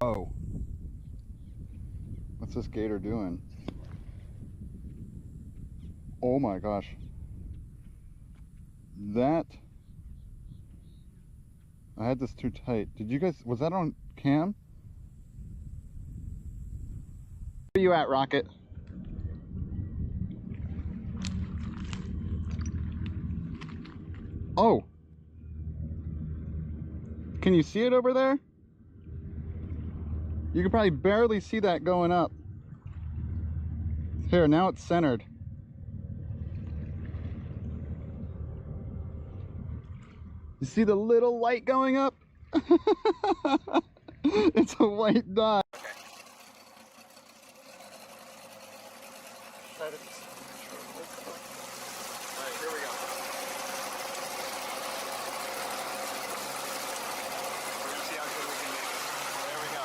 Whoa. What's this gator doing? Oh my gosh. That... I had this too tight. Did you guys... Was that on cam? Where you at, Rocket? Oh! Can you see it over there? You can probably barely see that going up. Here, now it's centered. You see the little light going up? It's a white dot. Okay. Alright, here we go. We're gonna see how good we can make it. There we go.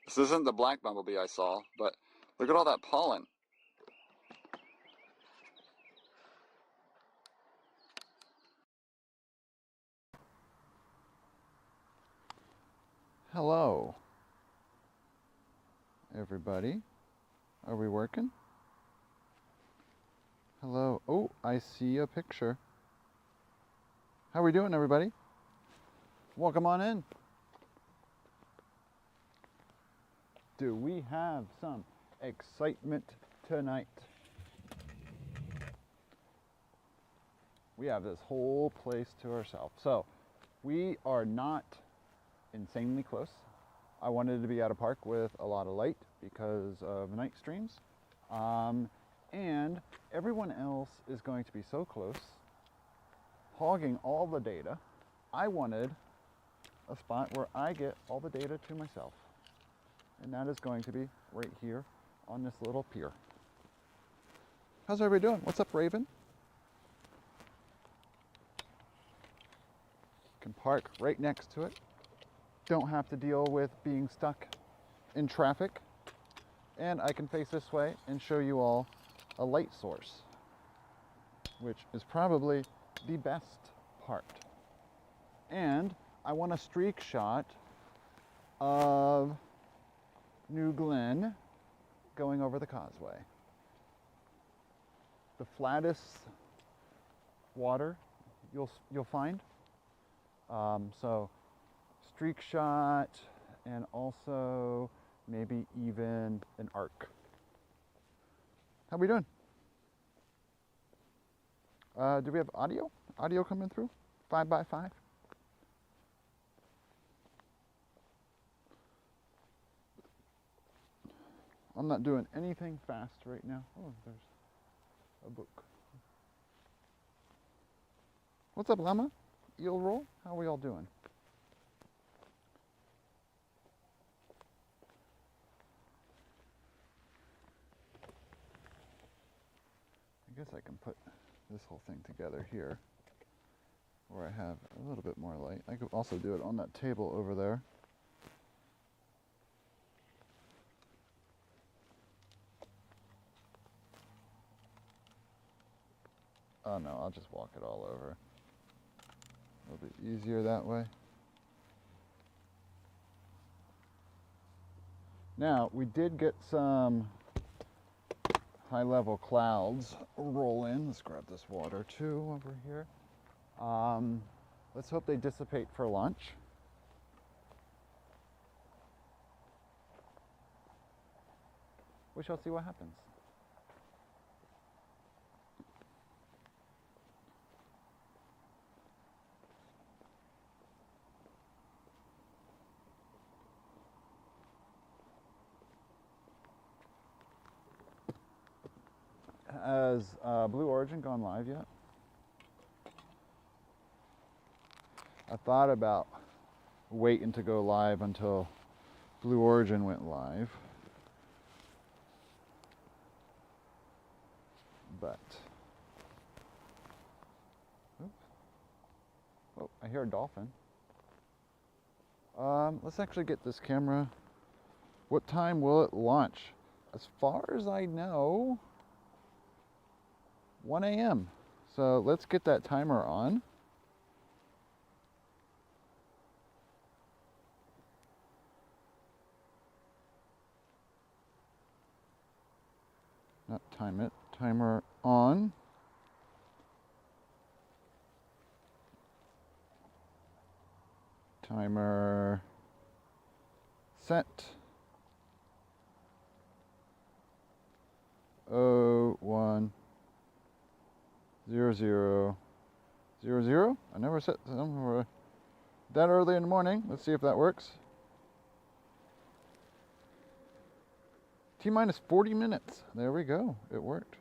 This isn't the black bumblebee I saw, but look at all that pollen. Hello, everybody. Are we working? Hello. Oh, I see a picture. How are we doing, everybody? Welcome on in. Do we have some excitement tonight? We have this whole place to ourselves. So we are not insanely close. I wanted to be at a park with a lot of light because of night streams. And everyone else is going to be so close, hogging all the data. I wanted a spot where I get all the data to myself. And that is going to be right here on this little pier. How's everybody doing? What's up, Raven? Can park right next to it. Don't have to deal with being stuck in traffic. And I can face this way and show you all a light source, which is probably the best part. And I want a streak shot of New Glen going over the causeway. The flattest water you'll find. So streak shot, and also maybe even an arc. How we doing? Do we have audio? Audio coming through? 5x5? I'm not doing anything fast right now. Oh, there's a book. What's up, Llama? Eel roll? How are we all doing? I guess I can put this whole thing together here where I have a little bit more light. I could also do it on that table over there. Oh no, I'll just walk it all over. A little bit easier that way. Now, we did get some high-level clouds roll in. Let's grab this water too over here. Let's hope they dissipate for lunch. We shall see what happens. Has Blue Origin gone live yet? I thought about waiting to go live until Blue Origin went live. But, oops. Oh, I hear a dolphin. Let's actually get this camera. What time will it launch? As far as I know, 1 a.m. So let's get that timer on. Not time it, timer on. Timer set. 010000. I never set them that early in the morning. Let's see if that works. T-minus 40 minutes. There we go. It worked.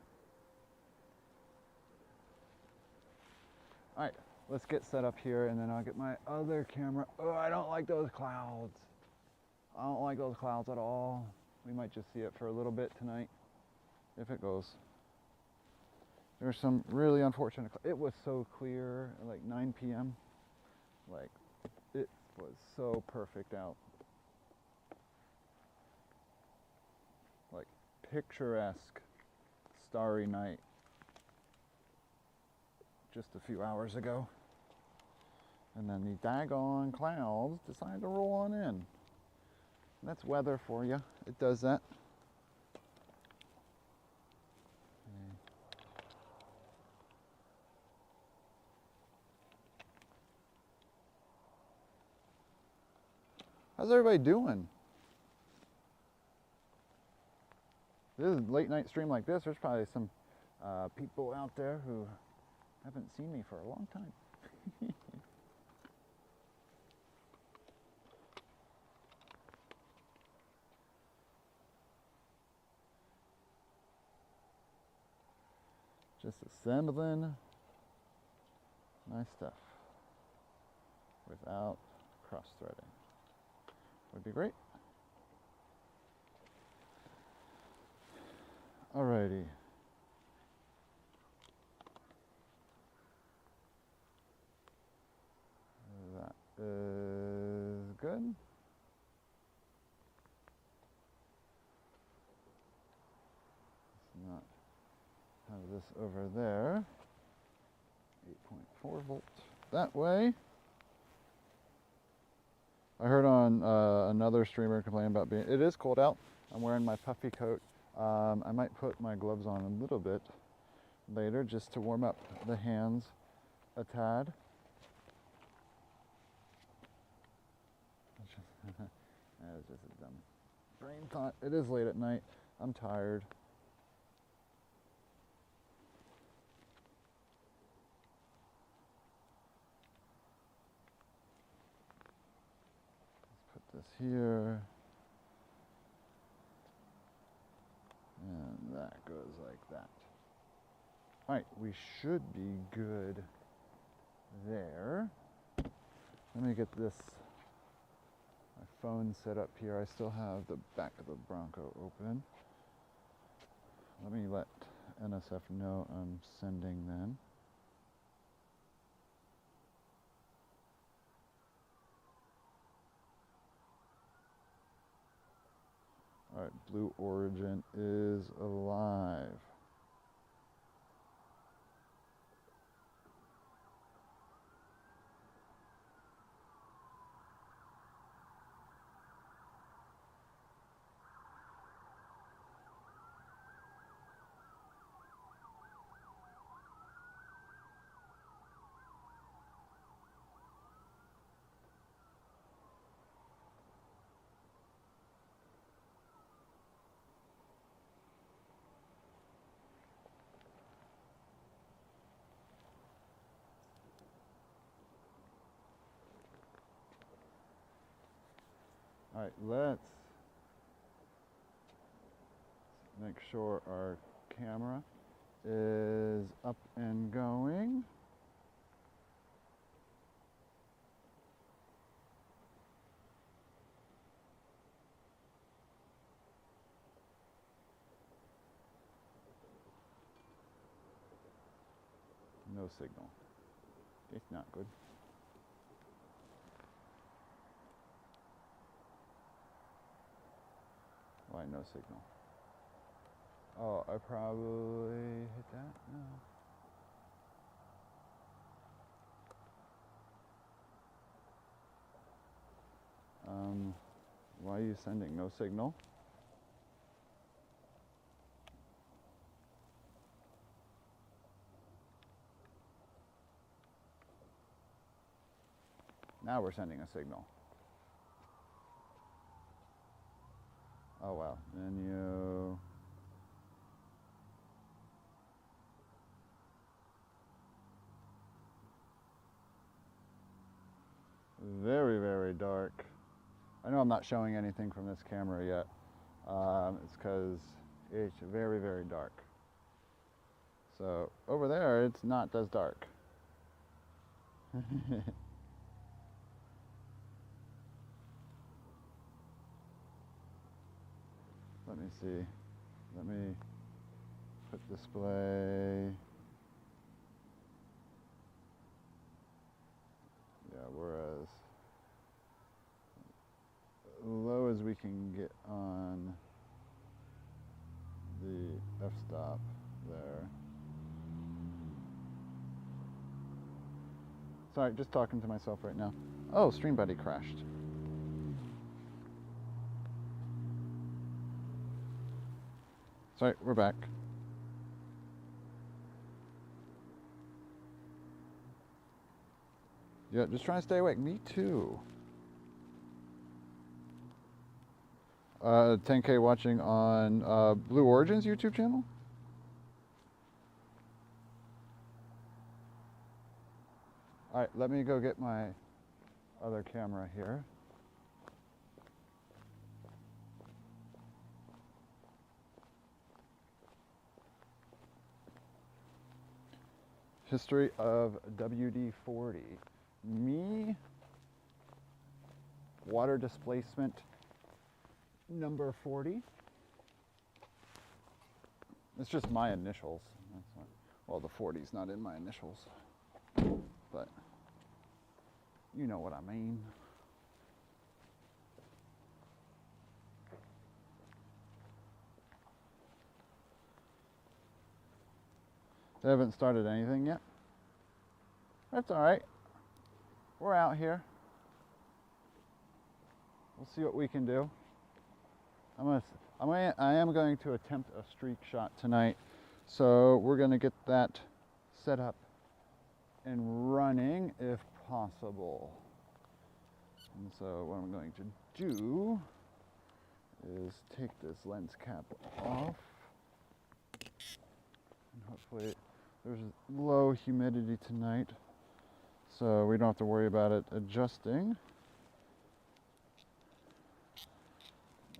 All right, let's get set up here and then I'll get my other camera. Oh, I don't like those clouds. I don't like those clouds at all. We might just see it for a little bit tonight if it goes. There's some really unfortunate. It was so clear at like 9 p.m. Like, it was so perfect out. Like, picturesque starry night just a few hours ago. And then the daggone clouds decided to roll on in. That's weather for you. It does that. How's everybody doing? This is a late night stream like this. There's probably some people out there who haven't seen me for a long time. Just assembling my stuff without cross-threading. Would be great. Alrighty. That is good. Let's not have this over there. 8.4 volts that way. I heard on another streamer complain about being, it is cold out. I'm wearing my puffy coat. I might put my gloves on a little bit later just to warm up the hands a tad. That was just a dumb brain thought. It is late at night. I'm tired. This here, and that goes like that. All right, we should be good there. Let me get this, my phone set up here. I still have the back of the Bronco open. Let me let NSF know I'm sending then. All right, Blue Origin is alive. All right, let's make sure our camera is up and going. No signal. It's not good. Why no signal? Oh, I probably hit that? No. Why are you sending no signal? Now we're sending a signal. Oh wow, menu. Very, very dark. I know I'm not showing anything from this camera yet. It's because it's very, very dark. So over there, it's not as dark. Let me see. Let me put display. Yeah, we're as low as we can get on the f-stop there. Sorry, just talking to myself right now. Oh, StreamBuddy crashed. Sorry, we're back. Yeah, just trying to stay awake. Me too. 10K watching on Blue Origin's YouTube channel? Alright, let me go get my other camera here. History of WD-40. Me, water displacement number 40. It's just my initials. That's not, well, the 40's not in my initials, but you know what I mean. They haven't started anything yet. That's all right. We're out here. We'll see what we can do. I am going to attempt a streak shot tonight, so we're going to get that set up and running if possible. And so what I'm going to do is take this lens cap off, and hopefully there's low humidity tonight, so we don't have to worry about it adjusting.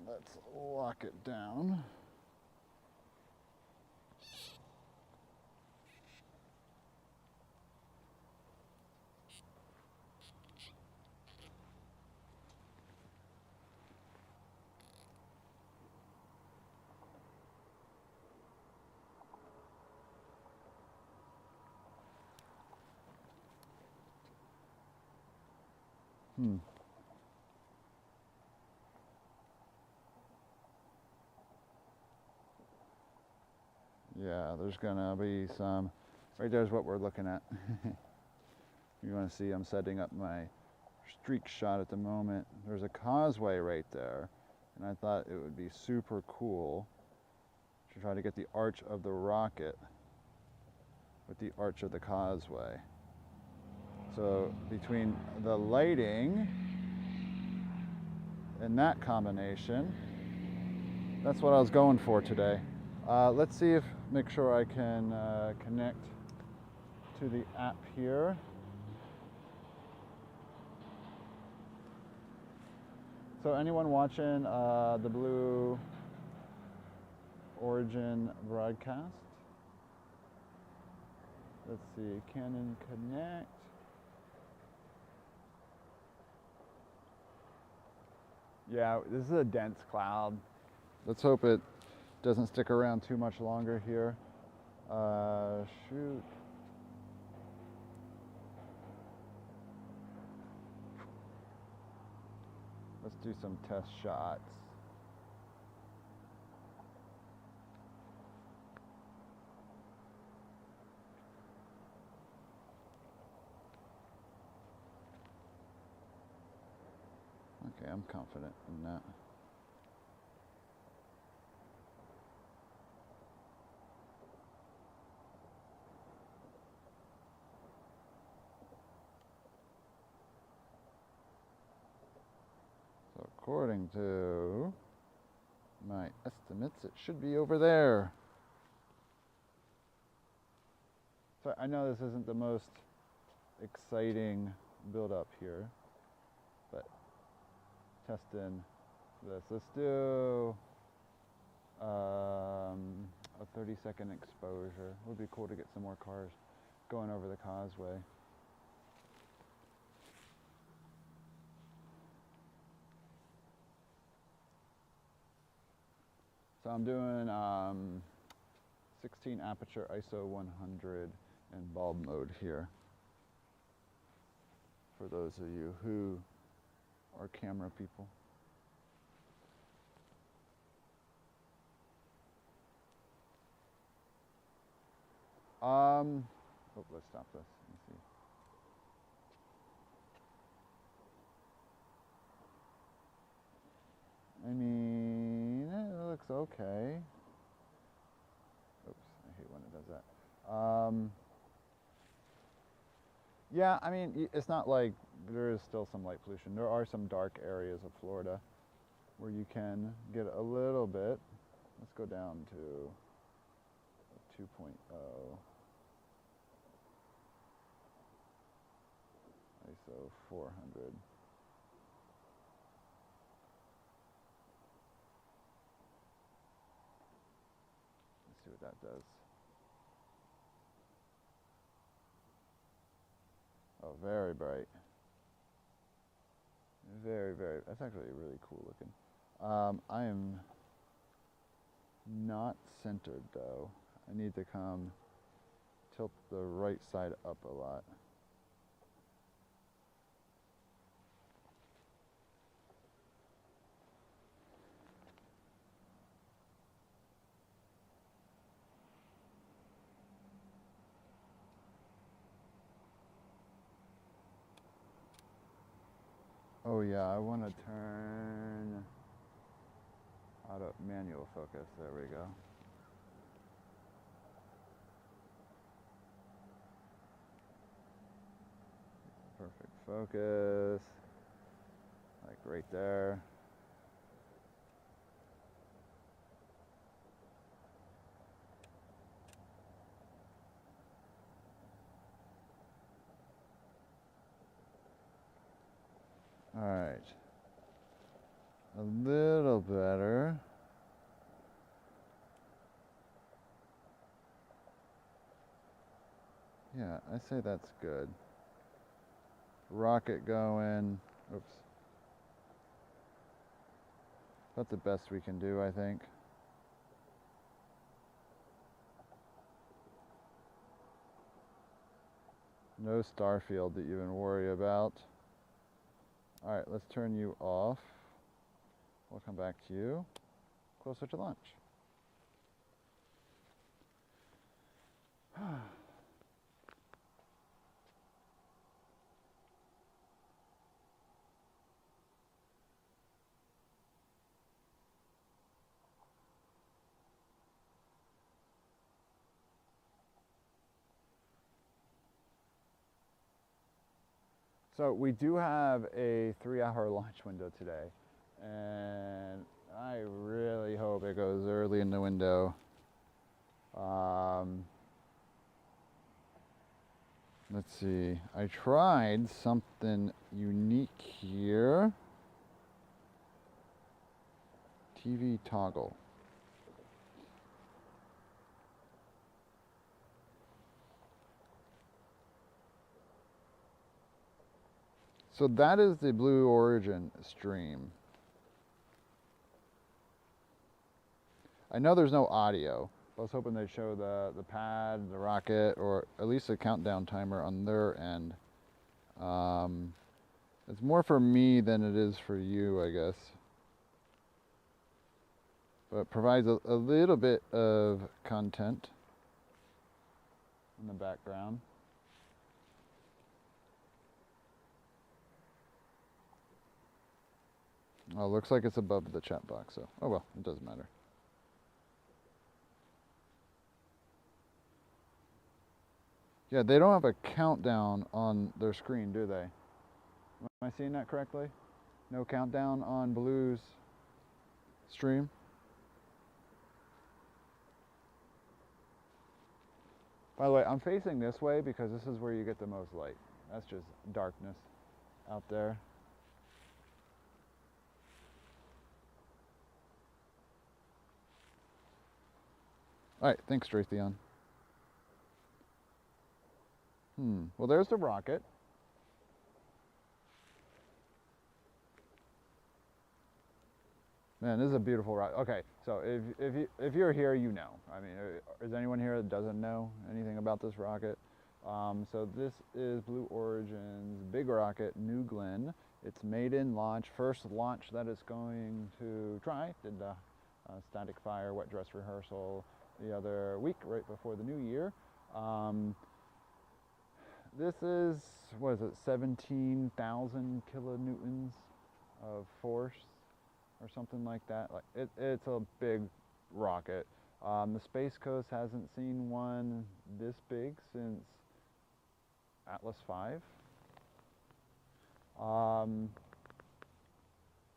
Let's lock it down. Yeah, there's gonna be some, right there's what we're looking at. You wanna see I'm setting up my streak shot at the moment. There's a causeway right there, and I thought it would be super cool to try to get the arch of the rocket with the arch of the causeway. So between the lighting and that combination, that's what I was going for today. Let's see if, make sure I can connect to the app here. So anyone watching the Blue Origin broadcast? Let's see, Canon connect. Yeah, this is a dense cloud. Let's hope it doesn't stick around too much longer here. Shoot. Let's do some test shots. Okay, I'm confident in that. So according to my estimates, it should be over there. So I know this isn't the most exciting build up here, but testing this. Let's do a 30-second exposure. It would be cool to get some more cars going over the causeway. So I'm doing 16 aperture ISO 100 and bulb mode here, for those of you who are camera people. Oh, let's stop this. Let me see. I mean, it looks okay. Oops, I hate when it does that. Yeah, I mean, it's not like there is still some light pollution. There are some dark areas of Florida where you can get a little bit. Let's go down to 2.0. ISO 400. Let's see what that does. Oh, very bright. Very, very, that's actually really cool looking. I am not centered though. I need to tilt the right side up a lot. Oh yeah, I want to turn auto manual focus. There we go. Perfect focus. Like right there. All right. A little better. Yeah, I say that's good. Rocket going. Oops. That's the best we can do, I think. No star field to even worry about. All right, let's turn you off. We'll come back to you closer to launch. So we do have a 3-hour launch window today, and I really hope it goes early in the window. Let's see, I tried something unique here. TV toggle. So that is the Blue Origin stream. I know there's no audio. I was hoping they'd show the pad, the rocket, or at least a countdown timer on their end. It's more for me than it is for you, I guess. But it provides a little bit of content in the background. Oh, looks like it's above the chat box, so oh well, it doesn't matter. Yeah, they don't have a countdown on their screen, do they? Am I seeing that correctly? No countdown on Blue's stream? By the way, I'm facing this way because this is where you get the most light. That's just darkness out there. All right, thanks, Raytheon. Well, there's the rocket. Man, this is a beautiful rocket. Okay, so if you're here, you know. I mean, is anyone here that doesn't know anything about this rocket? So this is Blue Origin's big rocket, New Glenn. It's Maiden launch, first launch that it's going to try. Did the static fire, wet dress rehearsal the other week, right before the new year. This is, what is it, 17,000 kilonewtons of force or something like that. Like it's a big rocket. The Space Coast hasn't seen one this big since Atlas V.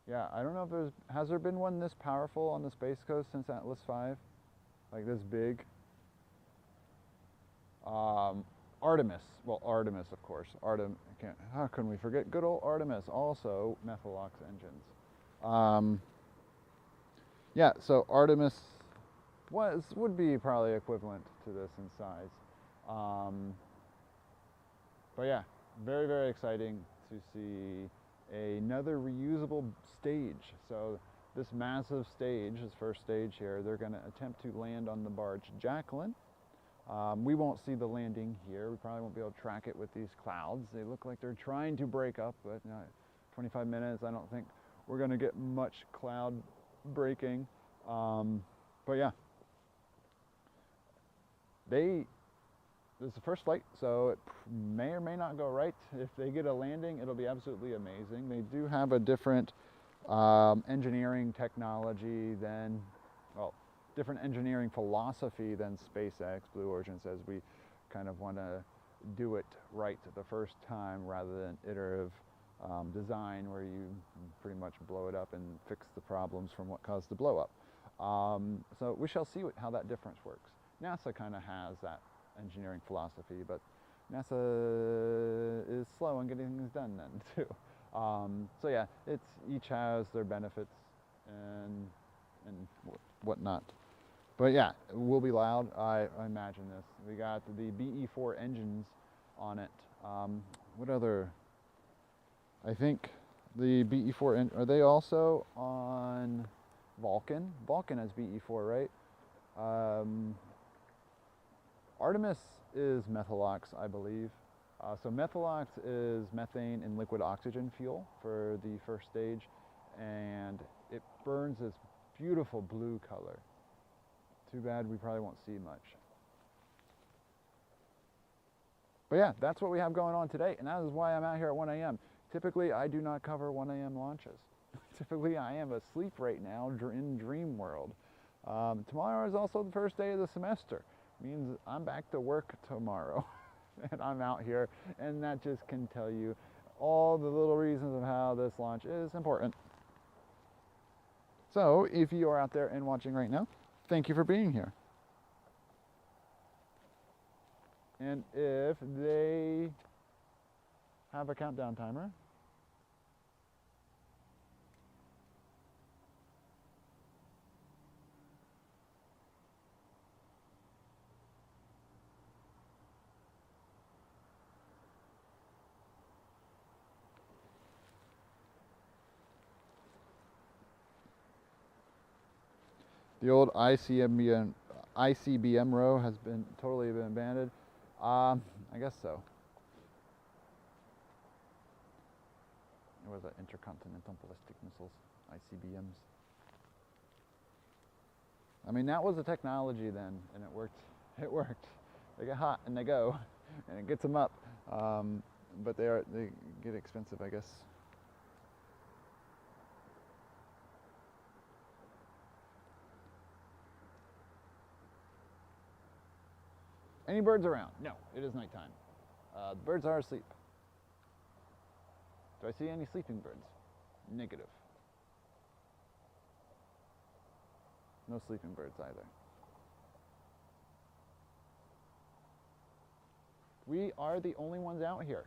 Yeah, I don't know if has there been one this powerful on the Space Coast since Atlas V? Like this big? Artemis, well, Artemis, of course. How can we forget good old Artemis? Also, Methalox engines. Yeah, so Artemis would be probably equivalent to this in size. But yeah, very, very exciting to see another reusable stage. So this massive stage, this first stage here, they're going to attempt to land on the barge Jacklyn. We won't see the landing here. We probably won't be able to track it with these clouds. They look like they're trying to break up, but 25 minutes, I don't think we're going to get much cloud breaking. But yeah, this is the first flight, so it may or may not go right. If they get a landing, it'll be absolutely amazing. They do have a different engineering technology than, well, different engineering philosophy than SpaceX. Blue Origin says we kind of want to do it right the first time rather than iterative design where you pretty much blow it up and fix the problems from what caused the blow up. So we shall see how that difference works. NASA kind of has that engineering philosophy, but NASA is slow on getting things done then too. So yeah, each has their benefits and whatnot. But yeah, it will be loud. I imagine this. We got the BE4 engines on it. What other? I think the BE4 are they also on Vulcan? Vulcan has BE4, right? Artemis is Methalox, I believe. So Methalox is methane and liquid oxygen fuel for the first stage, and it burns this beautiful blue color. Too bad we probably won't see much. But yeah, that's what we have going on today, and that is why I'm out here at 1 a.m. Typically, I do not cover 1 a.m. launches. Typically, I am asleep right now in dream world. Tomorrow is also the first day of the semester. Means I'm back to work tomorrow, and I'm out here, and that just can tell you all the little reasons of how this launch is important. So, if you are out there and watching right now, thank you for being here. And if they have a countdown timer, The old ICBM row has been totally been abandoned. I guess so. It was intercontinental ballistic missiles, ICBMs. I mean, that was the technology then, and it worked. It worked. They get hot and they go, and it gets them up. But they get expensive, I guess. Any birds around? No, it is nighttime. The birds are asleep. Do I see any sleeping birds? Negative. No sleeping birds either. We are the only ones out here.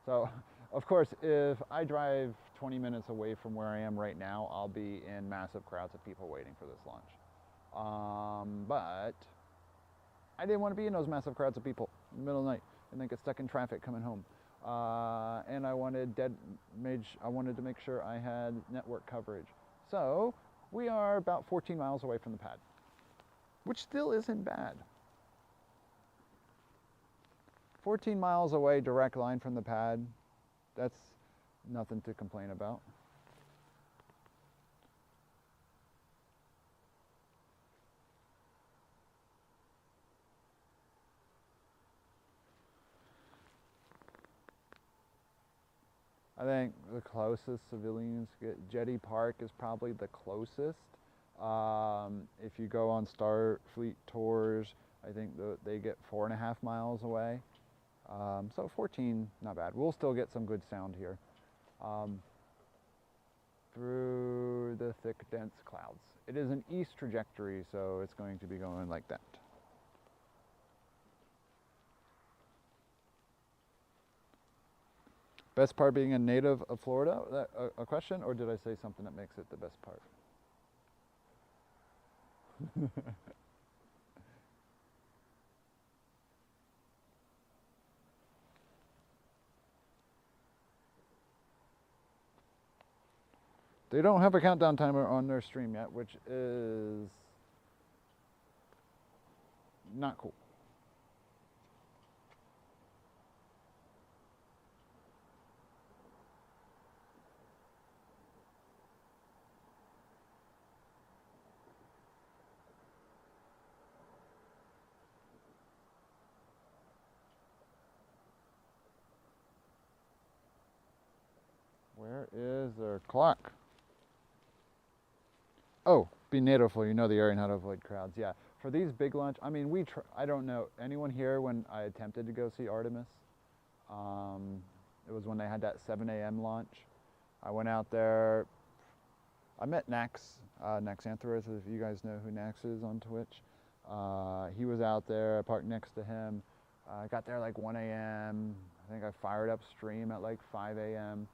So, of course, if I drive 20 minutes away from where I am right now, I'll be in massive crowds of people waiting for this launch. But I didn't want to be in those massive crowds of people in the middle of the night and then get stuck in traffic coming home. And I wanted to make sure I had network coverage. So we are about 14 miles away from the pad, which still isn't bad. 14 miles away, direct line from the pad, that's nothing to complain about. I think the closest civilians get, Jetty Park is probably the closest. If you go on Starfleet tours, I think they get 4.5 miles away. So 14, not bad. We'll still get some good sound here. Through the thick, dense clouds. It is an east trajectory, so it's going to be going like that. Best part being a native of Florida? That a question, or did I say something that makes it the best part? They don't have a countdown timer on their stream yet, which is not cool. Where is their clock? Oh, be native, you know the area and how to avoid crowds. Yeah, for these big launch, I mean, I don't know, anyone here when I attempted to go see Artemis? It was when they had that 7 a.m. launch. I went out there, I met Nax, Naxanthorus, if you guys know who Nax is on Twitch. He was out there, I parked next to him. I got there like 1 a.m. I think I fired up stream at like 5 a.m.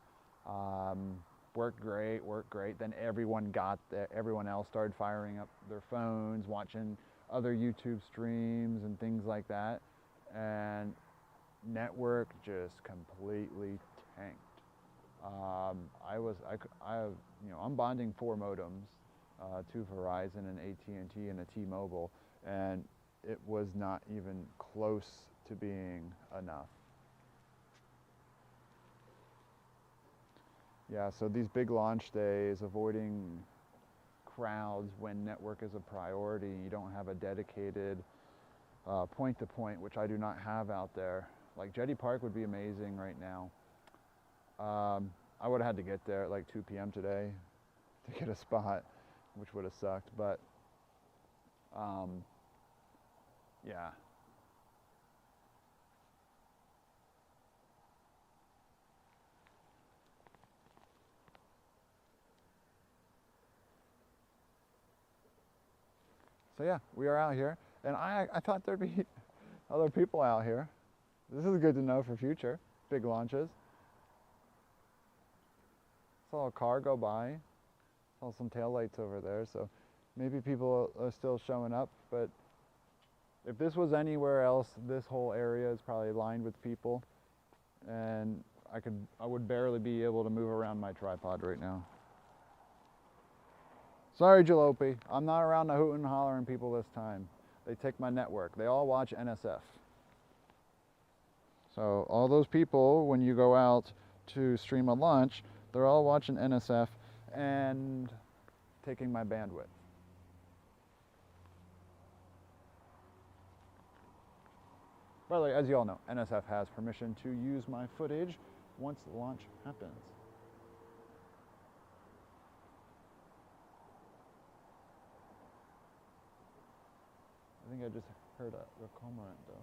Worked great. Then everyone got there. Everyone else started firing up their phones, watching other YouTube streams and things like that. And network just completely tanked. I'm bonding 4 modems, 2 Verizon and AT&T and a T-Mobile, and it was not even close to being enough. Yeah, so these big launch days, avoiding crowds when network is a priority, you don't have a dedicated point-to-point, which I do not have out there. Like Jetty Park would be amazing right now. I would have had to get there at like 2 p.m. today to get a spot, which would have sucked, but yeah. So yeah, we are out here, and I thought there'd be other people out here. This is good to know for future big launches. Saw a car go by, saw some taillights over there, so maybe people are still showing up, but if this was anywhere else, this whole area is probably lined with people, and I would barely be able to move around my tripod right now. Sorry, Jalopy. I'm not around the hooting and hollering people this time. They take my network. They all watch NSF. So all those people, when you go out to stream a launch, they're all watching NSF and taking my bandwidth. By the way, as you all know, NSF has permission to use my footage once the launch happens. I think I just heard a cormorant though.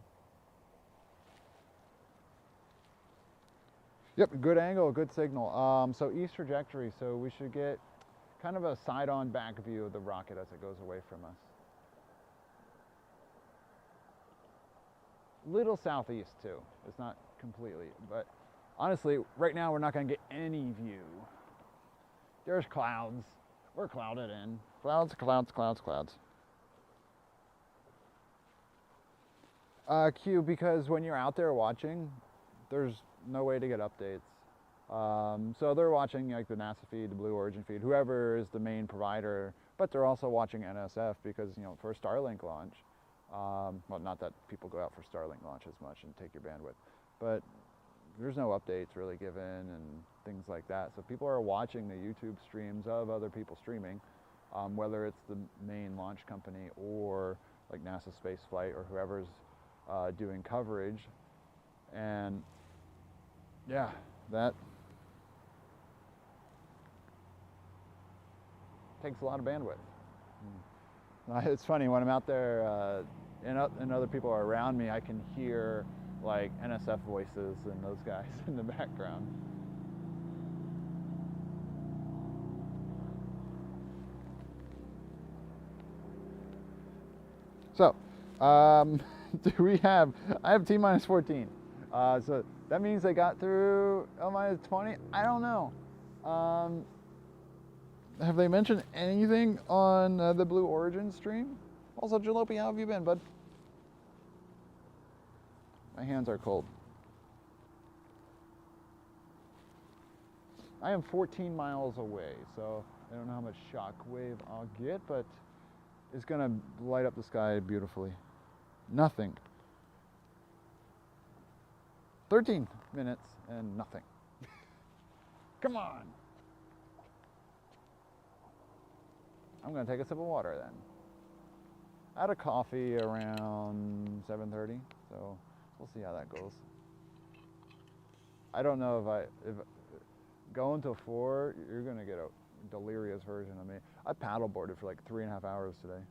Yep, good angle, good signal. So east trajectory, so we should get kind of a side-on back view of the rocket as it goes away from us. Little southeast too. It's not completely, but honestly, right now we're not going to get any view. There's clouds. We're clouded in. Clouds, clouds, clouds, clouds. Q, because when you're out there watching, there's no way to get updates. So they're watching like the NASA feed, the Blue Origin feed, whoever is the main provider, but they're also watching NSF because, you know, for a Starlink launch, well, not that people go out for Starlink launch as much and take your bandwidth, but there's no updates really given and things like that. So people are watching the YouTube streams of other people streaming, whether it's the main launch company or like NASA Space Flight or whoever's doing coverage. And yeah, that takes a lot of bandwidth. It's funny, when I'm out there and other people are around me, I can hear like NSF voices and those guys in the background. So, do we have, I have T-minus 14. So that means they got through L-minus 20? I don't know. Have they mentioned anything on the Blue Origin stream? Also, Jalopy, how have you been, bud? My hands are cold. I am 14 miles away, so I don't know how much shock wave I'll get, but it's gonna light up the sky beautifully. Nothing. 13 minutes and nothing. Come on. I'm gonna take a sip of water then. I had a coffee around 7:30, so we'll see how that goes. I don't know if going till 4, you're gonna get a delirious version of me. I paddleboarded for like 3.5 hours today.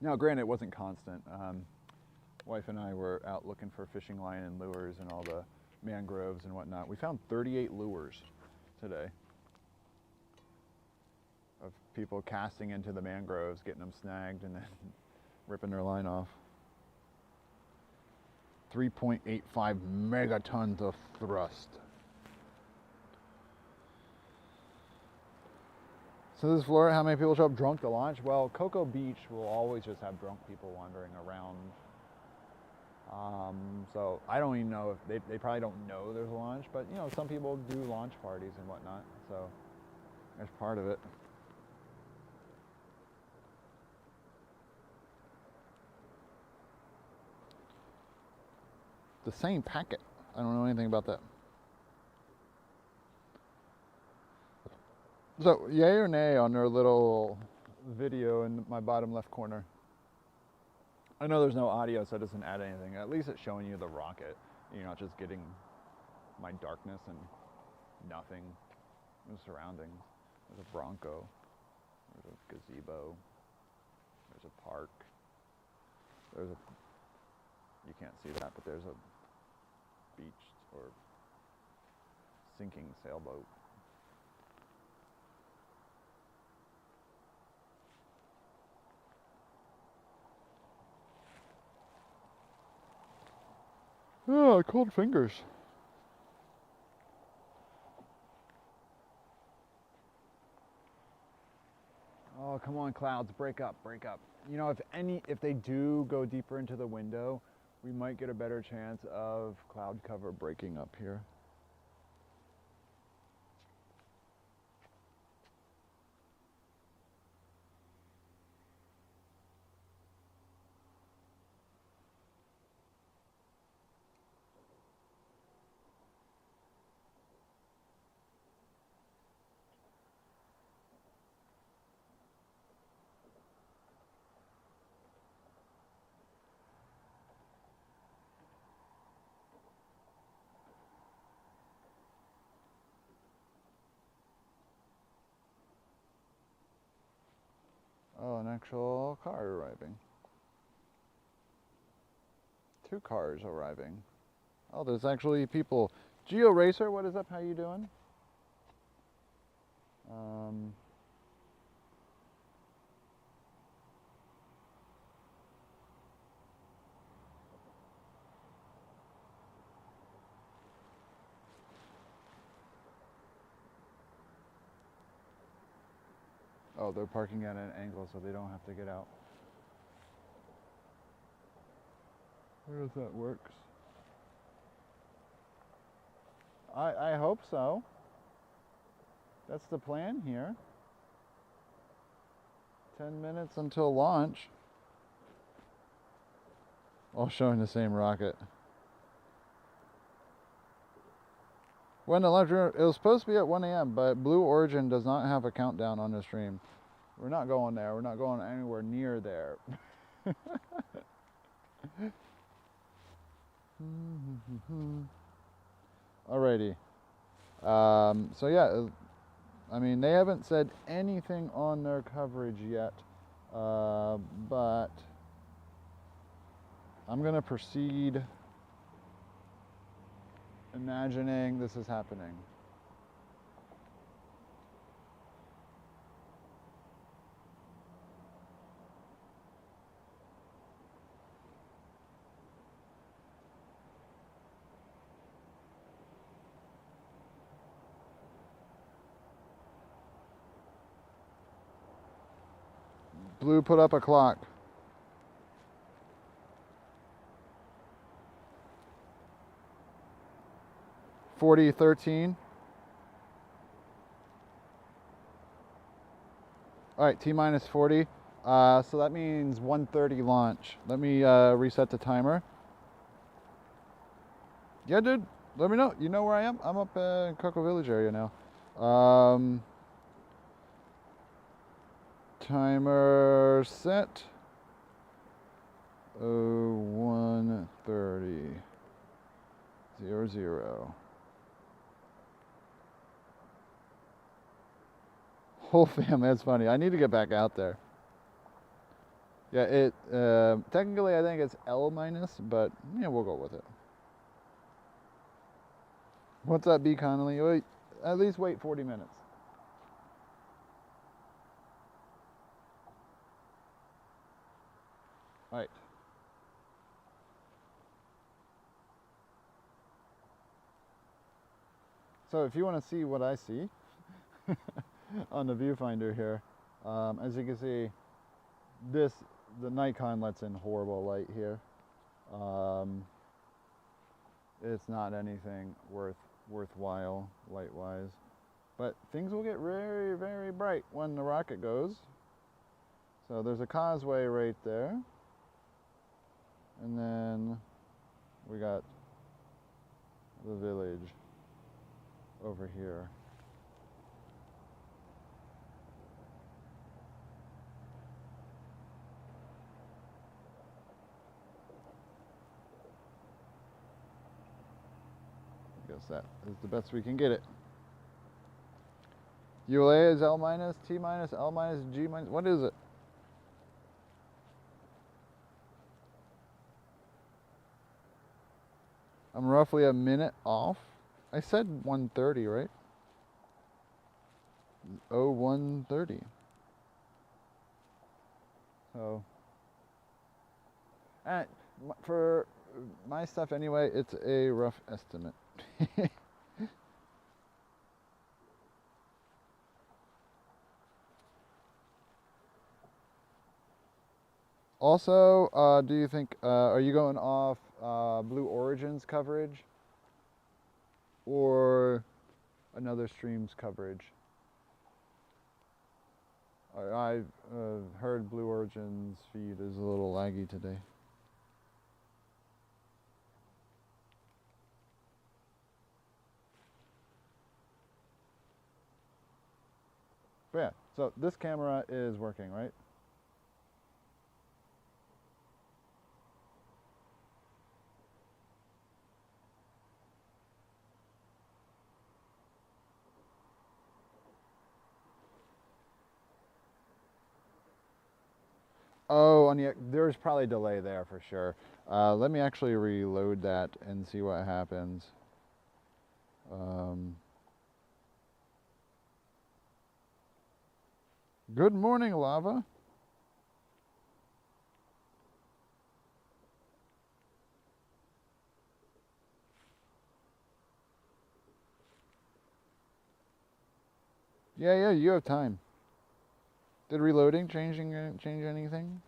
Now, granted, it wasn't constant. Wife and I were out looking for fishing line and lures and all the mangroves and whatnot. We found 38 lures today of people casting into the mangroves, getting them snagged and then ripping their line off. 3.85 megatons of thrust. So this is Florida, how many people show up drunk to launch? Well, Cocoa Beach will always just have drunk people wandering around. So I don't even know if they probably don't know there's a launch, but you know, some people do launch parties and whatnot, so that's part of it. The same packet. I don't know anything about that. So, yay or nay on their little video in my bottom left corner? I know there's no audio, so it doesn't add anything. At least it's showing you the rocket. You're not just getting my darkness and nothing. No surroundings. There's a Bronco. There's a gazebo. There's a park. There's a, you can't see that, but there's a beach or sinking sailboat. Oh, cold fingers. Oh, come on, clouds, break up, break up. You know, if they do go deeper into the window, we might get a better chance of cloud cover breaking up here. Oh, an actual car arriving. 2 cars arriving. Oh, there's actually people. Geo Racer, what is up? How you doing? Oh, they're parking at an angle so they don't have to get out. Where if that works? I hope so. That's the plan here. 10 minutes until launch. All showing the same rocket. When the launch, it was supposed to be at 1 a.m., but Blue Origin does not have a countdown on the stream. We're not going there. We're not going anywhere near there. Alrighty. So yeah, I mean, they haven't said anything on their coverage yet, but I'm going to proceed imagining this is happening. Blue put up a clock. (40:13). All right, T minus 40. So that means 1:30 launch. Let me reset the timer. Yeah, dude. Let me know. You know where I am? I'm up in Cocoa Village area now. Timer set. 01:30. 00. Whole family, that's funny. I need to get back out there. Yeah, it technically I think it's L minus, but yeah, we'll go with it. What's up, B. Connolly? Wait, at least wait 40 minutes. All right. So if you want to see what I see on the viewfinder here, as you can see, the Nikon lets in horrible light here. It's not anything worthwhile light-wise, but things will get very, very bright when the rocket goes. So there's a causeway right there, and then we got the village over here. I guess that is the best we can get it. ULA is L minus, T minus, L minus, G minus. What is it? I'm roughly a minute off. I said 1:30, right? 01:30. So, and for my stuff anyway, it's a rough estimate. Also, do you think, are you going off Blue Origin's coverage or another stream's coverage? I've heard Blue Origin's feed is a little laggy today. But yeah, so this camera is working, right? Oh, there's probably delay there for sure. Let me actually reload that and see what happens. Good morning, Lava. Yeah, you have time. Did reloading change anything?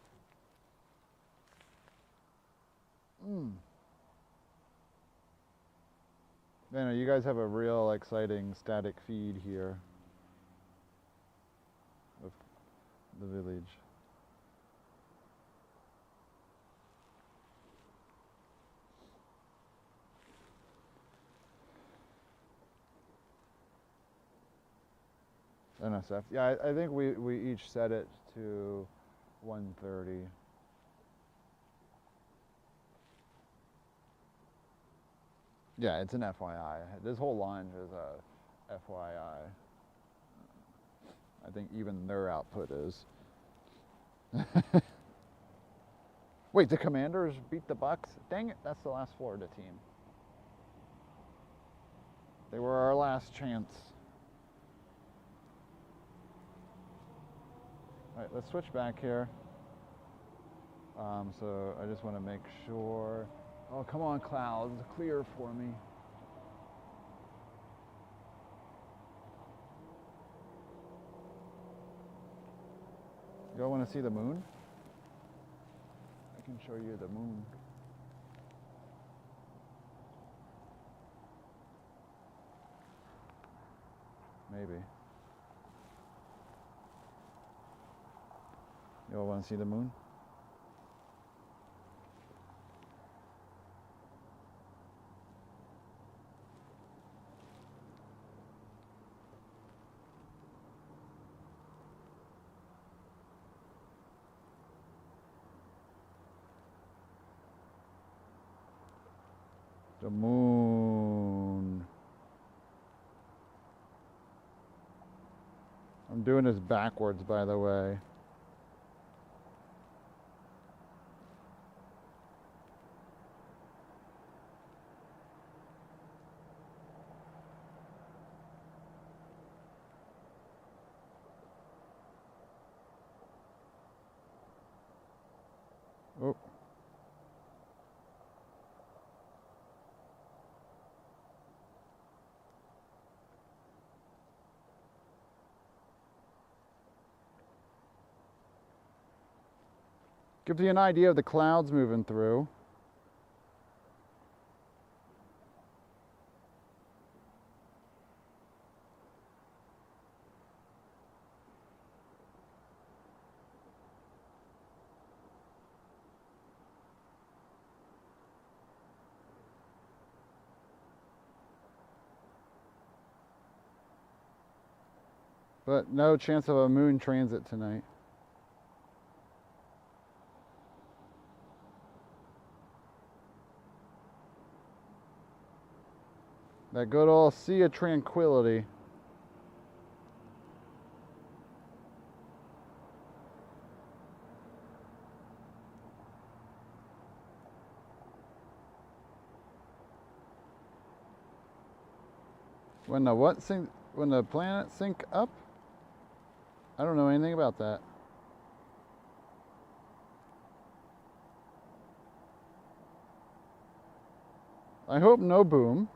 No, you guys have a real exciting static feed here of the village. NSF. Yeah, I think we each set it to 130. Yeah, it's an FYI. This whole launch is a FYI. I think even their output is. Wait, the Commanders beat the Bucks? Dang it, that's the last Florida team. They were our last chance. All right, let's switch back here. So I just want to make sure. Oh, come on, clouds, clear for me. Y'all want to see the moon? I can show you the moon. Maybe. Y'all want to see the moon? The moon. I'm doing this backwards, by the way. Oh. Gives you an idea of the clouds moving through. But no chance of a moon transit tonight. That good old Sea of Tranquility. When the planets sync up? I don't know anything about that. I hope no boom.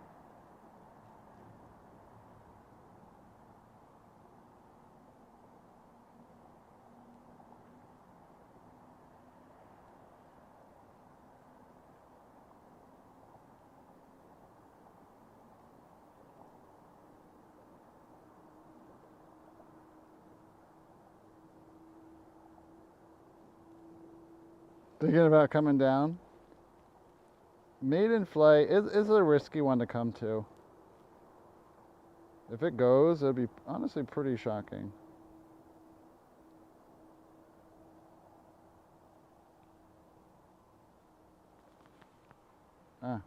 Thinking about coming down. Maiden flight is a risky one to come to. If it goes, it'll be honestly pretty shocking. Ah.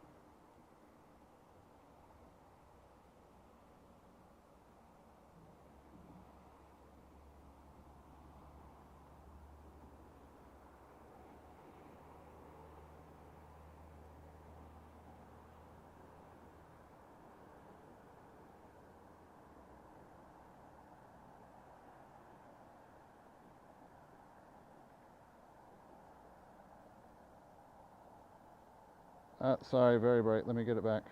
Sorry, very bright. Let me get it back.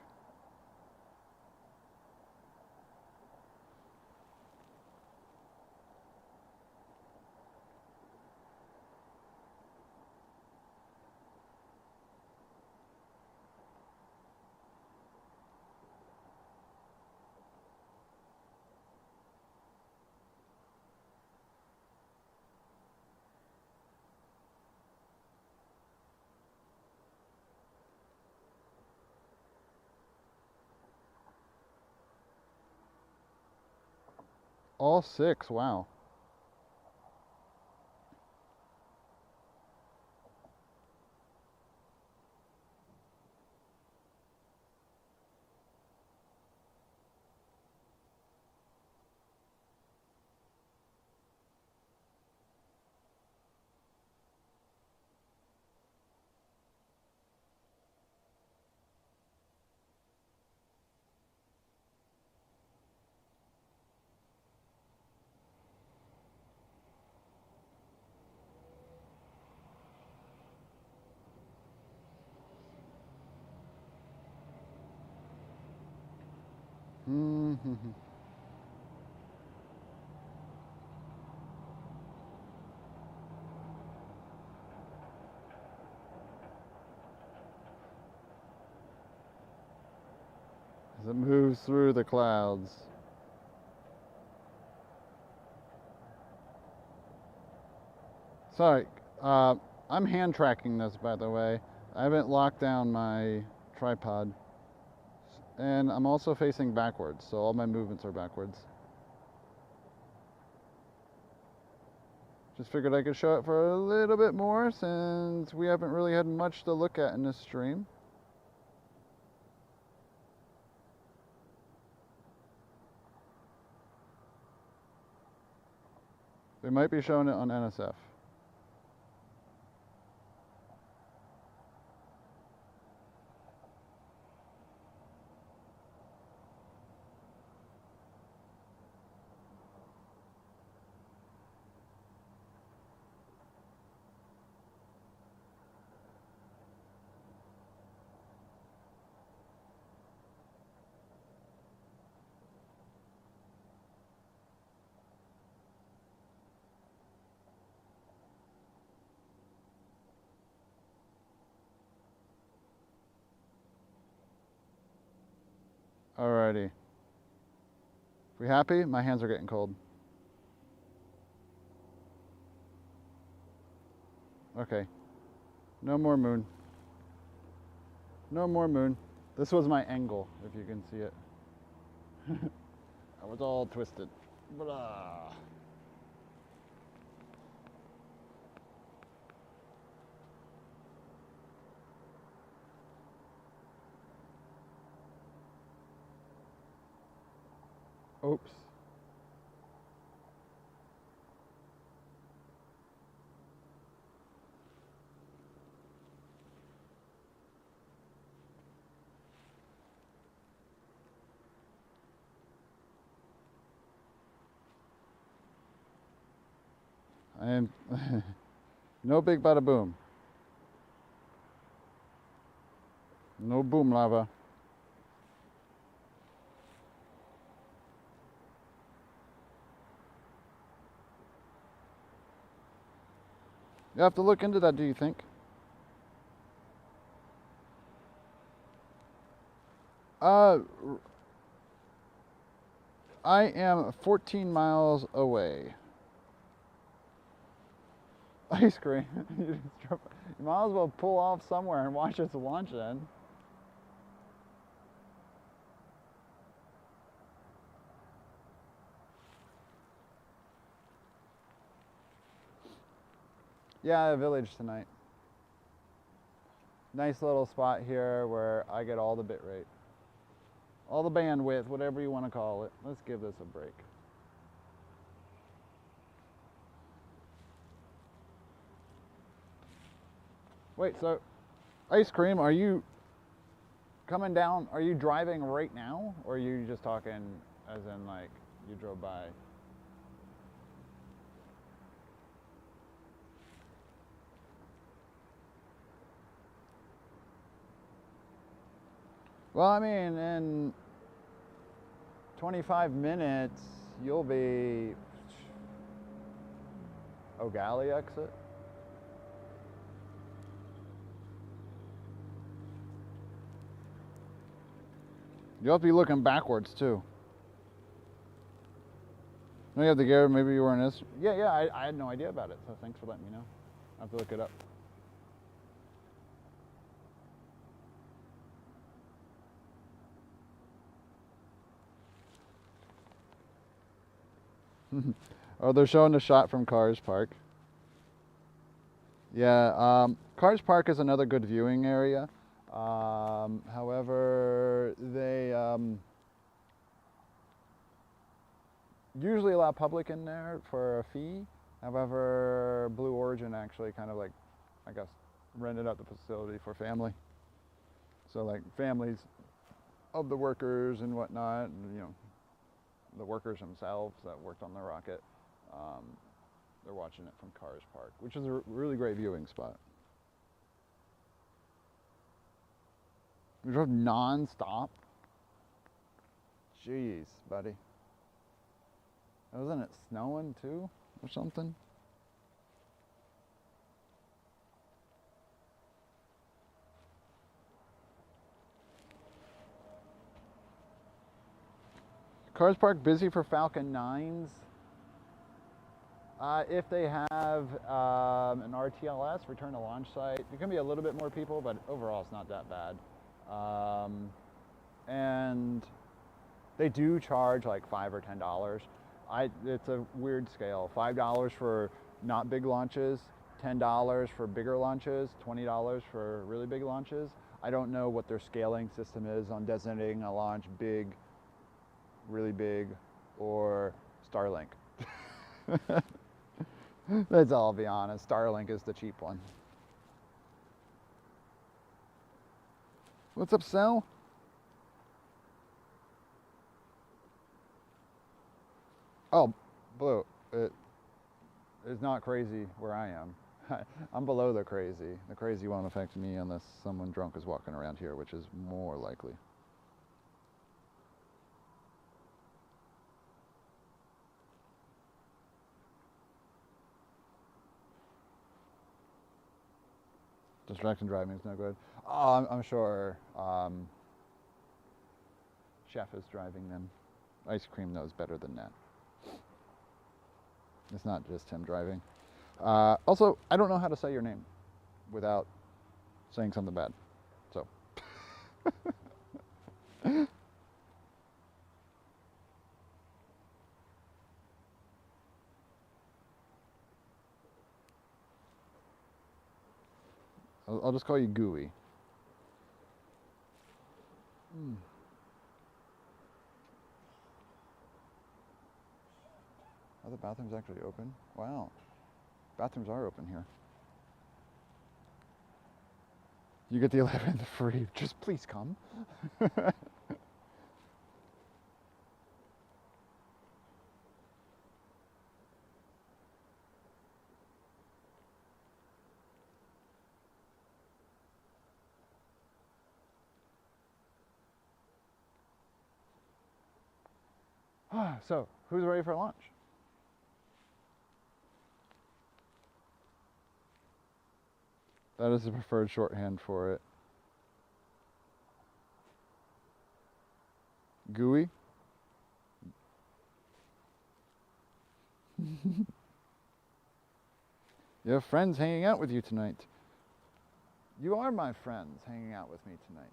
All 6, wow. As it moves through the clouds. Sorry, I'm hand tracking this, by the way. I haven't locked down my tripod. And I'm also facing backwards, so all my movements are backwards. Just figured I could show it for a little bit more since we haven't really had much to look at in this stream. They might be showing it on NSF. Alrighty. We happy? My hands are getting cold. Okay. No more moon. No more moon. This was my angle, if you can see it. I was all twisted. Blah. Oops. I am no big bada boom. No boom lava. You have to look into that, do you think? I am 14 miles away. Ice cream. You might as well pull off somewhere and watch us launch then. Yeah, village tonight. Nice little spot here where I get all the bit rate. All the bandwidth, whatever you want to call it. Let's give this a break. Wait, so ice cream, are you coming down? Are you driving right now? Or are you just talking as in like you drove by? Well, I mean, in 25 minutes, you'll be O'Galley exit. You'll have to be looking backwards too. No, you have the gear. Maybe you weren't as. Yeah. I had no idea about it. So thanks for letting me know. I have to look it up. Oh, they're showing the shot from Cars Park. Yeah, Cars Park is another good viewing area. However, they usually allow public in there for a fee. However, Blue Origin actually kind of like, I guess, rented out the facility for family. So like families of the workers and whatnot, and, you know, the workers themselves that worked on the rocket, they're watching it from Cars Park, which is a really great viewing spot. We drove non-stop. Jeez, buddy. Wasn't it snowing too or something? Cars Park busy for Falcon 9s. If they have an RTLS, return to launch site, there can be a little bit more people, but overall it's not that bad. And they do charge like $5 or $10. It's a weird scale. $5 for not big launches, $10 for bigger launches, $20 for really big launches. I don't know what their scaling system is on designating a launch big, really big, or Starlink. Let's all be honest, Starlink is the cheap one. What's up, Sal? Oh, Blue, it's not crazy where I am. I'm below the crazy. The crazy won't affect me unless someone drunk is walking around here, which is more likely. Distraction driving is no good. Oh, I'm sure Chef is driving them. Ice Cream knows better than that. It's not just him driving. Also, I don't know how to say your name without saying something bad. So. I'll just call you Gooey. Are the bathrooms actually open? Wow. Bathrooms are open here. You get the 11th free. Just please come. So, who's ready for launch? That is the preferred shorthand for it. Gooey? You have friends hanging out with you tonight. You are my friends hanging out with me tonight.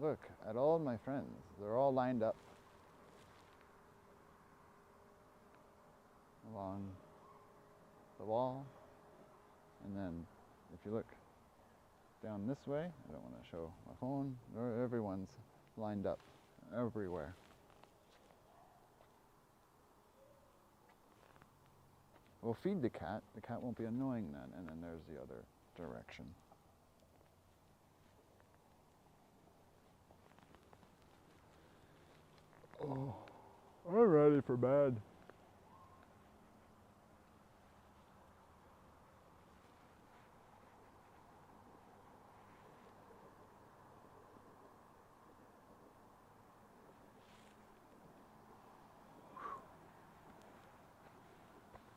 Look at all my friends. They're all lined up along the wall. And then if you look down this way, I don't want to show my phone, everyone's lined up everywhere. We'll feed the cat. The cat won't be annoying then. And then there's the other direction. Oh, I'm ready for bed.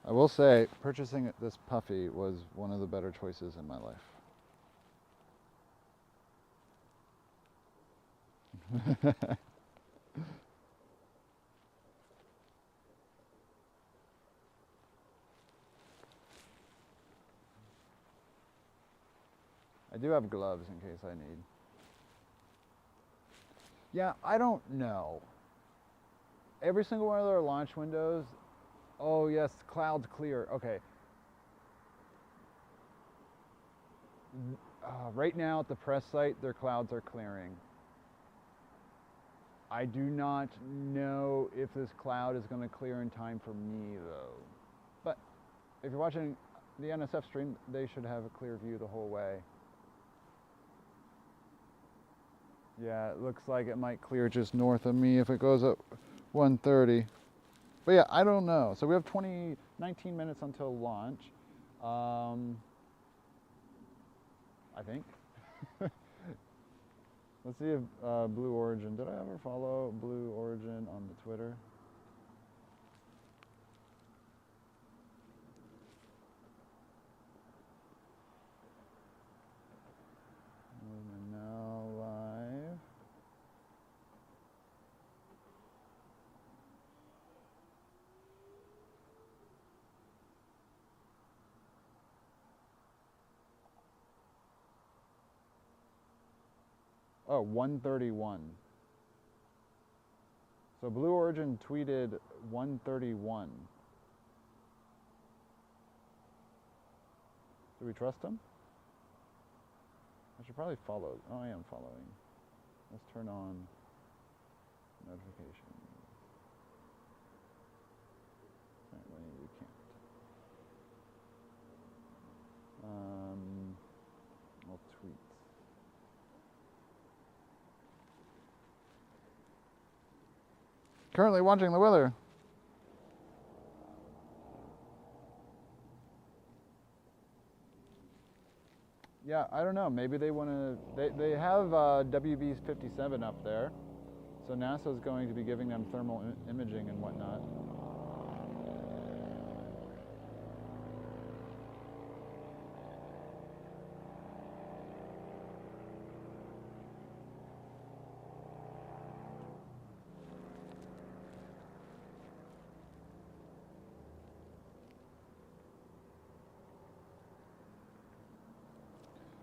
I will say, purchasing this puffy was one of the better choices in my life. I do have gloves in case I need. Yeah, I don't know. Every single one of their launch windows, oh yes, clouds clear. Okay. Right now at the press site, their clouds are clearing. I do not know if this cloud is going to clear in time for me though. But if you're watching the NSF stream, they should have a clear view the whole way. Yeah, it looks like it might clear just north of me if it goes up 130. But yeah, I don't know. So we have 19 minutes until launch. I think. Let's see if Blue Origin, did I ever follow Blue Origin on the Twitter? We're now live. Oh, 131. So Blue Origin tweeted 131. Do we trust him? I should probably follow. Oh, I am following. Let's turn on notifications. Apparently we can't. I'll tweet. Currently watching the weather. Yeah, I don't know. Maybe they want to. They have WB's 57 up there, so NASA's going to be giving them thermal imaging and whatnot.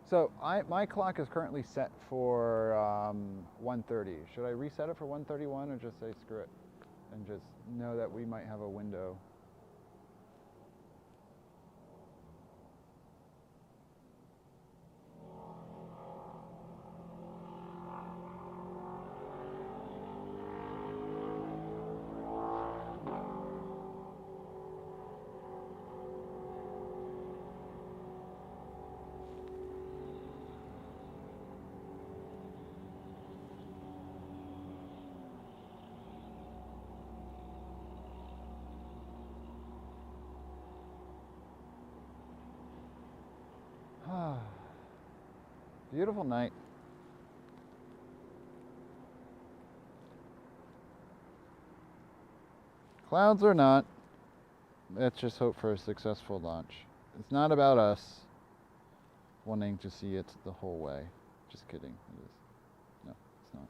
So my clock is currently set for 1:30. Should I reset it for 1:31 or just say screw it and just know that we might have a window? Beautiful night. Clouds or not, let's just hope for a successful launch. It's not about us wanting to see it the whole way. Just kidding. It is. No, it's not.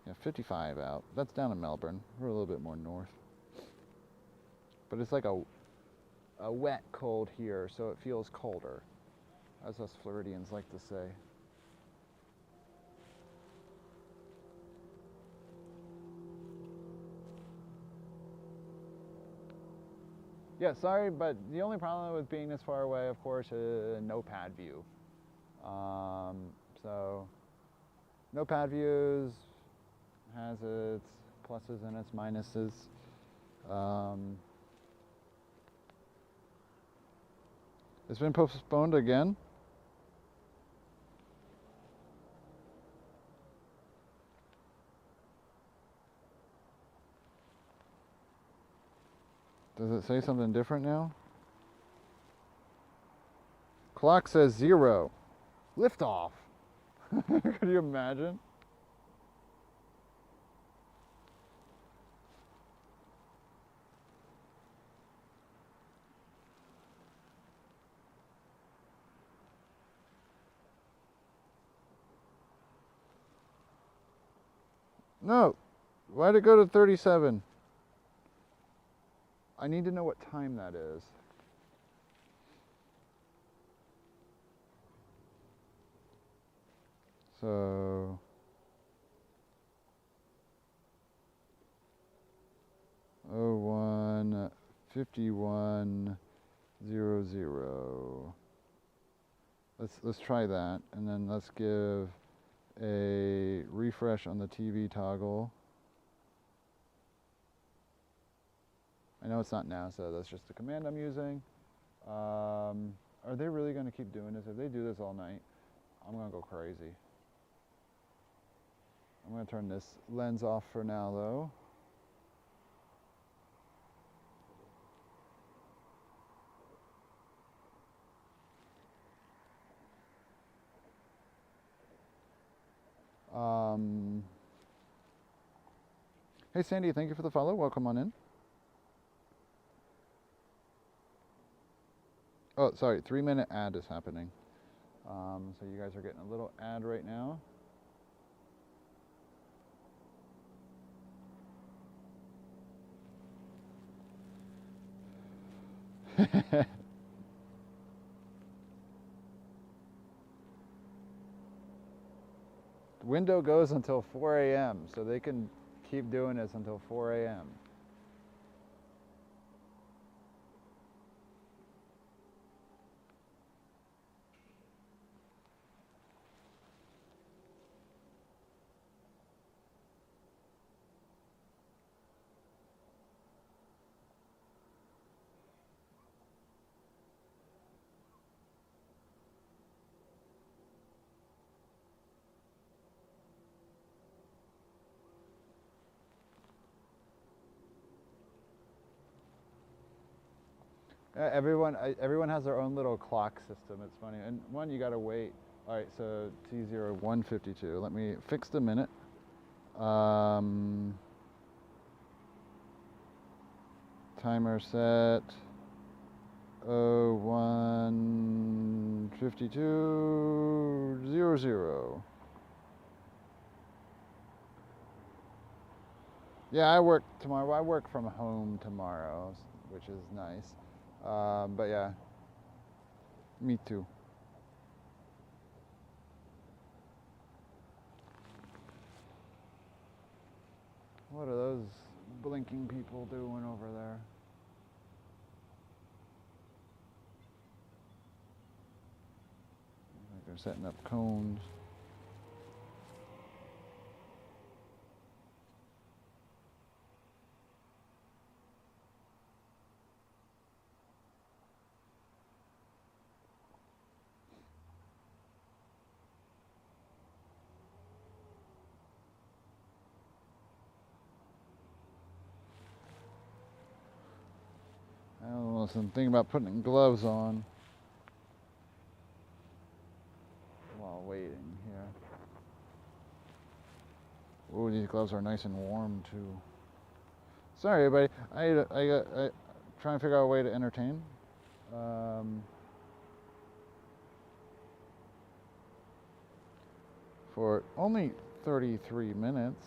Yeah, 55 out. That's down in Melbourne. We're a little bit more north. But it's like a wet cold here, so it feels colder, as us Floridians like to say. Yeah, sorry, but the only problem with being this far away, of course, is no pad view. So, no pad views has its pluses and its minuses. It's been postponed again. Does it say something different now? Clock says 0. Liftoff. Could you imagine? No, why'd it go to 37? I need to know what time that is. So, oh 01 5100. Let's try that, and then let's give a refresh on the TV toggle. I know it's not NASA, that's just the command I'm using. Are they really going to keep doing this? If they do this all night, I'm going to go crazy. I'm going to turn this lens off for now, though. Hey Sandy, thank you for the follow. Welcome on in. Oh, sorry, 3-minute ad is happening. So you guys are getting a little ad right now. The window goes until 4 a.m., so they can keep doing this until 4 a.m. Everyone has their own little clock system. It's funny. And one, you gotta wait. All right, so T0152. Let me fix the minute. Timer set. 015200. Yeah, I work tomorrow. I work from home tomorrow, which is nice. But yeah, me too. What are those blinking people doing over there? Like they're setting up cones. I don't know, something about putting gloves on while waiting here. Oh, these gloves are nice and warm too. Sorry, everybody. I trying to figure out a way to entertain. For only 33 minutes.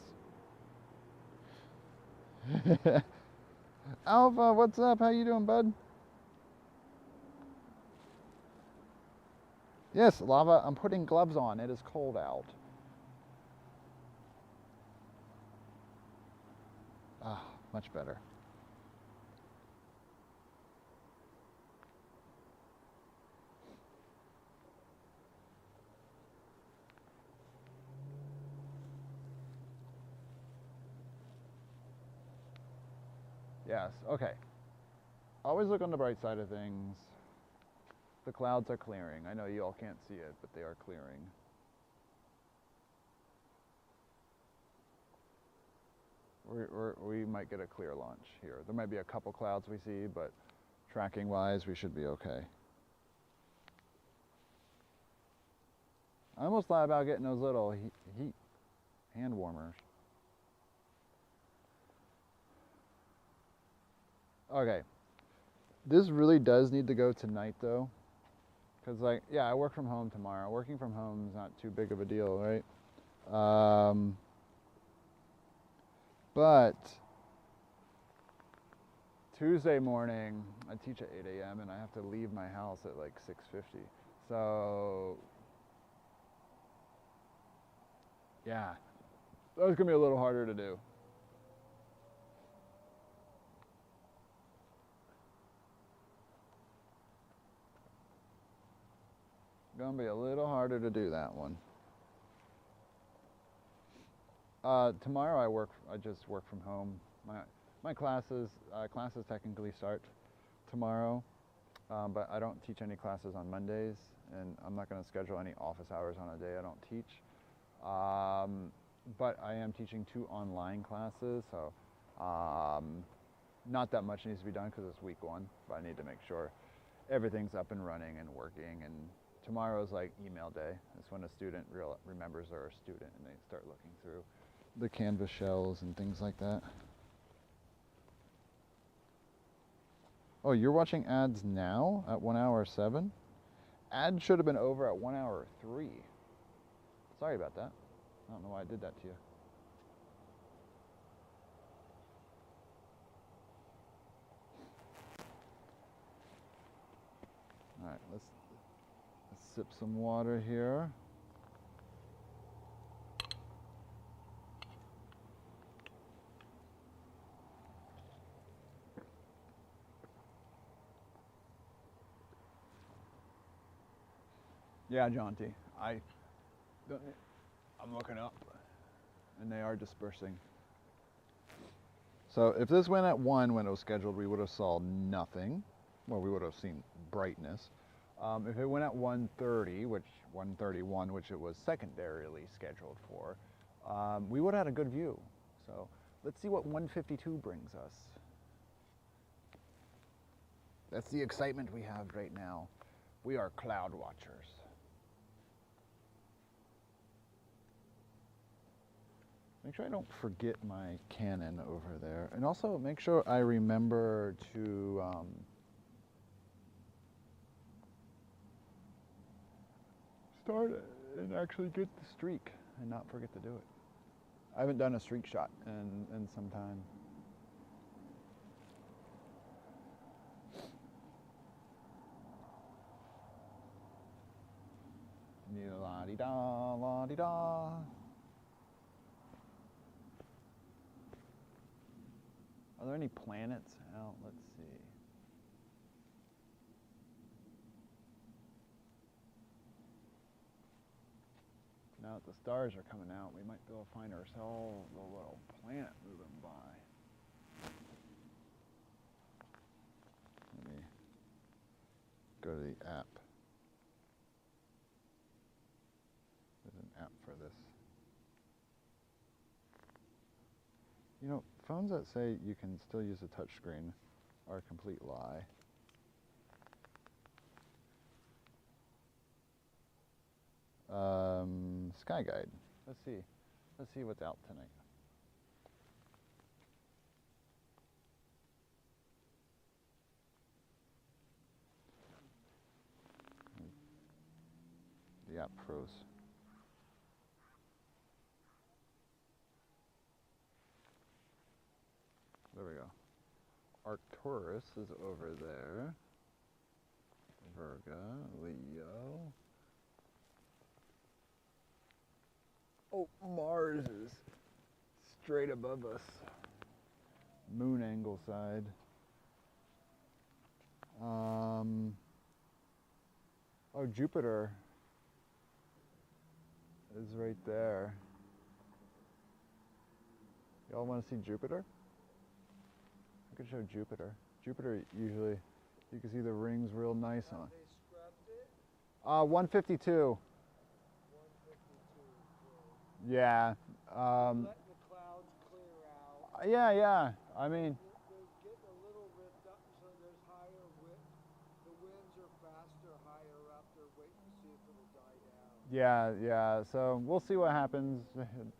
Alpha, what's up? How you doing, bud? Yes, Lava, I'm putting gloves on. It is cold out. Ah, much better. Yes, okay. Always look on the bright side of things. The clouds are clearing. I know you all can't see it, but they are clearing. We might get a clear launch here. There might be a couple clouds we see, but tracking wise, we should be okay. I almost thought about getting those little heat hand warmers. Okay. This really does need to go tonight though. Because like, yeah, I work from home tomorrow. Working from home is not too big of a deal, right? But Tuesday morning, I teach at 8 a.m. and I have to leave my house at like 6:50. So yeah, that was gonna be a little harder to do. Gonna be a little harder to do that one. Tomorrow I just work from home. My classes technically start tomorrow, but I don't teach any classes on Mondays, and I'm not going to schedule any office hours on a day I don't teach. But I am teaching 2 online classes, so not that much needs to be done because it's week 1, but I need to make sure everything's up and running and working. And tomorrow's like email day. It's when a student remembers they're a student and they start looking through the Canvas shells and things like that. Oh, you're watching ads now at 1 hour 7? Ads should have been over at 1 hour 3. Sorry about that. I don't know why I did that to you. All right, let's sip some water here. Yeah, Jaunty, I'm looking up, and they are dispersing. So if this went at 1 when it was scheduled, we would have saw nothing. Well, we would have seen brightness. If it went at 1:30, 1:31, which it was secondarily scheduled for, we would have had a good view. So let's see what 1:52 brings us. That's the excitement we have right now. We are cloud watchers. Make sure I don't forget my Canon over there. And also make sure I remember to start and actually get the streak and not forget to do it. I haven't done a streak shot in some time. La-di-da, la-di-da. Are there any planets out? Let's see. Now that the stars are coming out, we might be able to find ourselves a little planet moving by. Let me go to the app. There's an app for this. You know, phones that say you can still use a touchscreen are a complete lie. Sky Guide. Let's see what's out tonight. The app froze. There we go. Arcturus is over there. Virgo, Leo. Oh, Mars is straight above us. Moon angle side. Oh, Jupiter is right there. Y'all want to see Jupiter? I could show Jupiter. Jupiter usually, you can see the rings real nice on. They scrubbed it? 152. 152. Yeah. Letting the clouds clear out. Yeah. I mean, They're getting a little ripped up, so there's higher wind. The winds are faster, higher up. They're waiting to see if it'll die down. yeah. So we'll see what happens.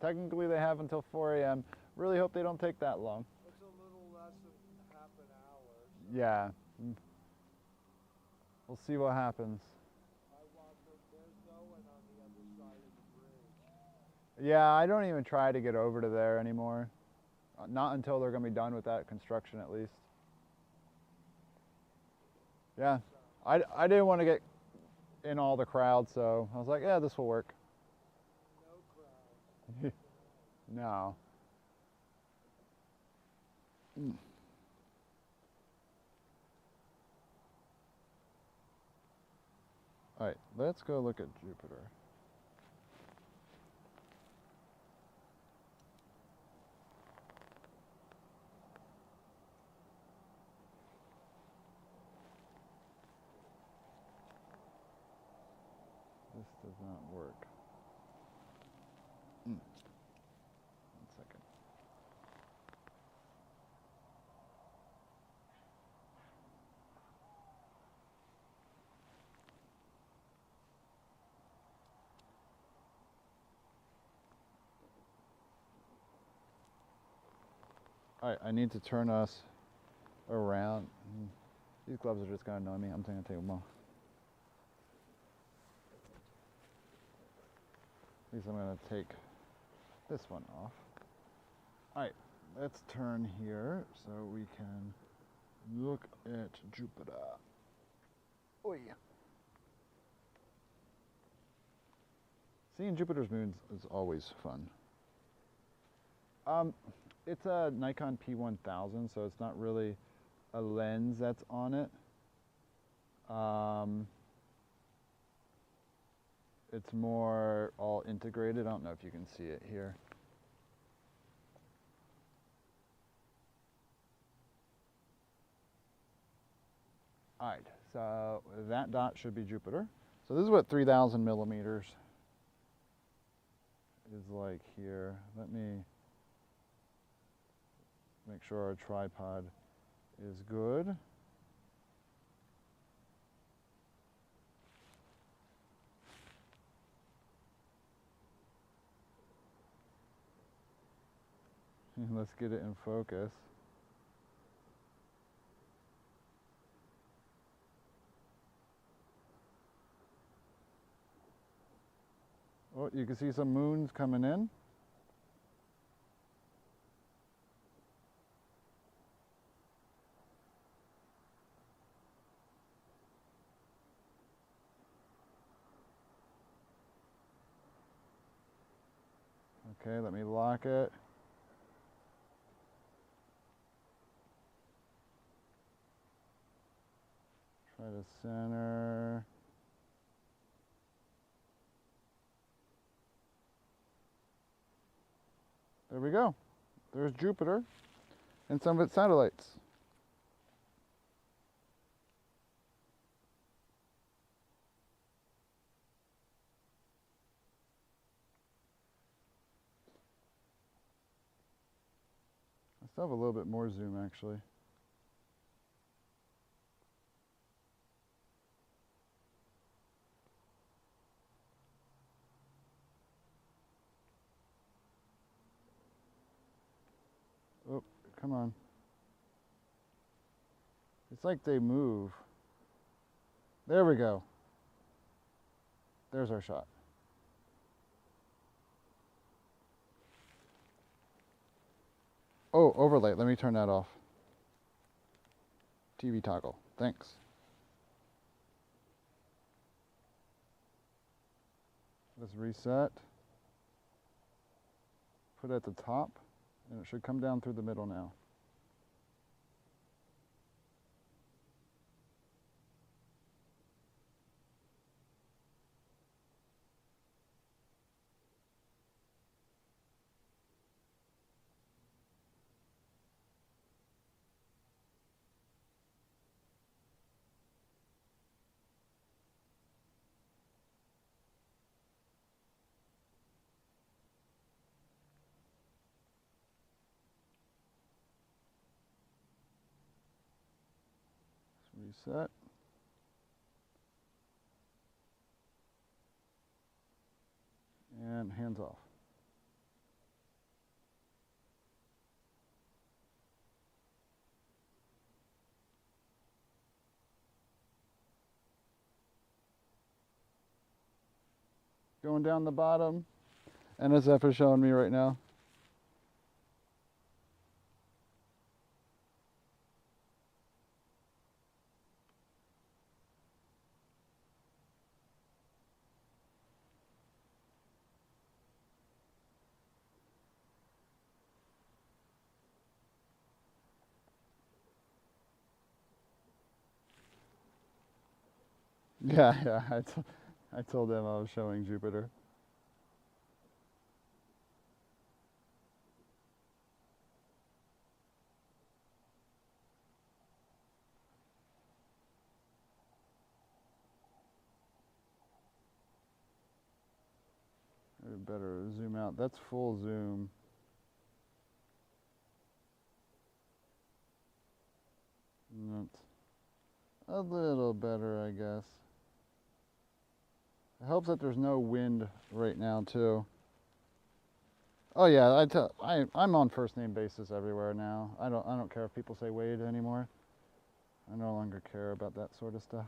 Technically, they have until 4 a.m. Really hope they don't take that long. It's a little less than half an hour. So Yeah. We'll see what happens. there's no one on the other side of the bridge. Yeah, I don't even try to get over to there anymore. not until they're going to be done with that construction at least. Yeah, I didn't want to get in all the crowd, so I was like, yeah, this will work. No crowd. No. All right, let's go look at Jupiter. This does not work. 1 second. All right, I need to turn us around. These gloves are just gonna annoy me. I'm gonna take them off. At least I'm gonna take this one off. All right, let's turn here so we can look at Jupiter. Oh yeah. Seeing Jupiter's moons is always fun. It's a Nikon P1000, so it's not really a lens that's on it. It's more all integrated. I don't know if you can see it here. All right, so that dot should be Jupiter. So this is what 3,000 millimeters is like here. Let me make sure our tripod is good. Let's get it in focus. Oh, you can see some moons coming in. Okay, let me lock it. Try to center. There we go. There's Jupiter and some of its satellites. I still have a little bit more zoom actually. Oh, come on. It's like they move. There we go. There's our shot. Oh, overlay. Let me turn that off. TV toggle. Thanks. Let's reset. Put it at the top, and it should come down through the middle now. Reset. And hands off. Going down the bottom. NSF is showing me right now. Yeah, yeah. I told them I was showing Jupiter. I better zoom out. That's full zoom. That's a little better, I guess. It helps that there's no wind right now too. Oh yeah, I'm on first name basis everywhere now. I don't care if people say Wade anymore. I no longer care about that sort of stuff.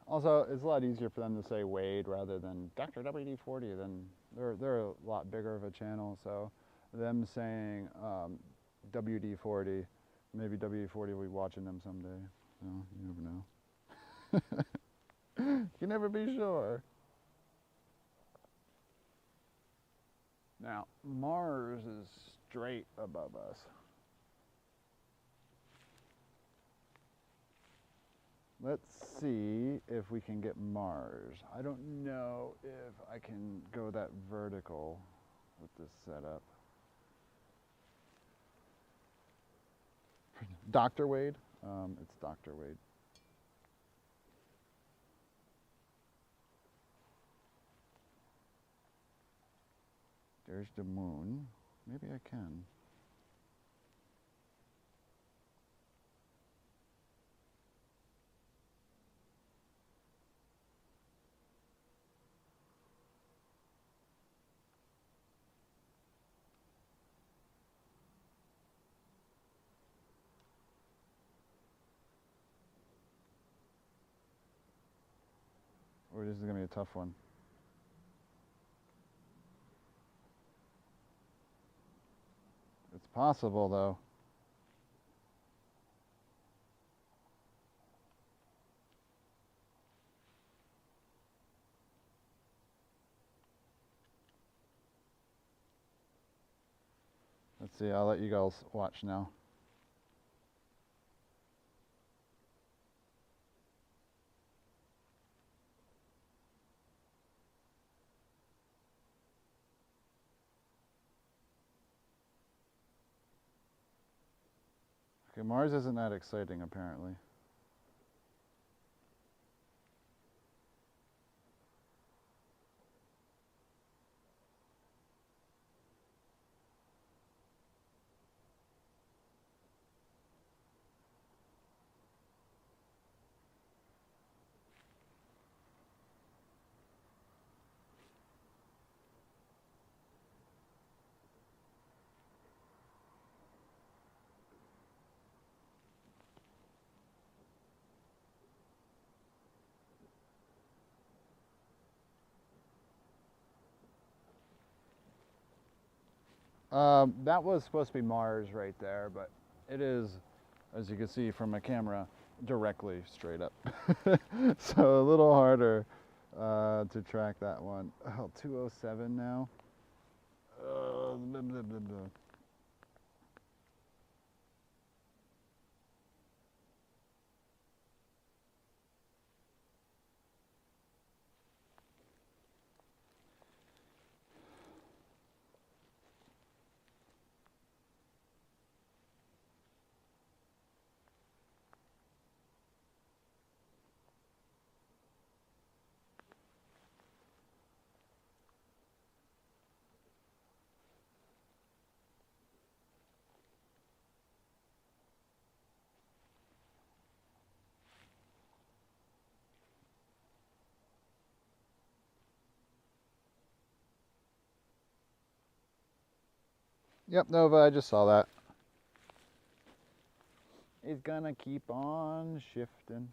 Also, it's a lot easier for them to say Wade rather than Dr. WD-40. Then they're a lot bigger of a channel, so them saying WD-40, maybe WD-40 will be watching them someday. So you never know. You can never be sure. Now, Mars is straight above us. Let's see if we can get Mars. I don't know if I can go that vertical with this setup. Dr. Wade? It's Dr. Wade. There's the moon. Maybe I can. Or this is going to be a tough one. It's possible, though. Let's see, I'll let you guys watch now. Okay, Mars isn't that exciting, apparently. That was supposed to be Mars right there, but it is, as you can see from my camera, directly straight up. So a little harder to track that one. Oh, 207 now. Blah, blah, blah, blah. Yep, Nova, I just saw that. It's gonna keep on shifting.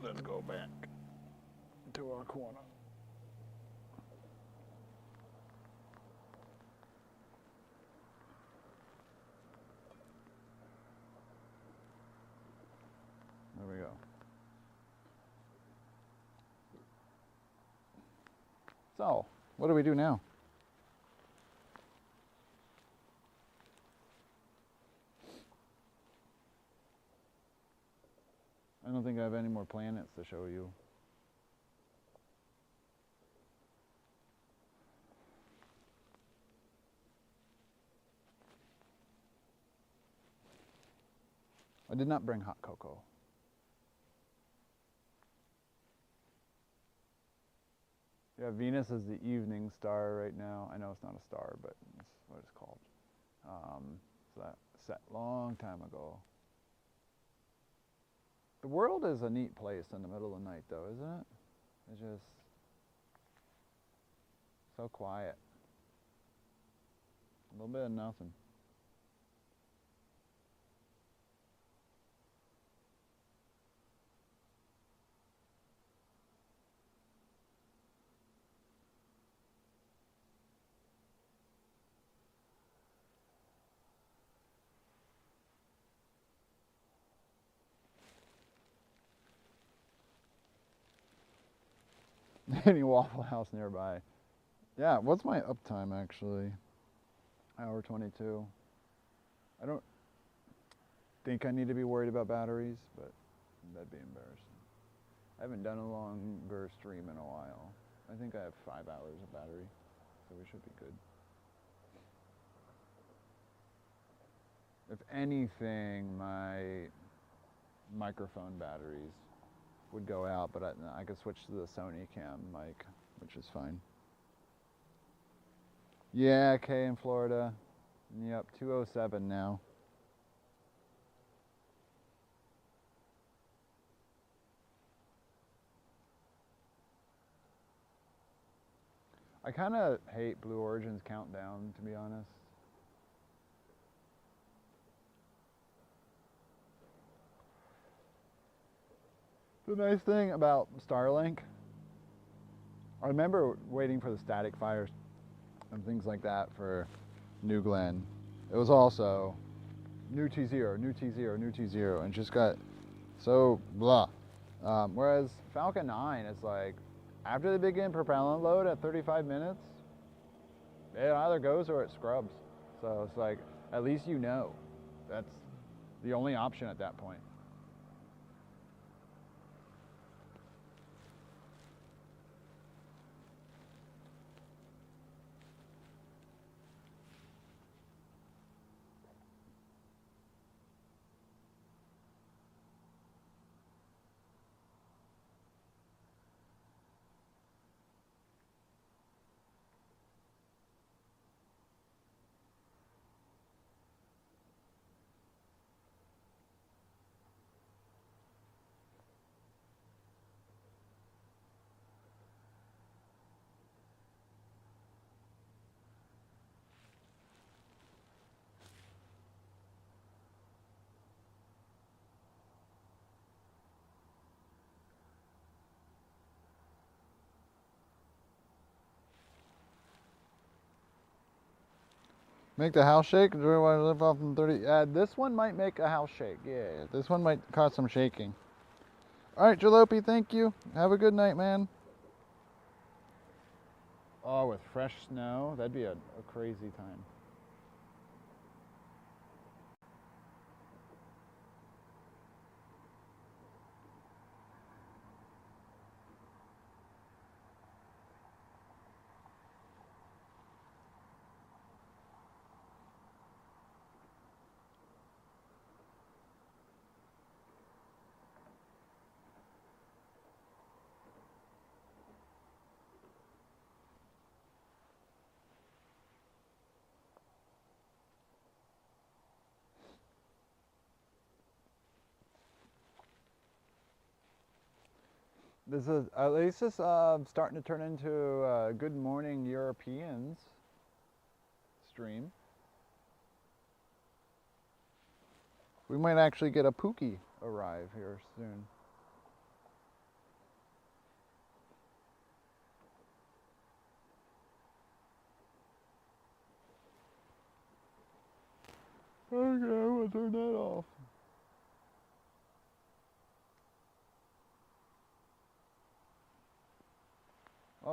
Let's go back to our corner. So, what do we do now? I don't think I have any more planets to show you. I did not bring hot cocoa. Yeah, Venus is the evening star right now. I know it's not a star, but that's what it's called. So that set long time ago. The world is a neat place in the middle of the night, though, isn't it? It's just so quiet. A little bit of nothing. Any Waffle House nearby. Yeah, what's my uptime actually? Hour 22. I don't think I need to be worried about batteries, but that'd be embarrassing. I haven't done a longer stream in a while. I think I have 5 hours of battery, so we should be good. If anything, my microphone batteries would go out, but I could switch to the Sony cam mic, which is fine. Yeah, Kay in Florida. Yep, 207 now. I kind of hate Blue Origin's countdown, to be honest. The nice thing about Starlink, I remember waiting for the static fires and things like that for New Glenn. It was also new T0, new T0, new T0, and just got so blah. Whereas Falcon 9 is like, after they begin propellant load at 35 minutes, it either goes or it scrubs. So it's like, at least you know. That's the only option at that point. Make the house shake? Do we want to live off from 30? This one might make a house shake. Yeah, this one might cause some shaking. All right, Jalopy, thank you. Have a good night, man. Oh, with fresh snow, that'd be a crazy time. This is, at least it's starting to turn into a Good Morning Europeans stream. We might actually get a Pookie arrive here soon. Okay, I'm gonna turn that off.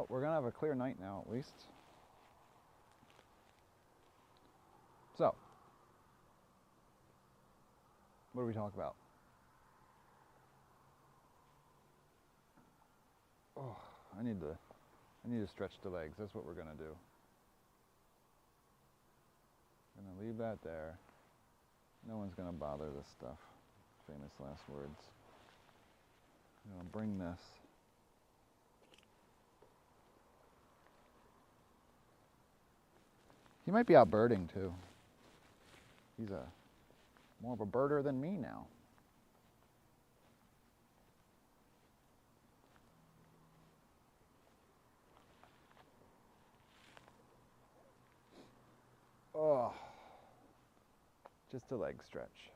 Oh, we're gonna have a clear night now at least. So, what do we talk about? Oh, I need to stretch the legs. That's what we're gonna do. Gonna leave that there. No one's gonna bother this stuff. Famous last words. I'm gonna bring this. He might be out birding too. He's more of a birder than me now. Oh, just a leg stretch.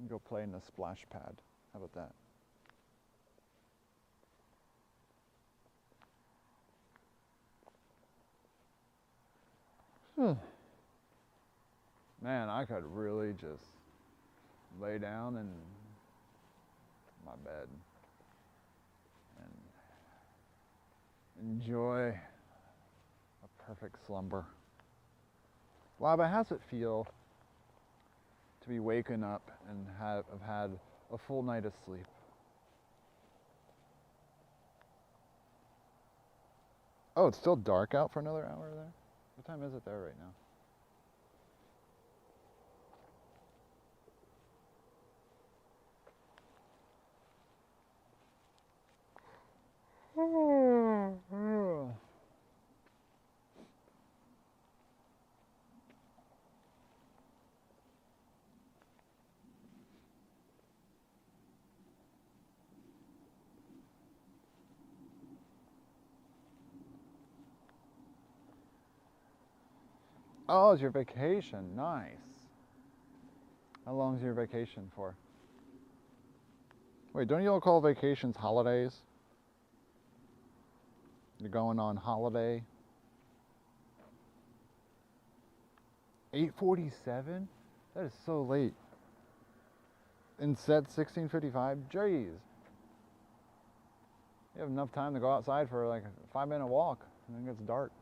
Go play in the splash pad. How about that? Man, I could really just lay down in my bed and enjoy a perfect slumber. Wow, but how's it feel to be waking up and have had a full night of sleep? Oh, it's still dark out for another hour there? What time is it there right now? Oh, it's your vacation. Nice. How long is your vacation for? Wait, don't you all call vacations holidays? You're going on holiday? 8:47? That is so late. And set 16:55? Jeez. You have enough time to go outside for like a 5-minute walk, and then it gets dark.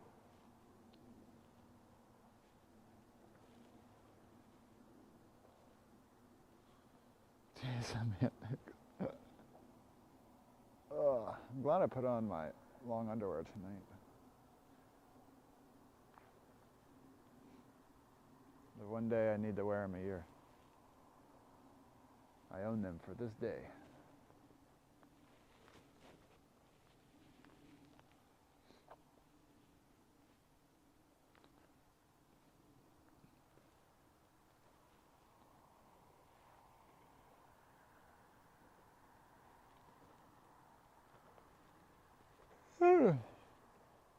Jeez, I'm glad I put on my long underwear tonight. The one day I need to wear them a year. I own them for this day.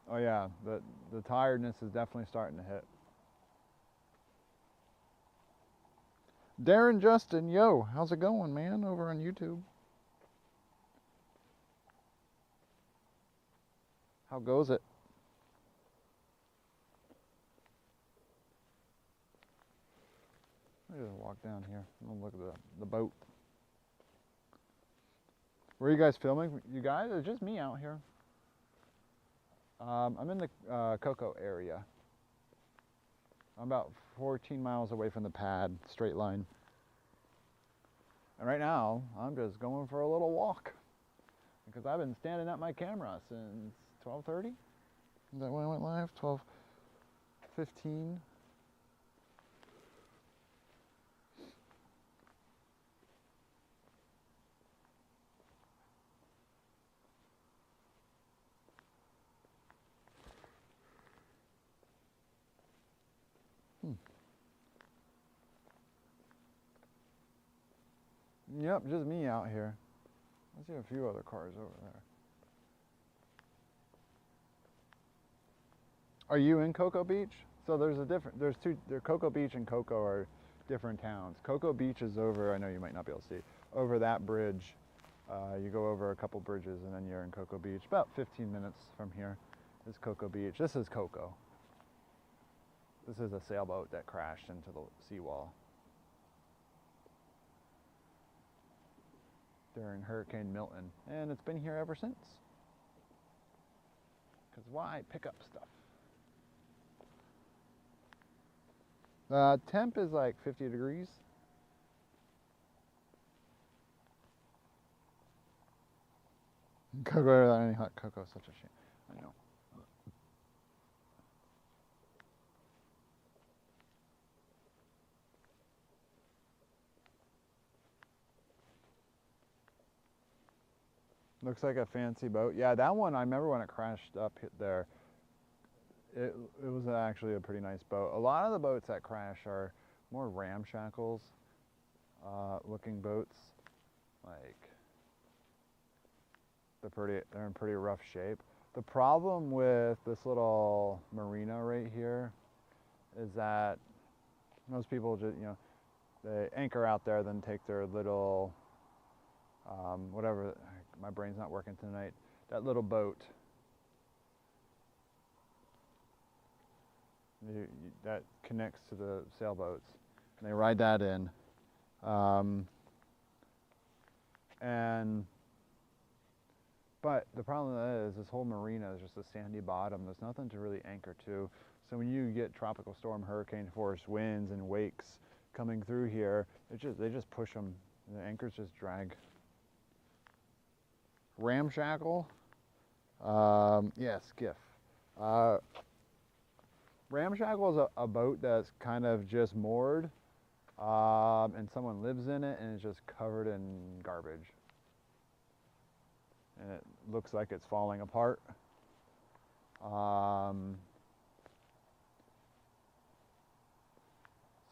Oh yeah, the tiredness is definitely starting to hit. Darren Justin, yo, how's it going, man, over on YouTube? How goes it? Let me just walk down here. I'm gonna look at the boat. Where are you guys filming? You guys? It's just me out here. I'm in the Cocoa area. I'm about 14 miles away from the pad, straight line. And right now, I'm just going for a little walk. Because I've been standing at my camera since 12:30. Is that when I went live? 12:15. Yep, just me out here. I see a few other cars over there. Are you in Cocoa Beach? So there's Cocoa Beach and Cocoa are different towns. Cocoa Beach is over, I know you might not be able to see, over that bridge. You go over a couple bridges and then you're in Cocoa Beach, about 15 minutes from here. is Cocoa Beach. This is Cocoa. This is a sailboat that crashed into the seawall during Hurricane Milton, and it's been here ever since. Because why pick up stuff? Temp is like 50 degrees. Cocoa without any hot cocoa is such a shame. I know. Looks like a fancy boat. Yeah, that one, I remember when it crashed up there, it was actually a pretty nice boat. A lot of the boats that crash are more ramshackles looking boats. Like, they're in pretty rough shape. The problem with this little marina right here is that most people just, they anchor out there, then take their little, whatever, my brain's not working tonight, that little boat that connects to the sailboats, and they ride that in. But the problem is this whole marina is just a sandy bottom. There's nothing to really anchor to. So when you get tropical storm, hurricane force winds and wakes coming through here, they just push them. The anchors just drag. Ramshackle, yeah, skiff. Ramshackle is a boat that's kind of just moored, and someone lives in it, and it's just covered in garbage. And it looks like it's falling apart.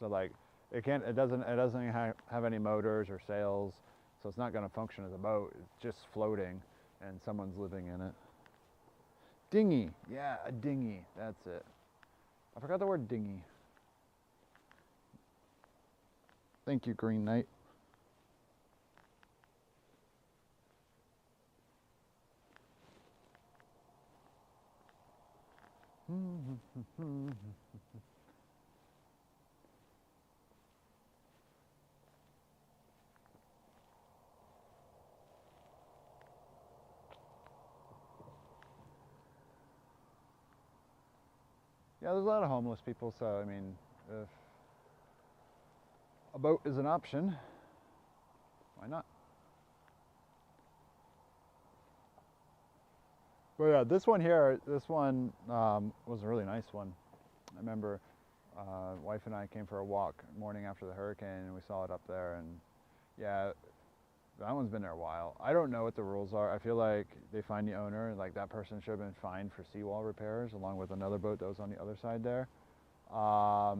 So like, it doesn't have any motors or sails, so it's not going to function as a boat. It's just floating, and someone's living in it. Dinghy, yeah, a dinghy, that's it. I forgot the word dinghy. Thank you, Green Knight. Yeah, there's a lot of homeless people, so I mean, if a boat is an option, why not? But yeah, this one was a really nice one. I remember wife and I came for a walk morning after the hurricane, and we saw it up there, and yeah, that one's been there a while. I don't know what the rules are. I feel like they find the owner, like that person should have been fined for seawall repairs along with another boat that was on the other side there. But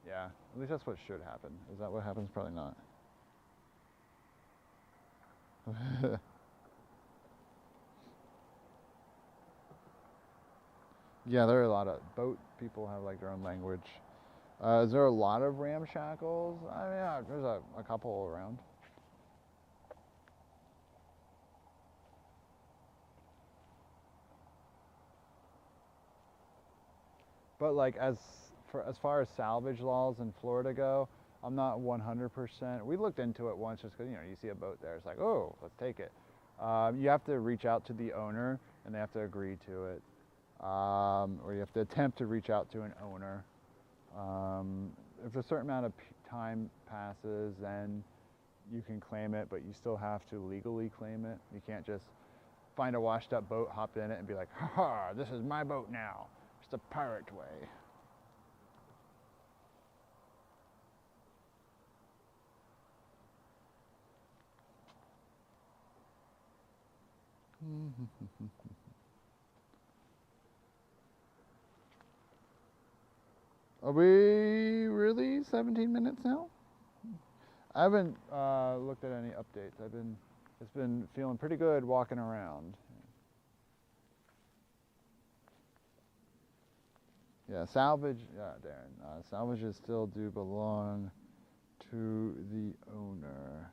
yeah, at least that's what should happen. Is that what happens? Probably not. Yeah, there are a lot of boat people have like their own language. Is there a lot of ramshackles? I mean, yeah, there's a couple around. But like as far as salvage laws in Florida go, I'm not 100%. We looked into it once just because you see a boat there, it's like, oh, let's take it. You have to reach out to the owner, and they have to agree to it, or you have to attempt to reach out to an owner. If a certain amount of time passes, then you can claim it, but you still have to legally claim it. You can't just find a washed up boat, hop in it, and be like, ha ha, this is my boat now. It's the pirate way. Are we really 17 minutes now? I haven't looked at any updates. It's been feeling pretty good walking around. Yeah, salvage, yeah, Darren. Salvages still do belong to the owner.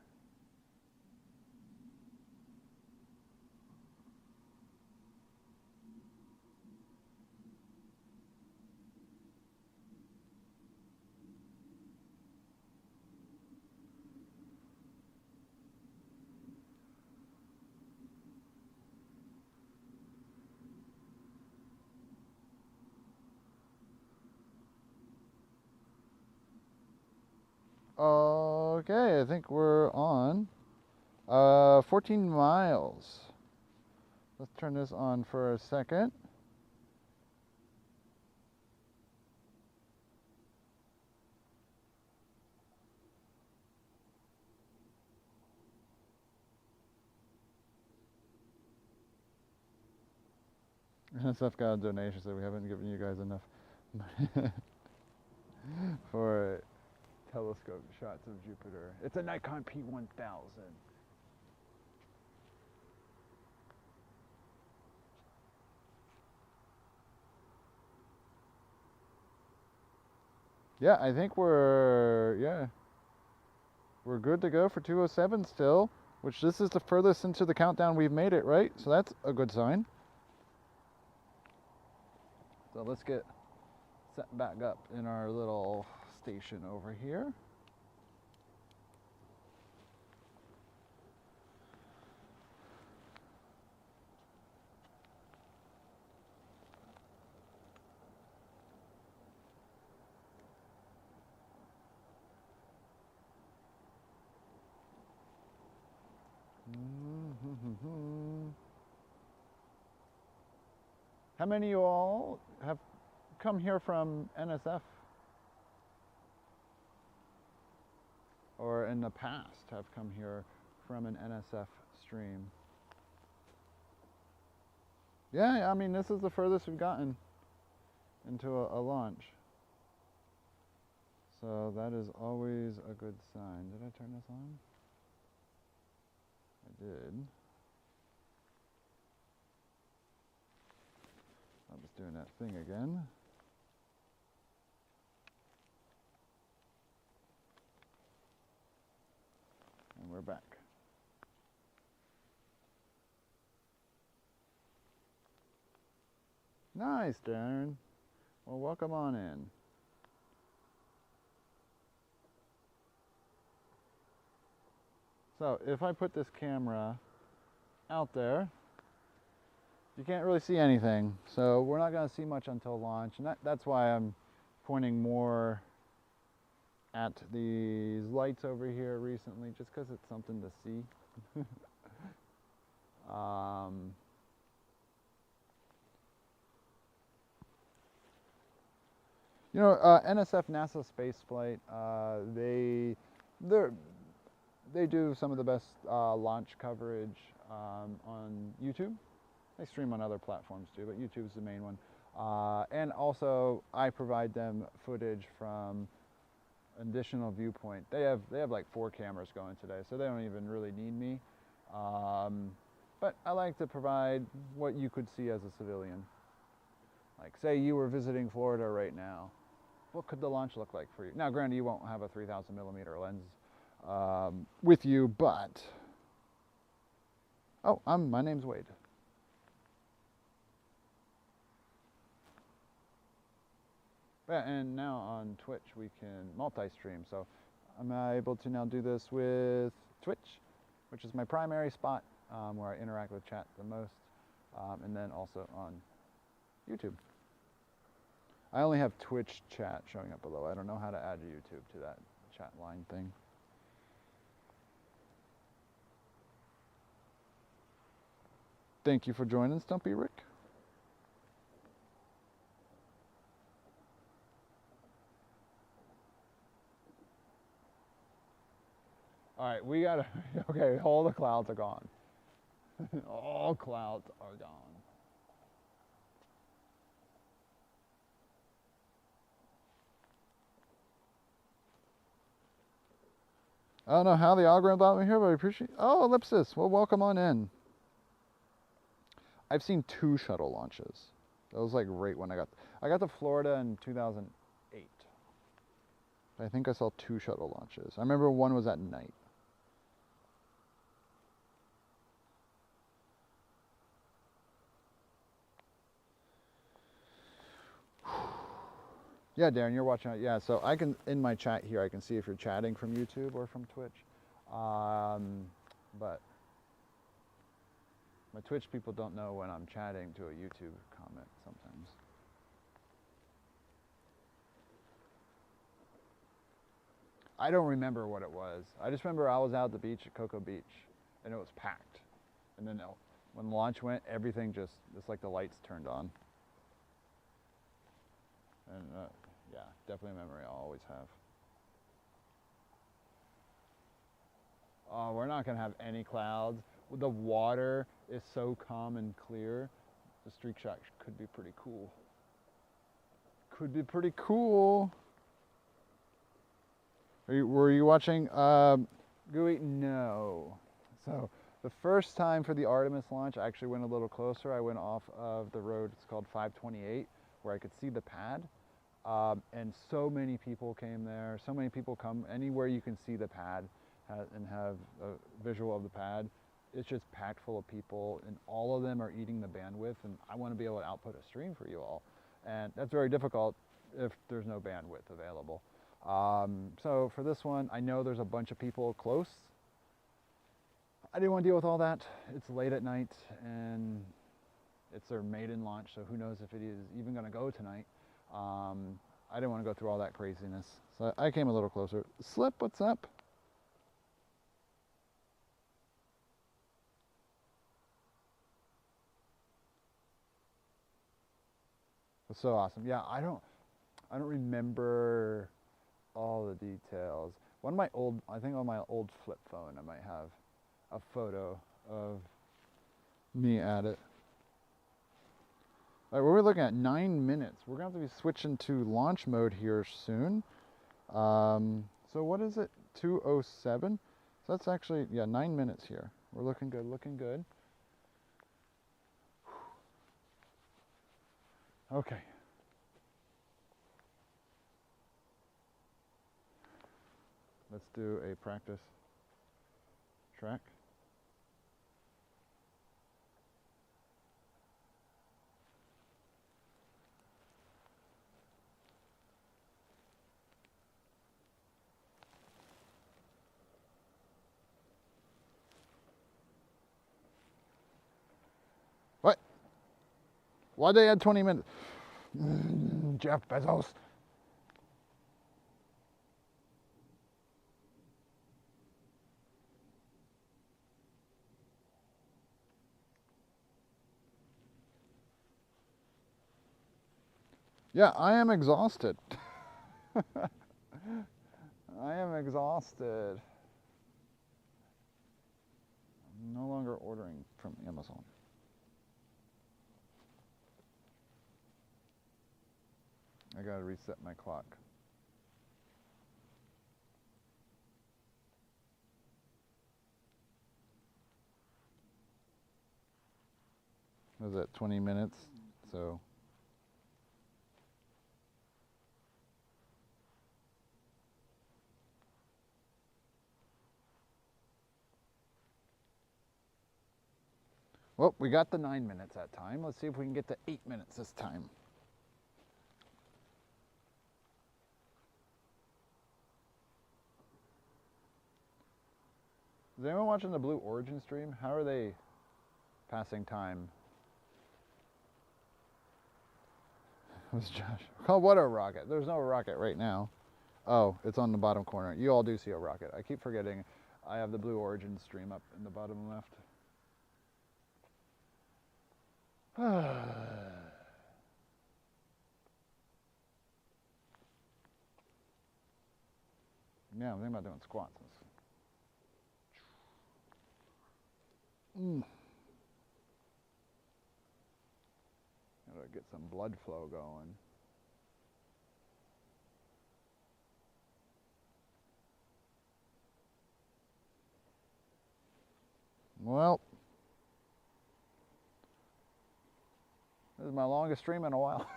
Okay, I think we're on 14 miles. Let's turn this on for a second. NSF got a donation, so we haven't given you guys enough for telescope shots of Jupiter. It's a Nikon P1000. Yeah, I think we're good to go for 207 still, which this is the furthest into the countdown we've made it, right? So that's a good sign. So let's get set back up in our little station over here. How many of you all have come here from NSF? Or in the past have come here from an NSF stream? Yeah, I mean, this is the furthest we've gotten into a launch. So that is always a good sign. Did I turn this on? I did. I'm just doing that thing again. And we're back. Nice, Darren. Well, welcome on in. So if I put this camera out there, you can't really see anything. So we're not going to see much until launch. And that's why I'm pointing more at these lights over here recently, just because it's something to see. You know, NSF NASA spaceflight, they do some of the best launch coverage on YouTube. They stream on other platforms too, but YouTube's the main one. And also, I provide them footage from additional viewpoint. They have like 4 cameras going today, so they don't even really need me. But I like to provide what you could see as a civilian. Like, say you were visiting Florida right now. What could the launch look like for you? Now, granted, you won't have a 3,000 millimeter lens with you, but... Oh, my name's Wade. Yeah, and now on Twitch we can multi-stream, so I'm able to now do this with Twitch, which is my primary spot where I interact with chat the most, and then also on YouTube. I only have Twitch chat showing up below. I don't know how to add YouTube to that chat line thing. Thank you for joining, Stumpy Rick. All right, we gotta, okay, all the clouds are gone. All clouds are gone. I don't know how the algorithm got me here, but I appreciate. Oh, Ellipsis. Well, welcome on in. I've seen 2 shuttle launches. That was like right when I got to Florida in 2008. I think I saw 2 shuttle launches. I remember one was at night. Yeah, Darren, you're watching. Yeah, so I can, in my chat here, I can see if you're chatting from YouTube or from Twitch. But my Twitch people don't know when I'm chatting to a YouTube comment sometimes. I don't remember what it was. I just remember I was out at the beach at Cocoa Beach, and it was packed. And then when the launch went, everything it's like the lights turned on. And yeah, definitely a memory I'll always have. Oh, we're not gonna have any clouds. The water is so calm and clear. The streak shot could be pretty cool. Could be pretty cool. Were you watching Gooey? No. So the first time for the Artemis launch, I actually went a little closer. I went off of the road, it's called 528, where I could see the pad. And so many people came there. So many people come anywhere you can see the pad and have a visual of the pad. It's just packed full of people, and all of them are eating the bandwidth, and I want to be able to output a stream for you all. And that's very difficult if there's no bandwidth available. So for this one, I know there's a bunch of people close. I didn't want to deal with all that. It's late at night, and it's their maiden launch, so who knows if it is even going to go tonight. I didn't want to go through all that craziness, so I came a little closer. Slip, what's up? It's so awesome. Yeah, I don't remember all the details. One of my old, I think on my old flip phone, I might have a photo of me at it. All right, what are we looking at? 9 minutes. We're gonna have to be switching to launch mode here soon. So what is it? 2:07. So that's actually, yeah, 9 minutes here. We're looking good, looking good. Okay. Let's do a practice track. What? Why'd they add 20 minutes? Jeff Bezos. Yeah, I am exhausted. I am exhausted. I'm no longer ordering from Amazon. I gotta reset my clock. Was that 20 minutes? So. Well, we got the 9 minutes that time. Let's see if we can get to 8 minutes this time. Is anyone watching the Blue Origin stream? How are they passing time? It was Josh. Oh, what a rocket. There's no rocket right now. Oh, it's on the bottom corner. You all do see a rocket. I keep forgetting I have the Blue Origin stream up in the bottom left. Yeah, I'm thinking about doing squats. Gotta get some blood flow going. Well, this is my longest stream in a while.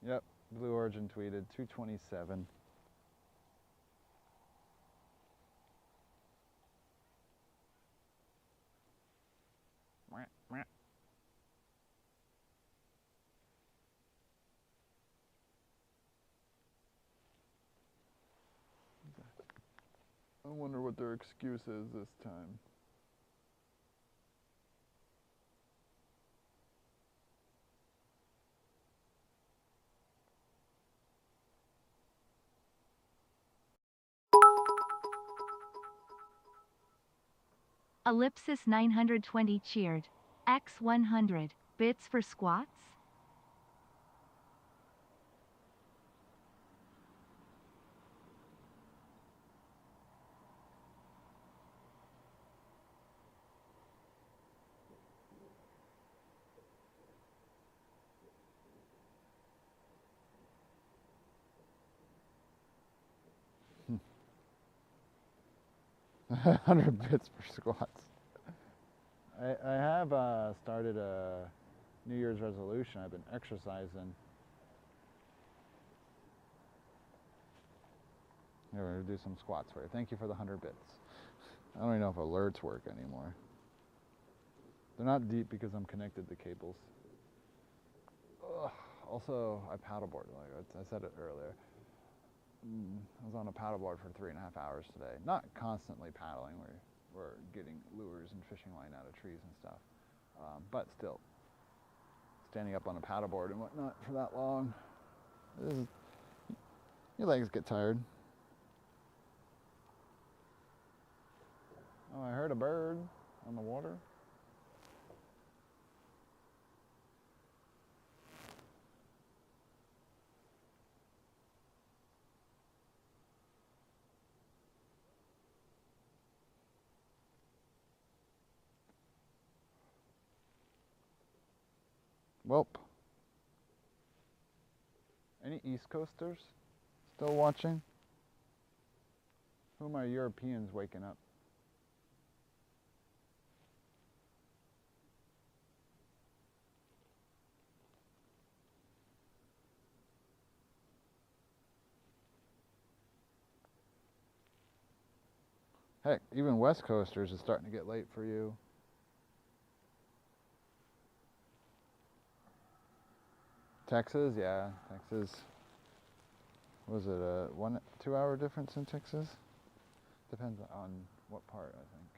Yep, Blue Origin tweeted 2:27. I wonder what their excuse is this time. Ellipsis 920 cheered. X 100 bits for squats? Hmm. 100 bits for squats. I have started a New Year's resolution. I've been exercising. Here, we're going to do some squats for you. Thank you for the 100 bits. I don't even know if alerts work anymore. They're not deep because I'm connected to cables. Ugh. Also, I paddleboard, like I said it earlier. I was on a paddleboard for 3.5 hours today. Not constantly paddling. We're getting lures and fishing line out of trees and stuff. But still, standing up on a paddleboard and whatnot for that long, your legs get tired. Oh, I heard a bird on the water. Welp. Any East Coasters still watching? Who are my Europeans waking up? Heck, even West Coasters is starting to get late for you. Texas, yeah, Texas. Was it a 1-2 hour difference in Texas? Depends on what part, I think.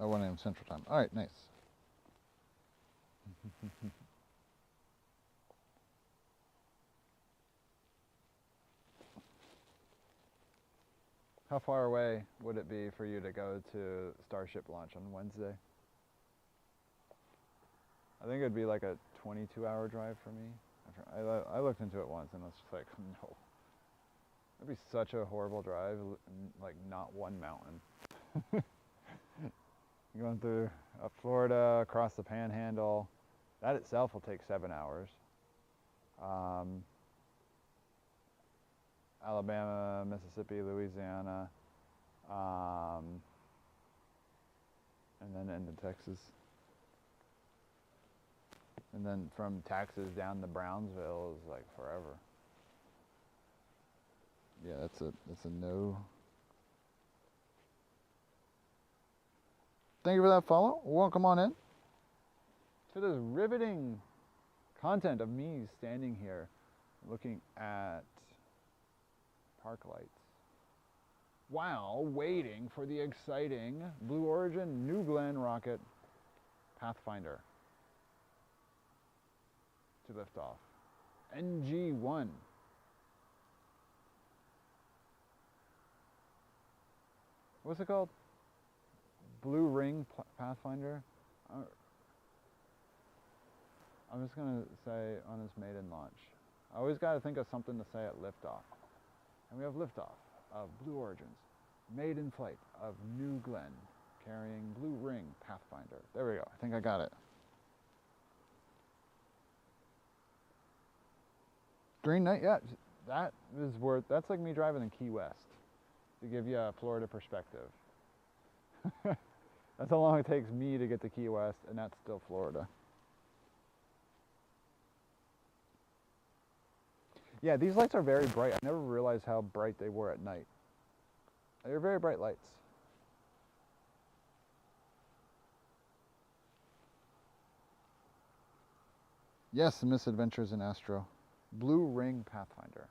Oh, 1 a.m. Central Time. All right, nice. How far away would it be for you to go to Starship launch on Wednesday? I think it'd be like a 22-hour drive for me. I looked into it once and I was just like, no. It'd be such a horrible drive, like not one mountain. Going through Florida, across the Panhandle. That itself will take 7 hours. Alabama, Mississippi, Louisiana, and then into Texas. And then from Texas down to Brownsville is like forever. Yeah, that's a no. Thank you for that follow. Welcome on in to this riveting content of me standing here looking at park lights while waiting for the exciting Blue Origin New Glenn rocket Pathfinder to lift off. NG-1. What's it called? Blue Ring Pathfinder? I'm just going to say on his maiden launch. I always got to think of something to say at liftoff. And we have liftoff of Blue Origin's maiden flight of New Glenn carrying Blue Ring Pathfinder. There we go. I think I got it. Green Knight, yeah, that is worth, that's like me driving in Key West to give you a Florida perspective. That's how long it takes me to get to Key West, and that's still Florida. Yeah, these lights are very bright. I never realized how bright they were at night. They're very bright lights. Yes, Misadventures in Astro. Blue Ring Pathfinder.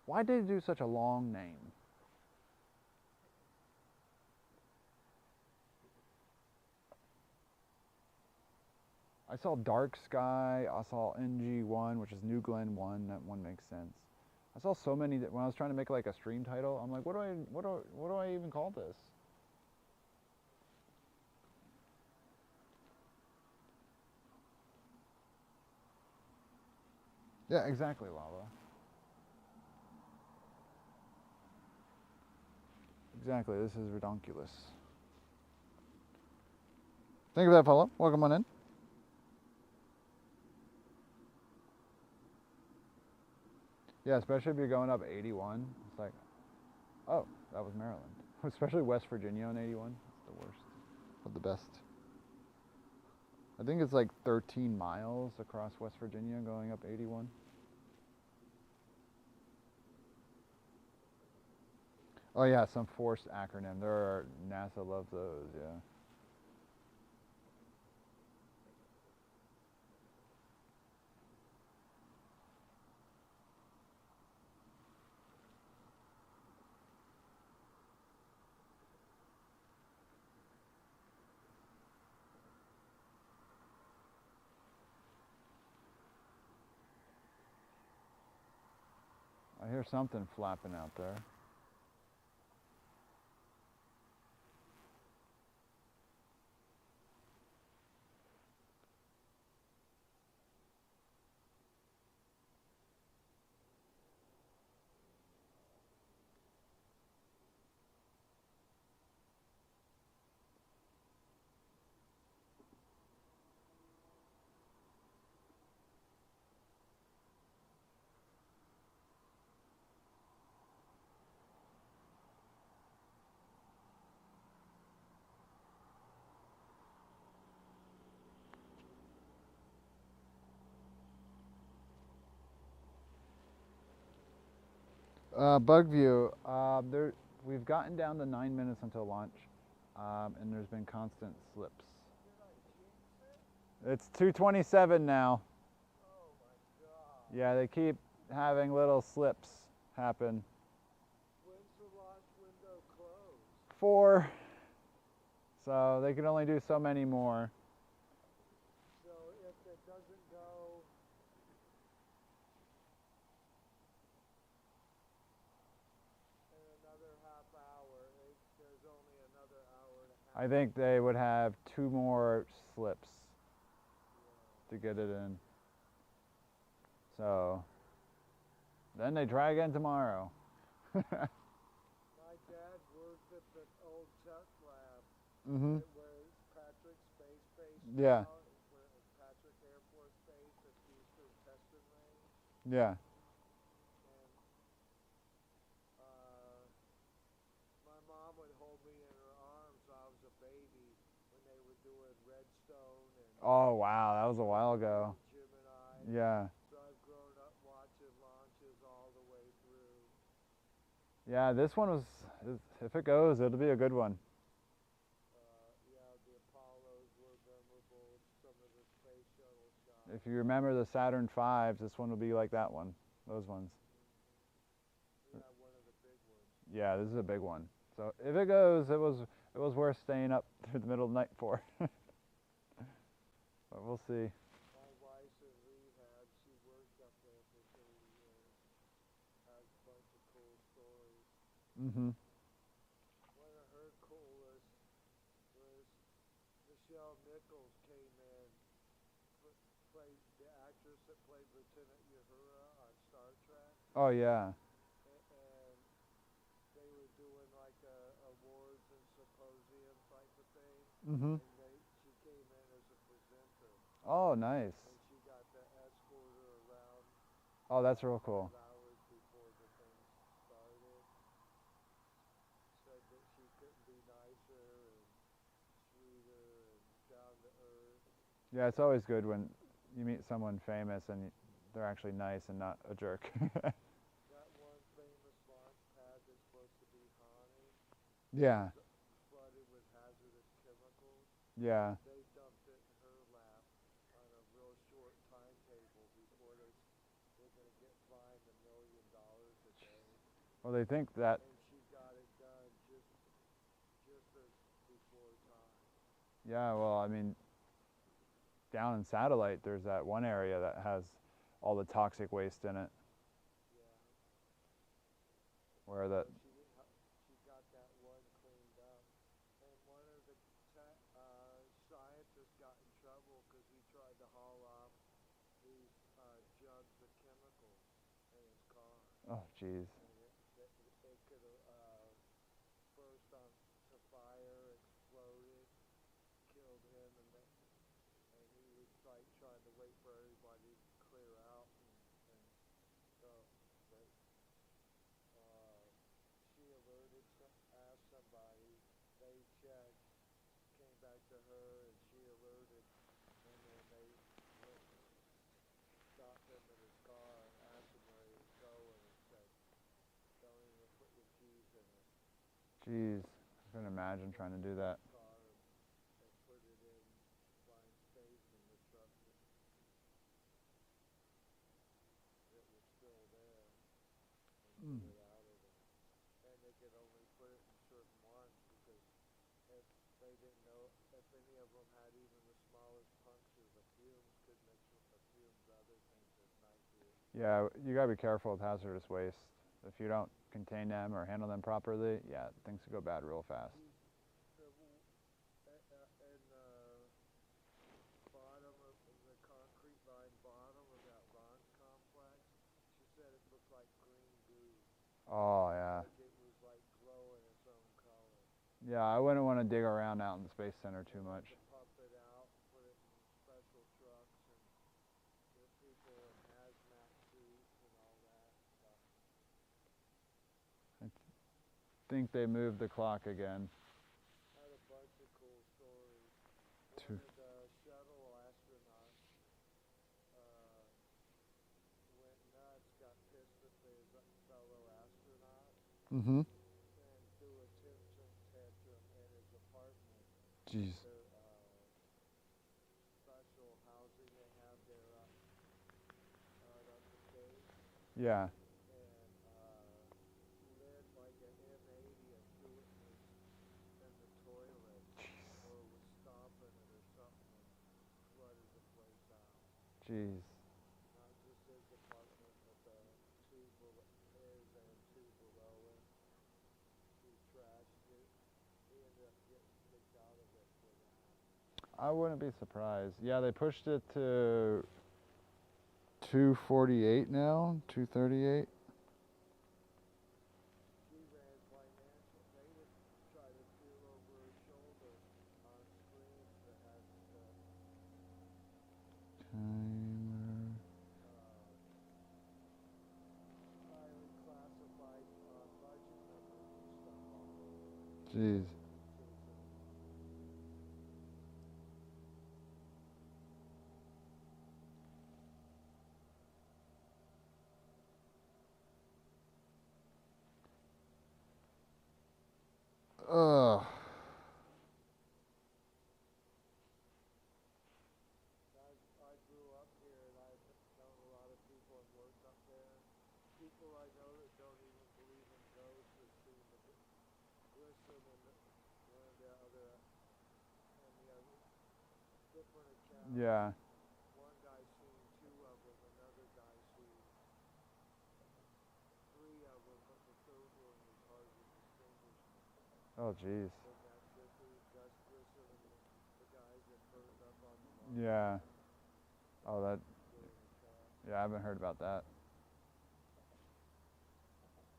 Why did they do such a long name? I saw Dark Sky, I saw NG1, which is New Glen 1, that one makes sense. I saw so many that when I was trying to make like a stream title, I'm like, what do I even call this? Yeah, exactly, Lava. Exactly, this is redonkulous. Thank you for that follow. Welcome on in. Yeah, especially if you're going up 81. It's like, oh, that was Maryland. Especially West Virginia on 81. It's the worst, but the best. I think it's like 13 miles across West Virginia going up 81. Oh yeah, some force acronym. There are, NASA loves those, yeah. I hear something flapping out there. Bugview, we've gotten down to 9 minutes until launch, and there's been constant slips. It's 2:27 now. Oh my god. Yeah, they keep having little slips happen. When's the launch window closed? 4. So they can only do so many more. So if it doesn't go in another half hour, there's only another hour and a half. I think they would have 2 more slips to get it in. So then they try again tomorrow. My dad worked at the old test lab Mm-hmm. where Patrick Space Base Yeah. now, where Patrick Air Force Base at Eastern Testing Range. Yeah. And my mom would hold me in her arms when I was a baby when they were doing Redstone and Oh wow, that was a while ago. Gemini. Yeah. So I've grown up watching launches all the way through. Yeah, this one was, if it goes, it'll be a good one. Yeah, the Apollos were memorable. Some of the space shuttle shots. If you remember the Saturn V's, this one will be like that one. Those ones. Yeah, one of the big ones. Yeah, this is a big one. So if it goes, it was worth staying up through the middle of the night for. But we'll see. My wife's in rehab. She worked up there for 30 years. Has a bunch of cool stories. Mm-hmm. One of her coolest was Michelle Nichols came in, played the actress that played Lieutenant Uhura on Star Trek. Oh yeah. And they were doing like a awards and symposium type of thing. Mm-hmm. And she came in as a presenter. Oh, nice. And she got to escort her around. Oh, that's real cool. 5 hours before the thing started. Said that she couldn't be nicer and sweeter and down to earth. Yeah, it's always good when you meet someone famous and they're actually nice and not a jerk. That one famous launch pad that's supposed to be haunted. Yeah. Flooded with hazardous chemicals. Yeah. They dumped it in her lap on a real short timetable Well, they think that, and she got it done just as before time. yeah, well, I mean, down in Satellite, there's that one area that has all the toxic waste in it, Yeah. where the, But she got that one cleaned up, and one of the scientists got in trouble because he tried to haul off these jugs of chemicals in his car. oh, geez. And it could have burst on to fire, exploded, killed him, and he was like trying to wait for everybody to clear out, and so but, she alerted, asked somebody, they checked, came back to her, and she alerted, and then they went and stopped him in his car, asked him where he was going, and said, don't even put your keys in it. Jeez, I couldn't imagine trying to do that. Car and put it in, find space in the truck. It was still there, and get it out of there. And they could only put it in certain ones because if they didn't know if any of them had even the smallest punctures of fumes, could mix with the fumes, other things that might be. Yeah, you gotta be careful with hazardous waste. If you don't contain them or handle them properly, yeah, things could go bad real fast. In the bottom of the concrete line bottom of that launch complex, she said it looked like green goo. Oh, yeah. Like it was like glowing its own color. Yeah, I wouldn't want to dig around out in the Space Center too much. To pump it out, put it in special trucks, and get people in hazmat suits and all that stuff. I think they moved the clock again. Had a bunch of cool stories. Two. One of the shuttle astronauts went nuts, got pissed at his fellow astronaut, Mm-hmm. and threw a tantrum in his apartment. Jeez. Their special housing they have there up the stage. Yeah. And lit like an M80 and threw it in the toilet, or was stomping it or something, and flooded the place out. Jeez. Not just his apartment, but the two his and two below him. He trashed it. He ended up getting kicked out of it for that. I wouldn't be surprised. Yeah, they pushed it to 248 now, 238. She ran financial. They would try to peer over her shoulder on screens that had the Timer. highly classified budget numbers and stuff all over. Jeez. Ugh. I grew up here, and I've known a lot of people and worked up there. People I know that don't even believe in ghosts have seen the glisten and one of the other different accounts. Yeah. One guy seen two of them, another guy seen three of them, but the third one was hard to distinguish. Oh, jeez. When that dust glisten and the guys that burned up on the lawn. Yeah. Oh, that. Yeah, I haven't heard about that.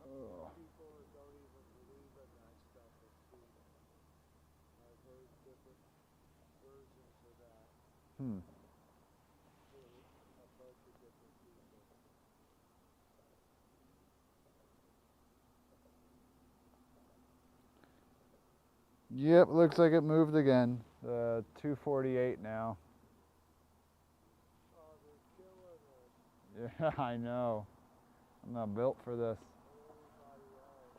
Oh. People that don't even believe in that stuff have seen it. I've heard different versions of that. Hmm. To a bunch of different people. Yep, looks like it moved again. 248 now. Oh, they're killing us. Yeah, I know. I'm not built for this. Everybody else.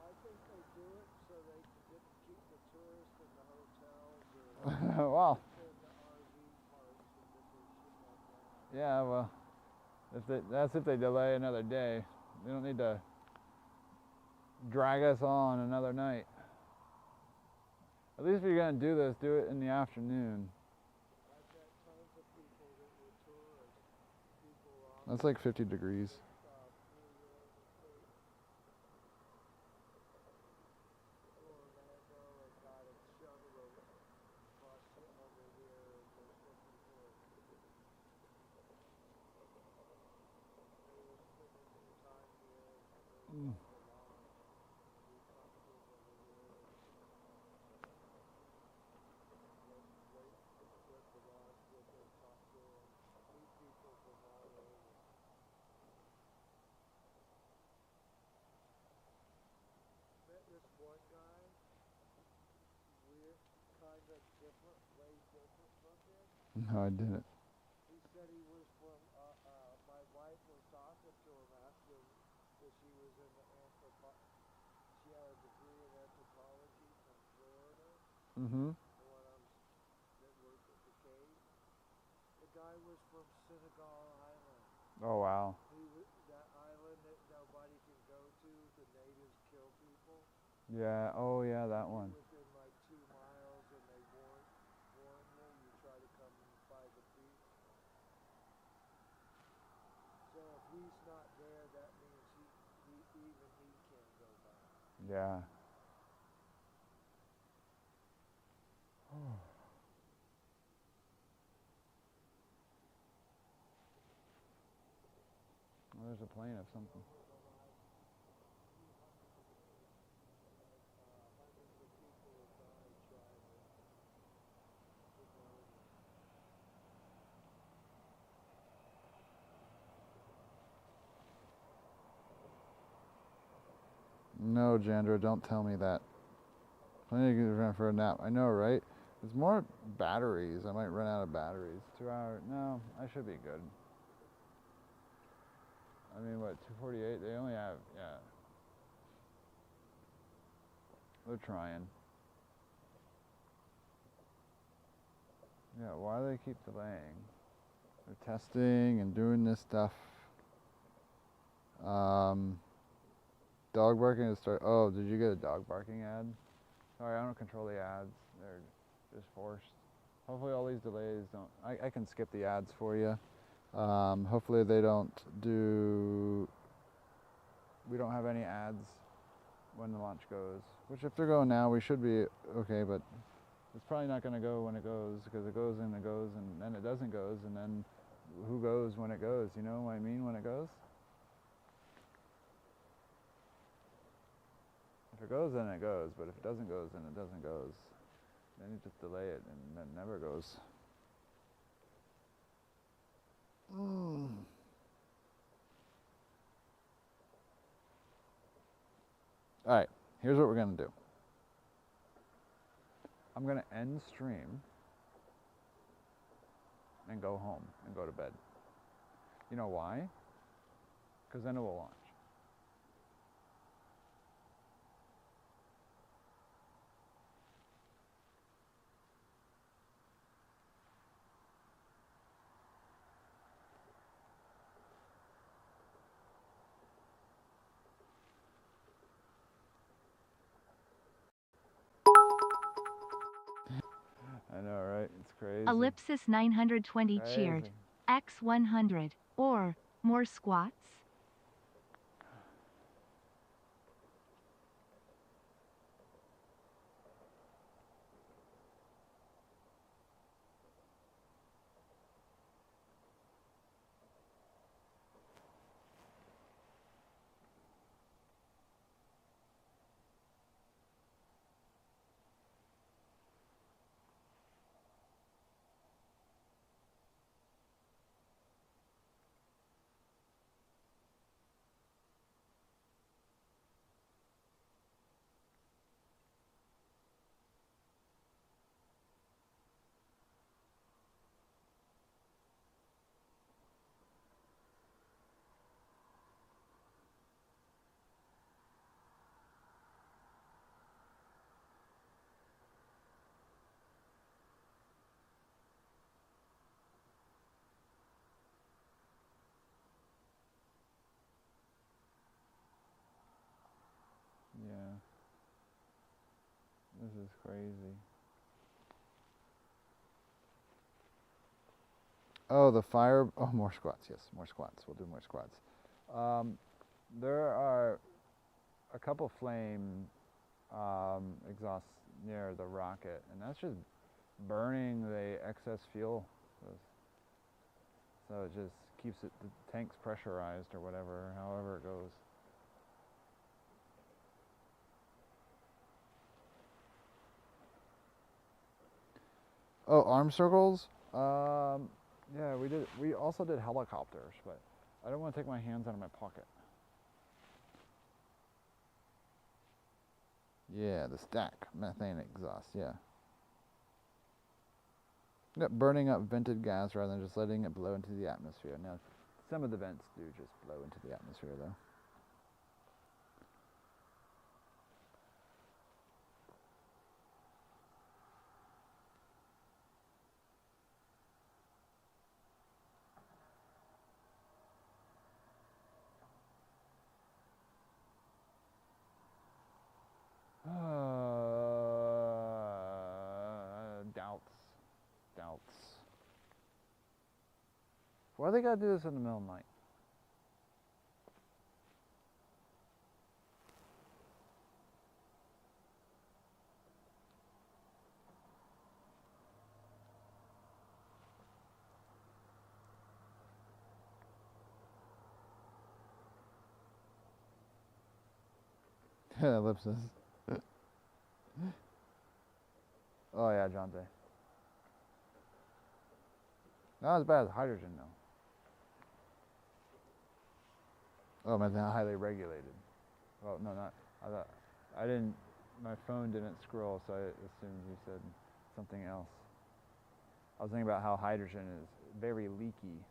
I think they do it so they can keep the tourists in the hotels or Wow. in the RV parks and different shit like that. Yeah, well, that's if they delay another day. They don't need to drag us on another night. At least if you're gonna do this, do it in the afternoon. I've met tons of people that were tourists, people on That's like 50 degrees. Blue Ring Pathfinder, Orlando, and got a shuttle bus over here and was looking for. They were spending some time here and they liked the launch. We talked to them over here and went to launch with them, talked to them, meet people from all over. Met this one guy, weird, kind of different, way different from him. No, I didn't. He said he was from, my wife was talking to him, asked him if she was in the she had a degree in anthropology from Florida, Mm-hmm. the one that worked at the cave. The guy was from Senegal Island. Oh, wow. That island that nobody can go to, the natives kill people. Yeah, oh yeah, that one. Within like 2 miles, and they warn you, you try to come by the beach. So if he's not there, that means even he can't go by. Yeah. Well, there's a plane of something. Hundreds of people have died trying to board it. No, Jandra, don't tell me that. Plenty to run for a nap. I know, right? There's more batteries. I might run out of batteries. 2 hours. No, I should be good. I mean, what, 248? They only have, yeah. They're trying. Yeah, why do they keep delaying? They're testing and doing this stuff. Dog barking is start. Oh, did you get a dog barking ad? Sorry, I don't control the ads. They're just forced. Hopefully all these delays don't... I can skip the ads for you. Hopefully they don't do... We don't have any ads when the launch goes. Which if they're going now, we should be okay, but it's probably not going to go when it goes, because it goes and it goes and then it doesn't goes, and then who goes when it goes? You know what I mean when it goes? If it goes, then it goes, but if it doesn't go, then it doesn't goes. Then you just delay it and then it never goes. Alright, here's what we're going to do. I'm going to end stream and go home and go to bed. You know why? Because then it will launch. I know, right? It's crazy. Ellipsis 920 cheered. Crazy. X 100. Or, more squats? is crazy. Oh, the fire. Oh, more squats. Yes, more squats. We'll do more squats. There are a couple flame exhausts near the rocket, and that's just burning the excess fuel. So it just keeps the tanks pressurized or whatever, however it goes. Oh, arm circles? Yeah, we did. We also did helicopters, but I don't want to take my hands out of my pocket. Yeah, the stack methane exhaust. Yeah. Yep, burning up vented gas rather than just letting it blow into the atmosphere. Now, some of the vents do just blow into the atmosphere, though. Doubts. Why they gotta do this in the middle of the night? Ellipsis. Oh yeah, Jonte. Not as bad as hydrogen though. Oh, man, they're highly regulated. Well, no, not. I didn't. My phone didn't scroll, so I assumed you said something else. I was thinking about how hydrogen is very leaky,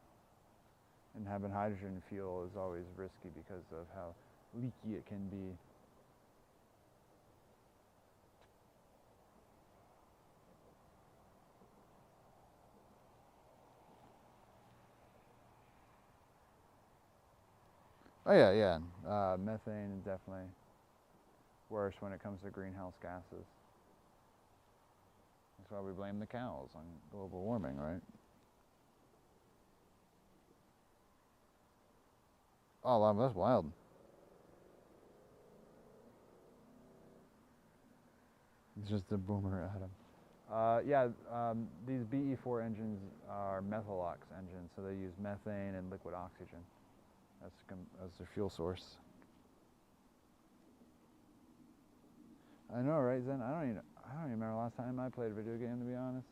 and having hydrogen fuel is always risky because of how leaky it can be. Oh yeah. Methane is definitely worse when it comes to greenhouse gases. That's why we blame the cows on global warming, right? Oh, wow, that's wild. It's just a boomer atom. These BE4 engines are methalox engines, so they use methane and liquid oxygen as their fuel source. I know, right, Zen? I don't even remember last time I played a video game, to be honest.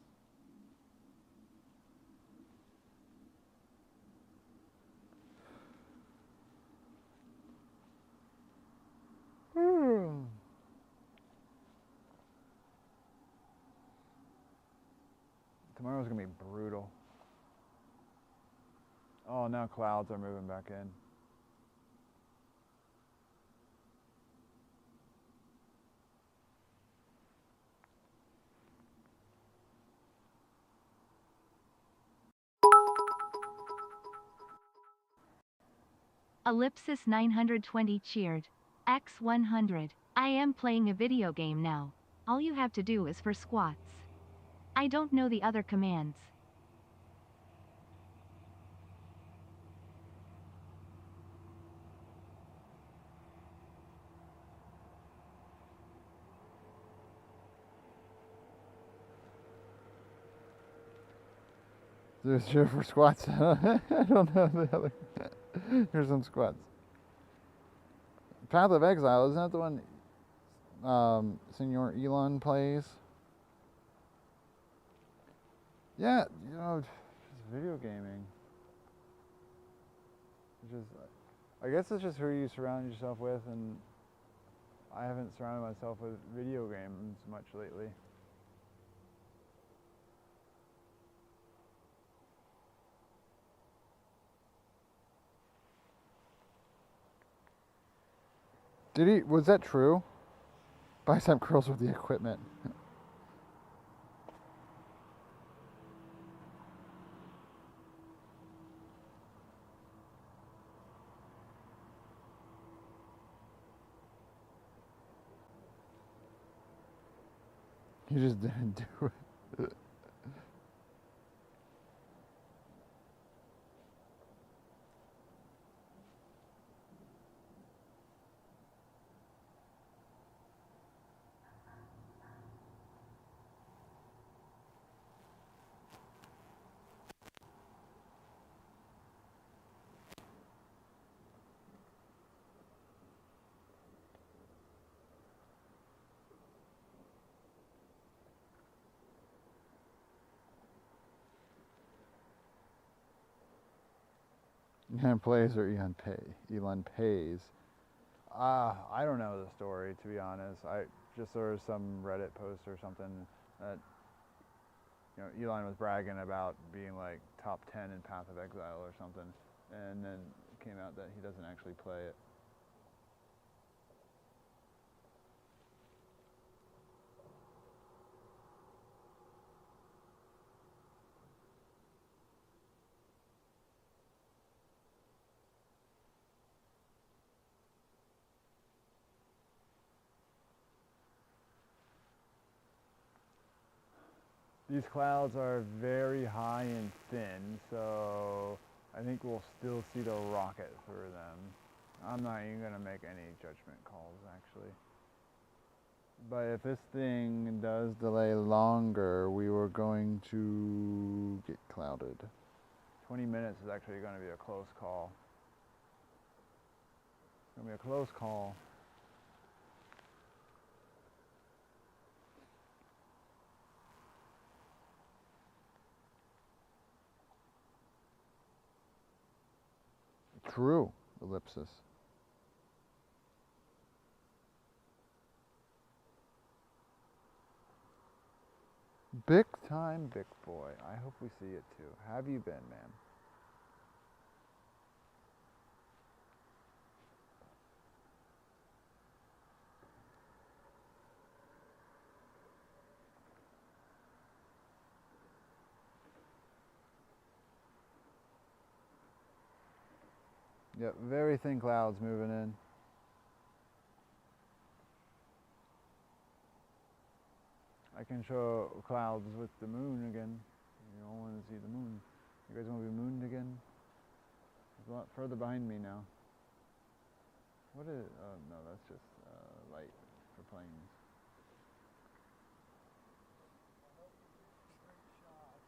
Tomorrow's gonna be brutal. Oh, now clouds are moving back in. Ellipsis 920 cheered. X100. I am playing a video game now. All you have to do is for squats. I don't know the other commands. There's here for squats. I don't know the other. Here's some squats. Path of Exile, isn't that the one Senor Elon plays? Yeah, you know, just video gaming. I guess it's just who you surround yourself with, and I haven't surrounded myself with video games much lately. Was that true? Bicep curls with the equipment. You just didn't do it. Elon plays or Elon pays. I don't know the story, to be honest. I just saw some Reddit post or something that, you know, Elon was bragging about being like top 10 in Path of Exile or something, and then it came out that he doesn't actually play it. These clouds are very high and thin, so I think we'll still see the rocket through them. I'm not even going to make any judgment calls, actually. But if this thing does delay longer, we were going to get clouded. 20 minutes is actually going to be a close call. It's going to be a close call. True. Ellipsis. Big time, big boy. I hope we see it too. Have you been, man? Yep, very thin clouds moving in. I can show clouds with the moon again. You all want to see the moon. You guys want to be mooned again? It's a lot further behind me now. What is? Oh no, that's just light for planes.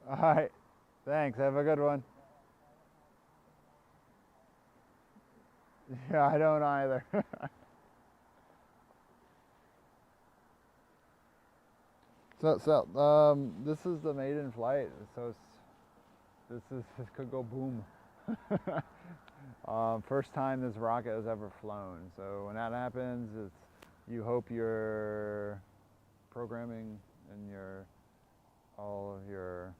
All right, thanks. Have a good one. Yeah, I don't either. This is the maiden flight, so this could go boom. First time this rocket has ever flown. So when that happens, you hope your programming and all of your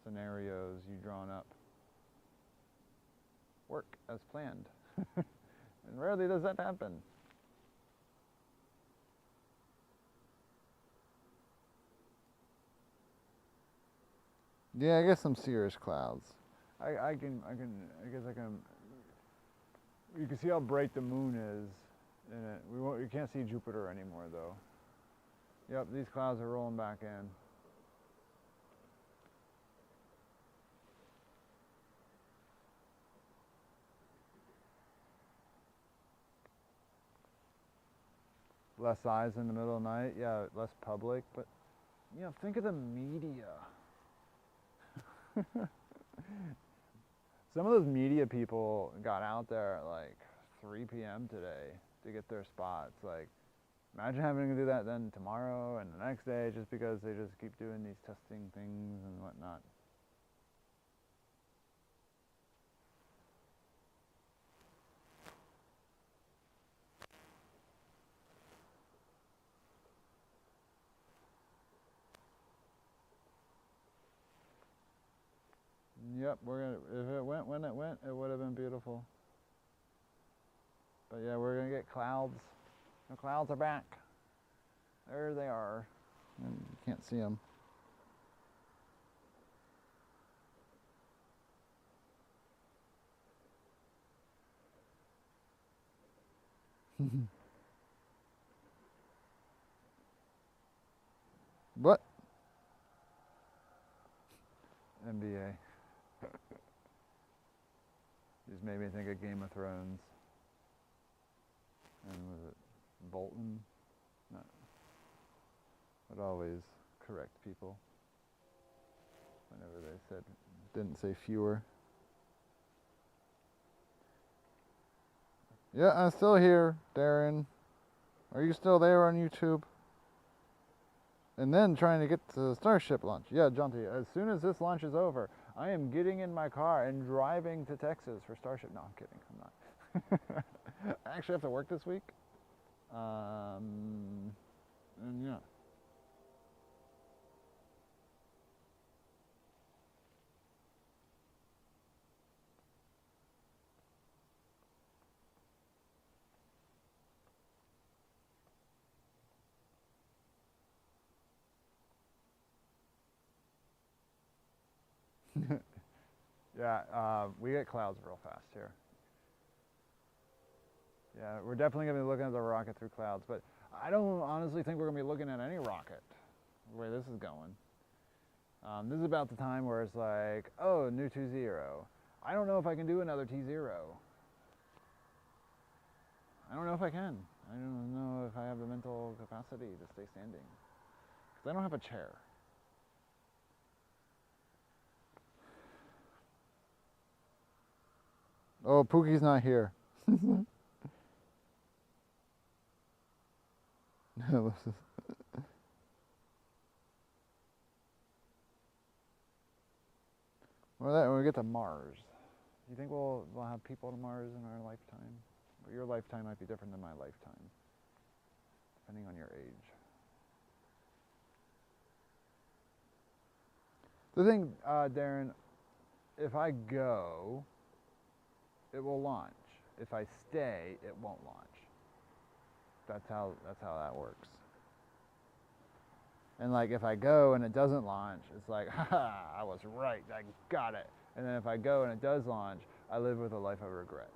scenarios you drawn up work as planned. And rarely does that happen. Yeah, I guess some cirrus clouds. I guess I can. You can see how bright the moon is in it. We can't see Jupiter anymore though. Yep, these clouds are rolling back in. Less eyes in the middle of the night, yeah, less public, but think of the media. Some of those media people got out there at like 3 p.m. today to get their spots. Like, imagine having to do that then tomorrow and the next day just because they just keep doing these testing things and whatnot. Yep, if it went when it went, it would have been beautiful. But yeah, we're gonna get clouds. The clouds are back. There they are. And you can't see them. What? NBA. Just made me think of Game of Thrones. And was it Bolton? No. Would always correct people whenever they said, didn't say fewer. Yeah, I'm still here, Darren. Are you still there on YouTube? And then trying to get to the Starship launch. Yeah, Jonty, as soon as this launch is over, I am getting in my car and driving to Texas for Starship. No, I'm kidding. I'm not. I actually have to work this week. And yeah. Yeah, we get clouds real fast here. Yeah, we're definitely going to be looking at the rocket through clouds, but I don't honestly think we're going to be looking at any rocket, the way this is going. This is about the time where it's like, oh, new T0. I don't know if I can do another T0. I don't know if I can. I don't know if I have the mental capacity to stay standing. Because I don't have a chair. Oh, Pookie's not here. Well, when we get to Mars, do you think we'll have people to Mars in our lifetime? But your lifetime might be different than my lifetime, depending on your age. The thing, Darren, if I go, it will launch. If I stay, it won't launch. That's how that works. And like if I go and it doesn't launch, it's like, haha, I was right, I got it. And then if I go and it does launch, I live with a life of regret.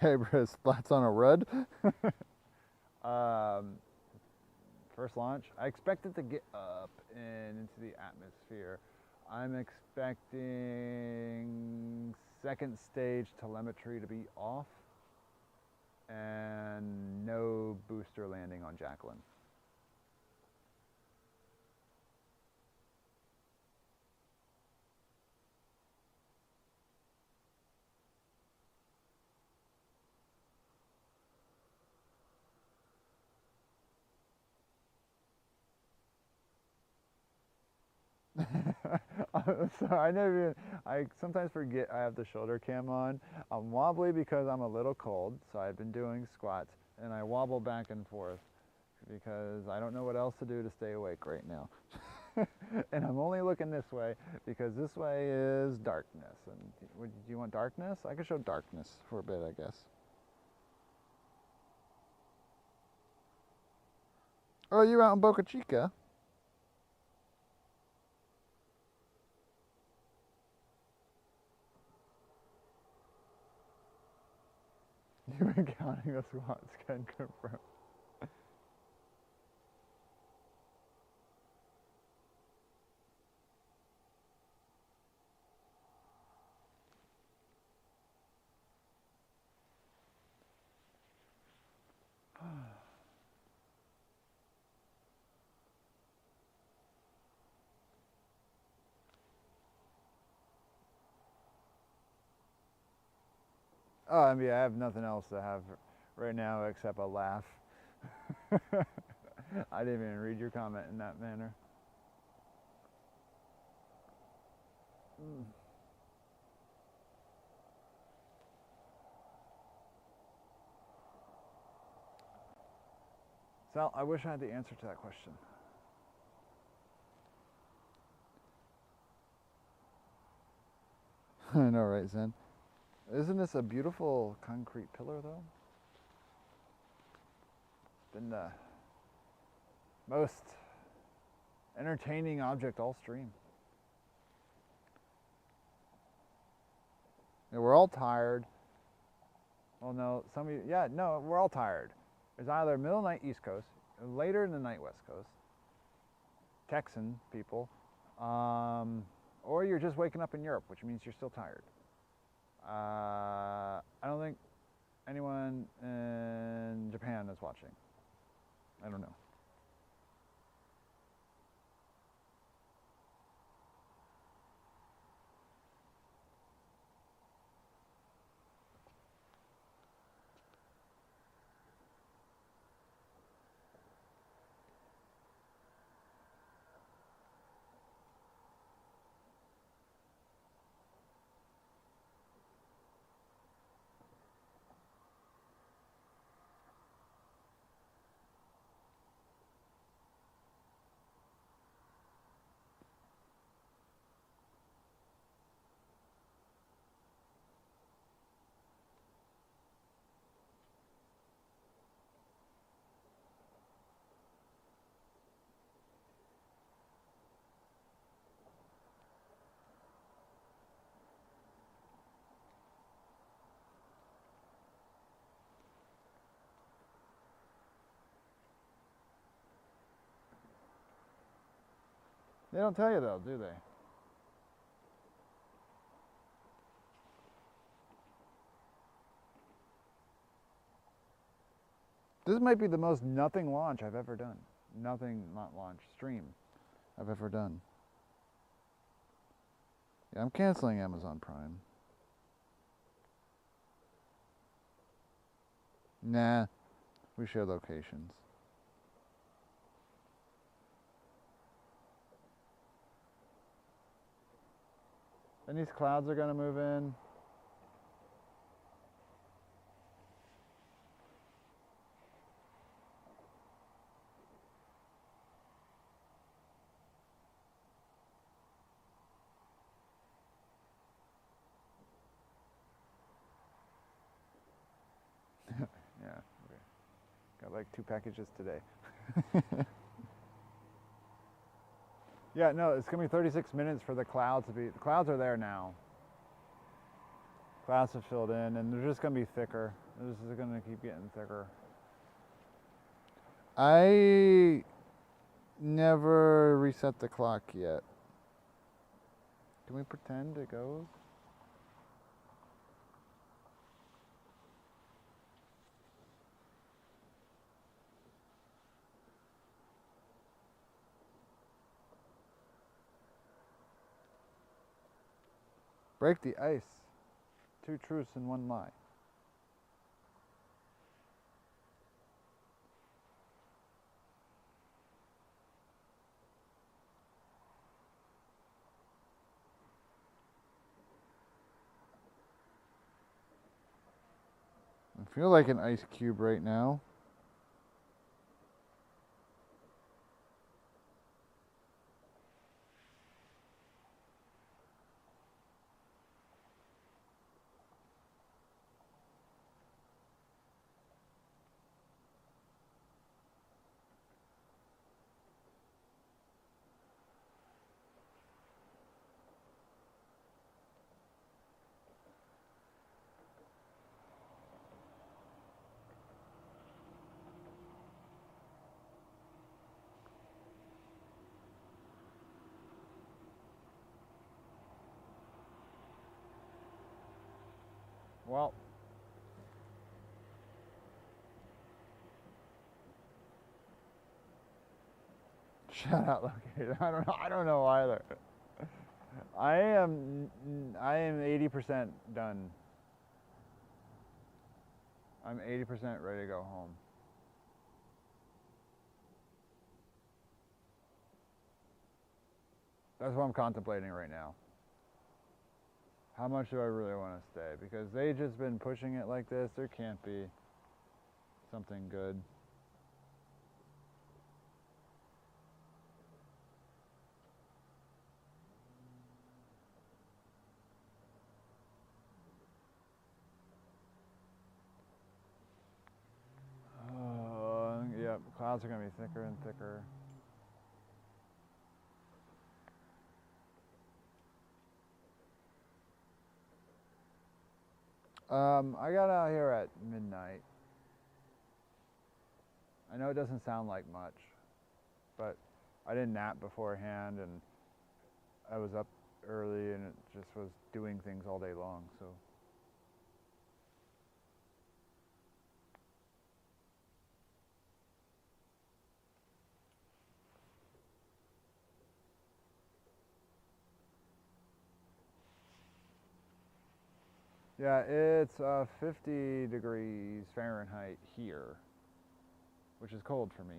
Hey, Briss, thoughts on a Rudd? First launch, I expect it to get up and into the atmosphere. I'm expecting second stage telemetry to be off and no booster landing on Jacklyn. So I sometimes forget I have the shoulder cam on. I'm wobbly because I'm a little cold, so I've been doing squats, and I wobble back and forth because I don't know what else to do to stay awake right now. And I'm only looking this way because this way is darkness. And do you want darkness? I can show darkness for a bit, I guess. Oh, you out in Boca Chica? You've been counting the squats, can confirm. Oh, I mean, I have nothing else to have right now except a laugh. I didn't even read your comment in that manner. Sal, I wish I had the answer to that question. I know, right, Zen? Isn't this a beautiful concrete pillar, though? It's been the most entertaining object all stream. Yeah, we're all tired. Well, no, some of you, yeah, no, we're all tired. It's either middle of the night East Coast, later in the night West Coast, Texan people, or you're just waking up in Europe, which means you're still tired. I don't think anyone in Japan is watching. I don't know. They don't tell you though, do they? This might be the most nothing launch I've ever done. Nothing, not launch, stream I've ever done. Yeah, I'm canceling Amazon Prime. Nah, we share locations. And these clouds are gonna move in. Yeah, okay. Got like 2 packages today. Yeah, no, it's gonna be 36 minutes for the clouds to be, the clouds are there now. Clouds have filled in and they're just gonna be thicker. This is gonna keep getting thicker. I never reset the clock yet. Can we pretend it goes? Break the ice. 2 truths and 1 lie. I feel like an ice cube right now. Well, shout out located. I don't know either. I am 80% done. I'm 80% ready to go home. That's what I'm contemplating right now. How much do I really want to stay? Because they've just been pushing it like this. There can't be something good. Clouds are going to be thicker and thicker. I got out here at midnight. I know it doesn't sound like much, but I didn't nap beforehand, and I was up early, and it just was doing things all day long, so. Yeah, it's 50 degrees Fahrenheit here, which is cold for me.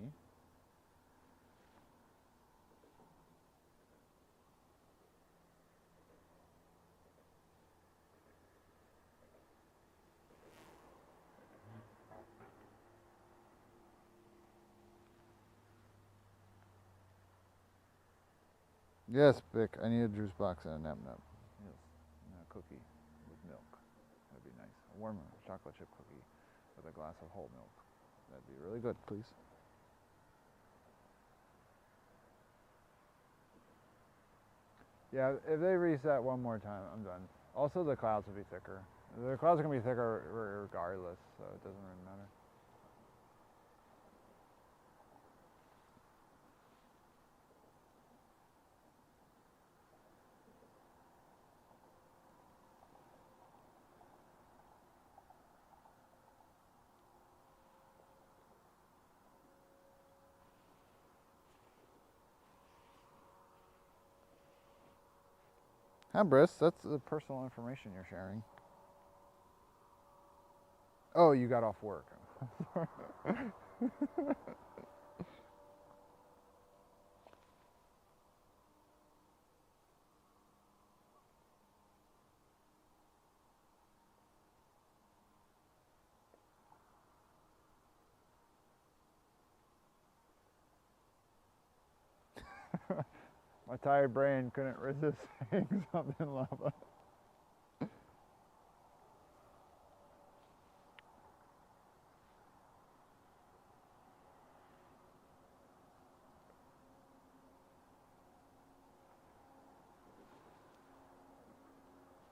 Yes, Vic, I need a juice box and a nap-nap. Yes, and a cookie with milk. That'd be nice. A warm chocolate chip cookie with a glass of whole milk. That'd be really good, please. Yeah, if they reset one more time, I'm done. Also, the clouds will be thicker. The clouds are going to be thicker regardless, so it doesn't really matter. Hi, Briss. That's the personal information you're sharing. Oh, you got off work. My tired brain couldn't resist saying something, lava.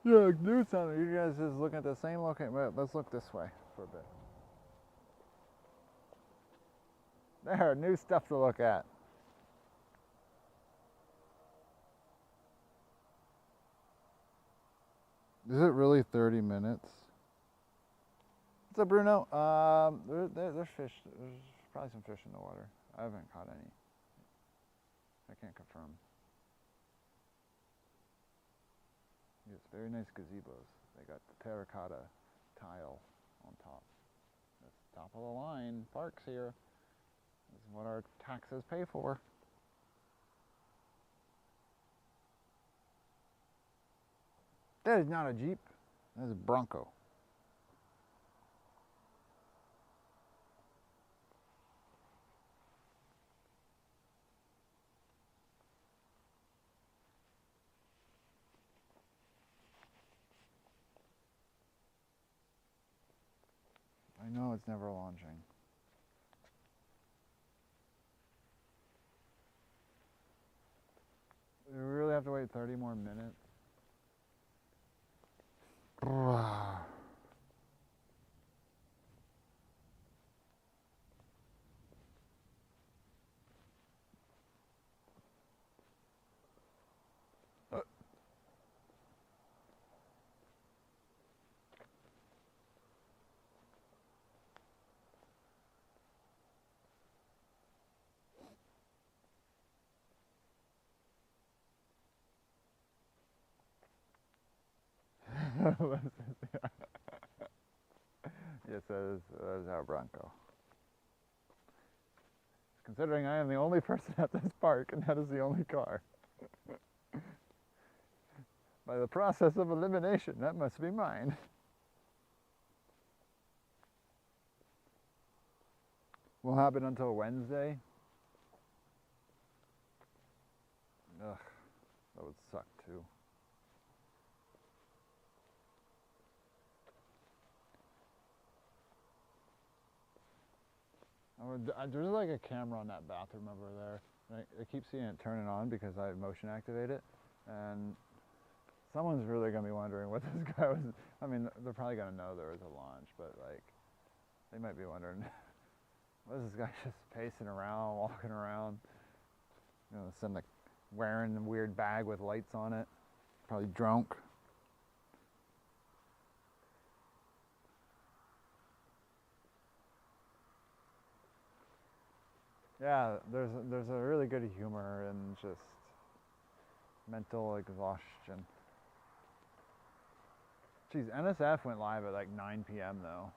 Yeah, do something. You guys just looking at the same location. Well, let's look this way for a bit. There, new stuff to look at. Is it really 30 minutes? What's up, Bruno? There's fish. There's probably some fish in the water. I haven't caught any. I can't confirm. Yes, very nice gazebos. They got the terracotta tile on top. That's top of the line parks here. This is what our taxes pay for. That is not a Jeep. That is a Bronco. I know it's never launching. We really have to wait 30 more minutes. Yes, that is our Bronco. Considering I am the only person at this park and that is the only car. By the process of elimination, that must be mine. Will happen until Wednesday. Ugh, that would suck too. There's like a camera on that bathroom over there. I keep seeing it turning on because I motion activate it, and someone's really gonna be wondering what this guy was. I mean, they're probably gonna know there was a launch, but like, they might be wondering, what is this guy just pacing around, walking around? You know, some like wearing a weird bag with lights on it, probably drunk. Yeah, there's a really good humor in just mental exhaustion. Geez, NSF went live at like 9 p.m. though.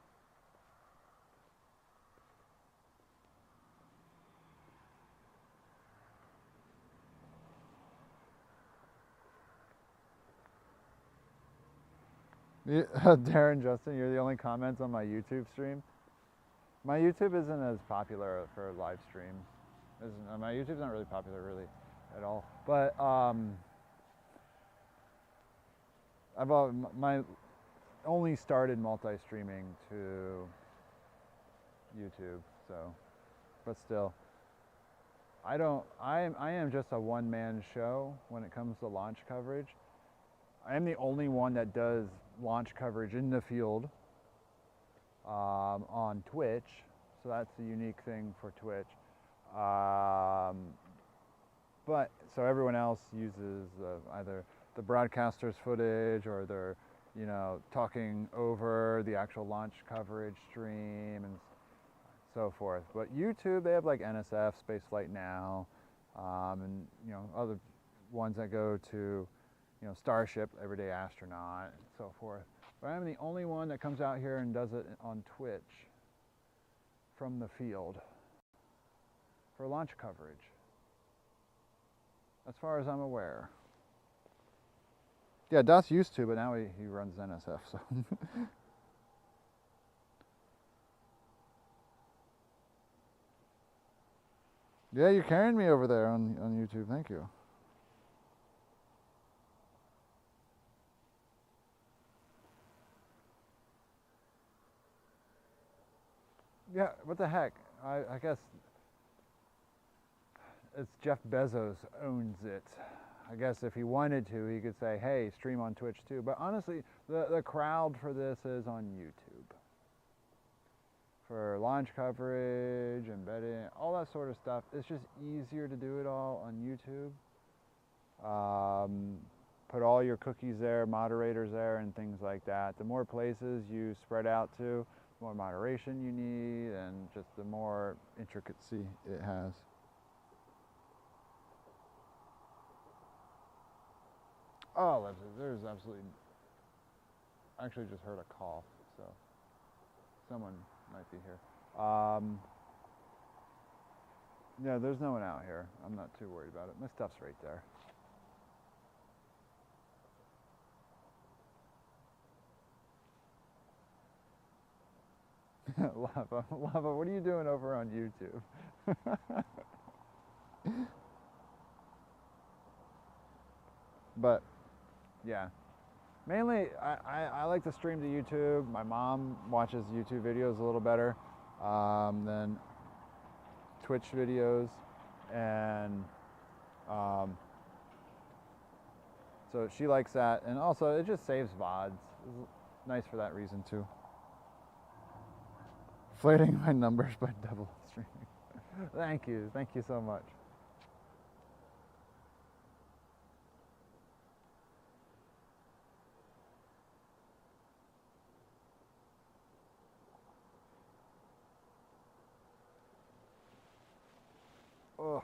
Darren, Justin, you're the only comments on my YouTube stream. My YouTube isn't as popular for live stream. My YouTube's not really popular really at all. But I've only started multi-streaming to YouTube, so, but still, I am just a one-man show when it comes to launch coverage. I am the only one that does launch coverage in the field on Twitch, so that's a unique thing for Twitch. But so everyone else uses either the broadcaster's footage or they're, you know, talking over the actual launch coverage stream and so forth. But YouTube, they have like NSF, Spaceflight Now, and you know, other ones that go to, you know, Starship, Everyday Astronaut, and so forth. But I'm the only one that comes out here and does it on Twitch from the field for launch coverage, as far as I'm aware. Yeah, Das used to, but now he runs NSF, so. Yeah, you're carrying me over there on YouTube, thank you. Yeah, what the heck? I guess it's Jeff Bezos owns it. I guess if he wanted to, he could say, hey, stream on Twitch too. But honestly, the crowd for this is on YouTube. For launch coverage, embedding, all that sort of stuff. It's just easier to do it all on YouTube. Put all your cookies there, moderators there, and things like that. The more places you spread out to, the more moderation you need, and just the more intricacy it has. Oh, there's absolutely, I actually just heard a cough, so someone might be here. Yeah, there's no one out here. I'm not too worried about it. My stuff's right there. Lava, what are you doing over on YouTube? But yeah, mainly I like to stream to YouTube. My mom watches YouTube videos a little better than Twitch videos, and so she likes that, and also it just saves VODs. It's nice for that reason too. Inflating my numbers by double streaming. Thank you so much. Ugh.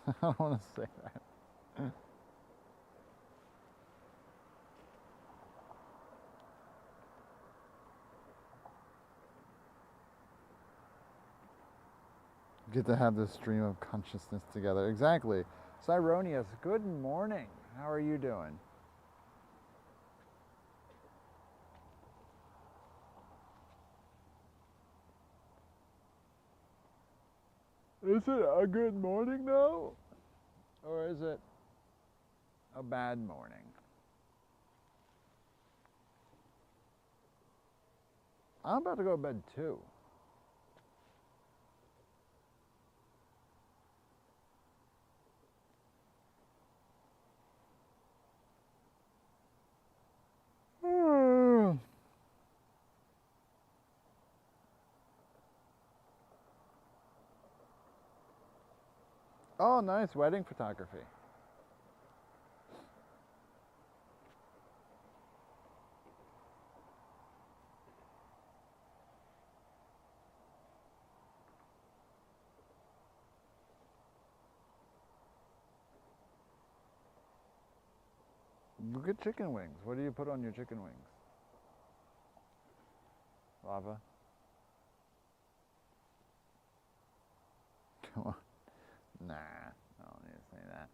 I don't want to say that. Get to have this stream of consciousness together. Exactly. Cyronius, good morning. How are you doing? Is it a good morning though? Or is it a bad morning? I'm about to go to bed too. Oh, nice wedding photography. Look at chicken wings. What do you put on your chicken wings? Lava? Come on. Nah, I don't need to say that.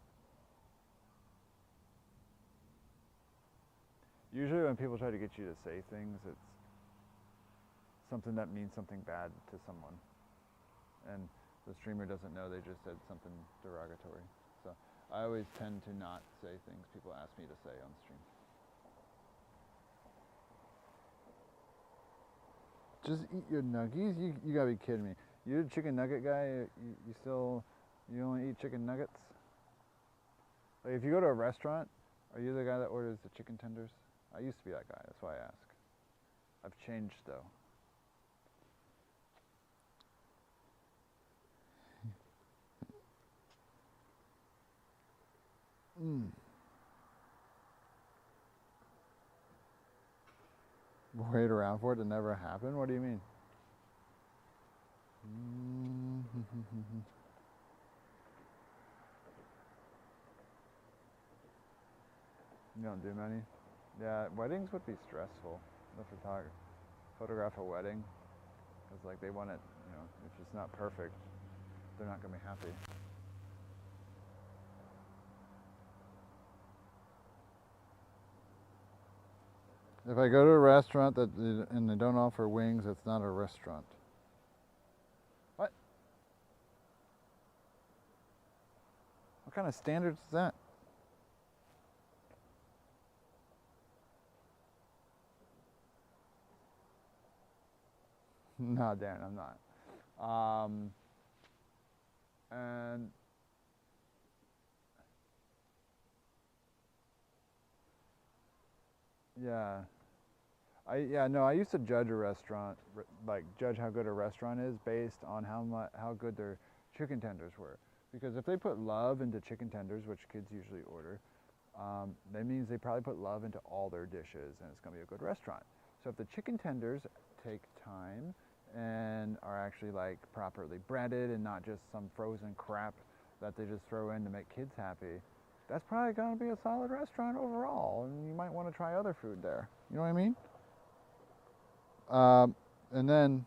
Usually when people try to get you to say things, it's something that means something bad to someone. And the streamer doesn't know they just said something derogatory. So I always tend to not say things people ask me to say on stream. Just eat your nuggies? You gotta be kidding me. You're the chicken nugget guy? You only eat chicken nuggets? Like if you go to a restaurant, are you the guy that orders the chicken tenders? I used to be that guy, that's why I ask. I've changed though. Wait around for it to never happen? What do you mean? You don't do many? Yeah, weddings would be stressful. The photograph a wedding, because like they want it, you know, if it's not perfect, they're not gonna be happy. If I go to a restaurant and they don't offer wings, it's not a restaurant. What? What kind of standards is that? No, Darren, I'm not. And yeah. I used to judge a restaurant, like judge how good a restaurant is based on how good their chicken tenders were. Because if they put love into chicken tenders, which kids usually order, that means they probably put love into all their dishes and it's gonna be a good restaurant. So if the chicken tenders take time and are actually like properly breaded and not just some frozen crap that they just throw in to make kids happy, that's probably gonna be a solid restaurant overall, and you might wanna try other food there. You know what I mean? And then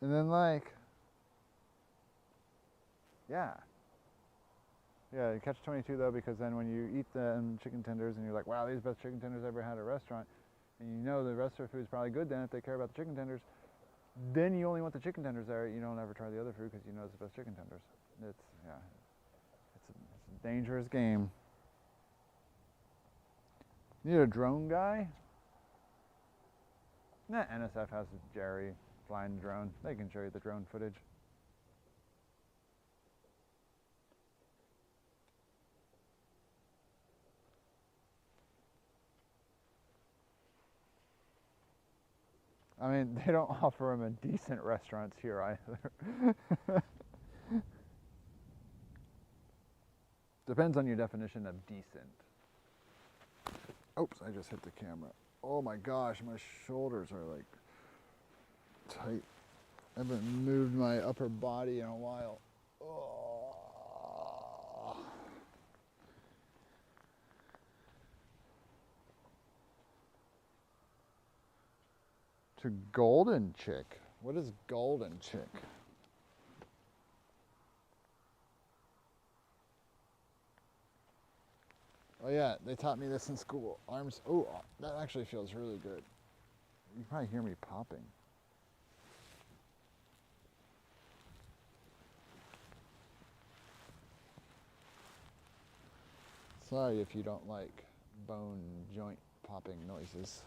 and then like yeah, catch 22 though, because then when you eat the chicken tenders and you're like, wow, these are the best chicken tenders I ever had at a restaurant, and you know the rest of the food is probably good then if they care about the chicken tenders, then you only want the chicken tenders there. You don't ever try the other food because you know it's the best chicken tenders. It's a dangerous game. Need a drone guy? Nah, NSF has Jerry flying the drone. They can show you the drone footage. I mean, they don't offer them in decent restaurants here either. Depends on your definition of decent. Oops, I just hit the camera. Oh my gosh, my shoulders are like tight. I haven't moved my upper body in a while. Oh. To Golden Chick. What is Golden Chick? Oh yeah, they taught me this in school. Arms, oh, that actually feels really good. You can probably hear me popping. Sorry if you don't like bone joint popping noises.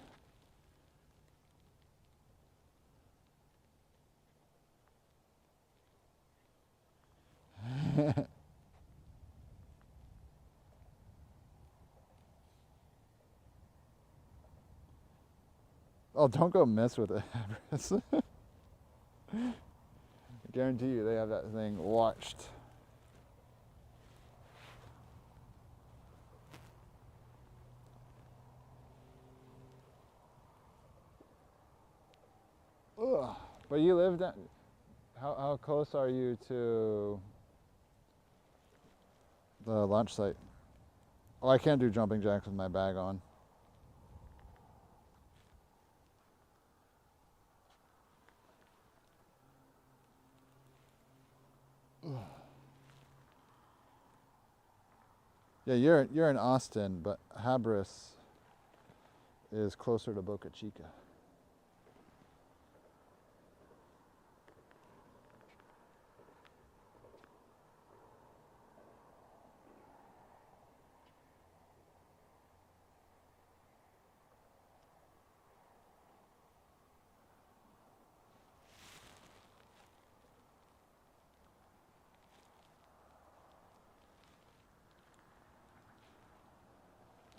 Oh, don't go mess with it. I guarantee you they have that thing watched. Ugh. But you live down, how close are you to the launch site? Oh, I can't do jumping jacks with my bag on. Yeah, you're in Austin, but Habris is closer to Boca Chica.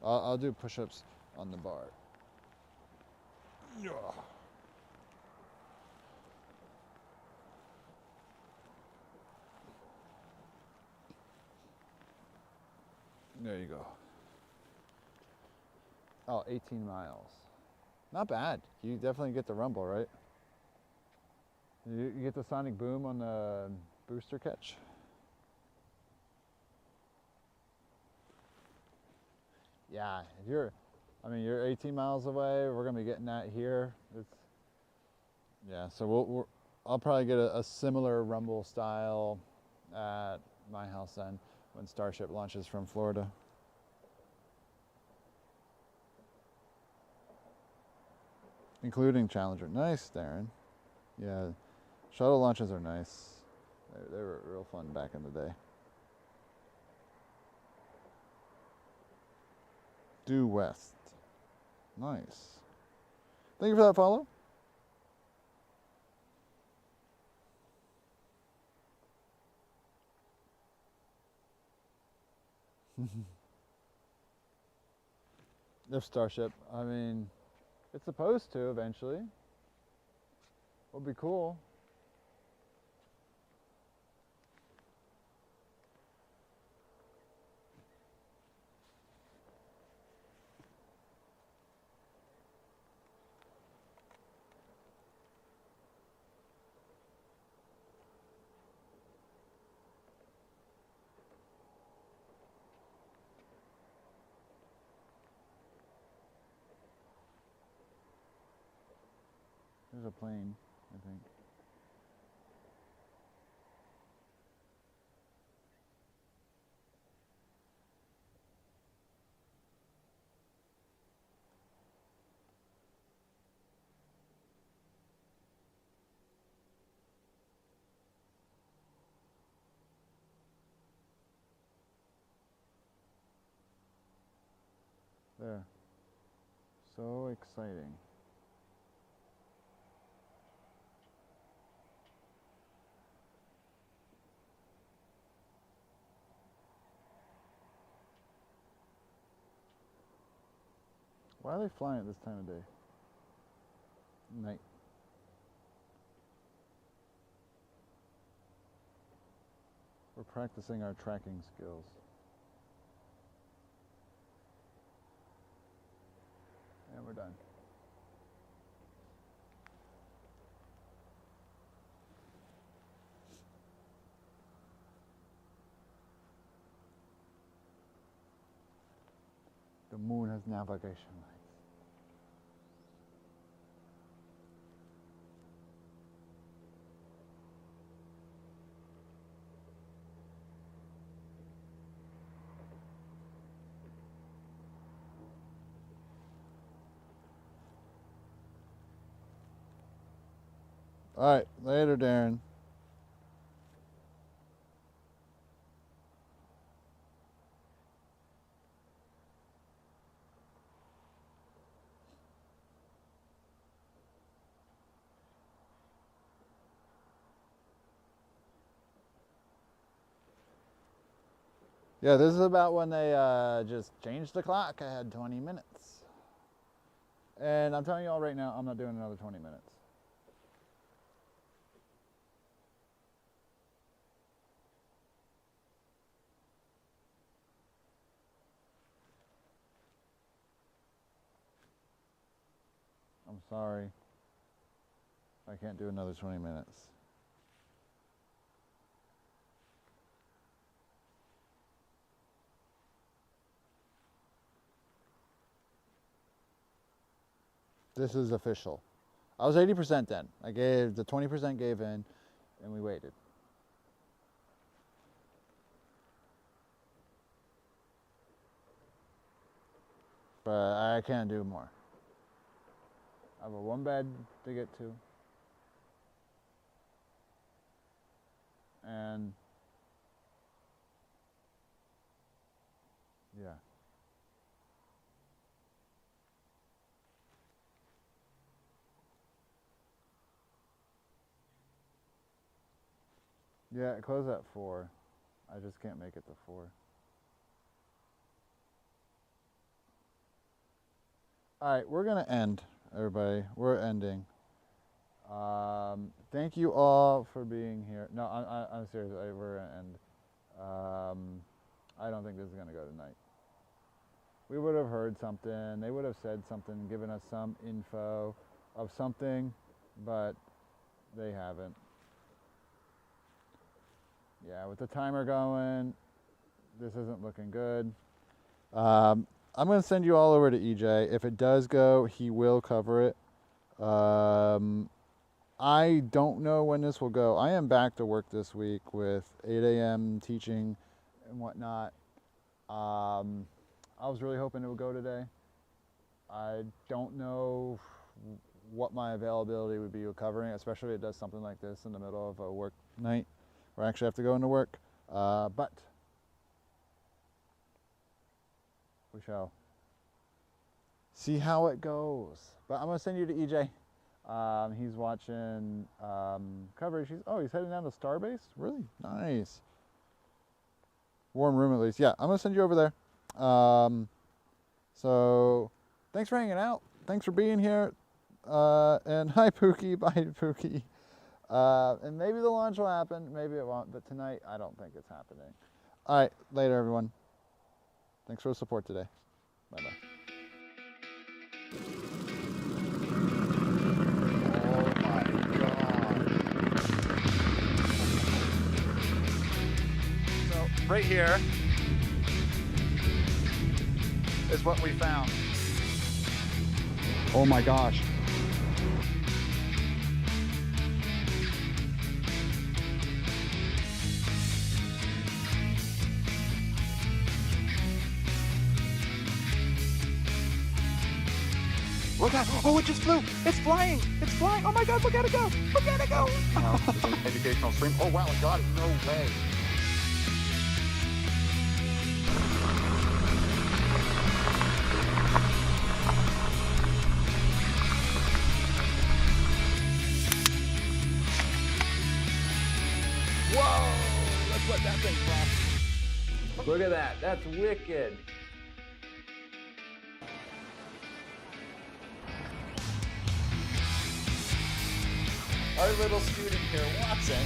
I'll do push-ups on the bar. Yeah. There you go. Oh, 18 miles. Not bad. You definitely get the rumble, right? You get the sonic boom on the booster catch? Yeah, if you're 18 miles away. We're gonna be getting that here. Yeah, so I'll probably get a similar rumble style at my house then when Starship launches from Florida. Including Challenger. Nice, Darren. Yeah, shuttle launches are nice. They were real fun back in the day. Due west. Nice. Thank you for that follow. If Starship, it's supposed to eventually. Would be cool. There's a plane, I think. There. So exciting. Why are they flying at this time of day? Night. We're practicing our tracking skills. And we're done. The moon has navigation lights. All right, later, Darren. Yeah, this is about when they just changed the clock. I had 20 minutes. And I'm telling you all right now, I'm not doing another 20 minutes. I'm sorry. I can't do another 20 minutes. This is official. I was 80% then. I gave, the 20% gave in, and we waited. But I can't do more. I have a one bed to get to. And yeah. Yeah, it closed at 4. I just can't make it to 4. All right, we're gonna end, everybody. We're ending. Thank you all for being here. No, I'm serious. We're gonna end. I don't think this is gonna go tonight. We would have heard something. They would have said something, given us some info of something, but they haven't. Yeah, with the timer going, this isn't looking good. I'm going to send you all over to EJ. If it does go, he will cover it. I don't know when this will go. I am back to work this week with 8 a.m. teaching and whatnot. I was really hoping it would go today. I don't know what my availability would be with covering, especially if it does something like this in the middle of a work night where I actually have to go into work. But we shall see how it goes. But I'm gonna send you to EJ. He's watching coverage. He's heading down to Starbase. Really nice. Warm room at least. Yeah, I'm gonna send you over there. So thanks for hanging out. Thanks for being here. And hi Pookie, bye Pookie. And maybe the launch will happen, maybe it won't, but tonight I don't think it's happening. All right, later everyone. Thanks for the support today. Bye bye. So right here is what we found. Oh my gosh. Look at, oh, it just flew. It's flying. It's flying. Oh my God, look at it go. Look at it go. It's an educational stream. Oh wow, it got it. No way. Whoa, let's let that thing fly. Look at that. That's wicked. Our little student here, Watson,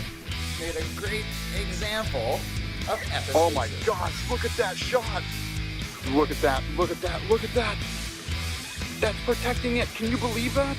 made a great example of epic. Oh my gosh, look at that shot. Look at that, look at that, look at that. That's protecting it. Can you believe that?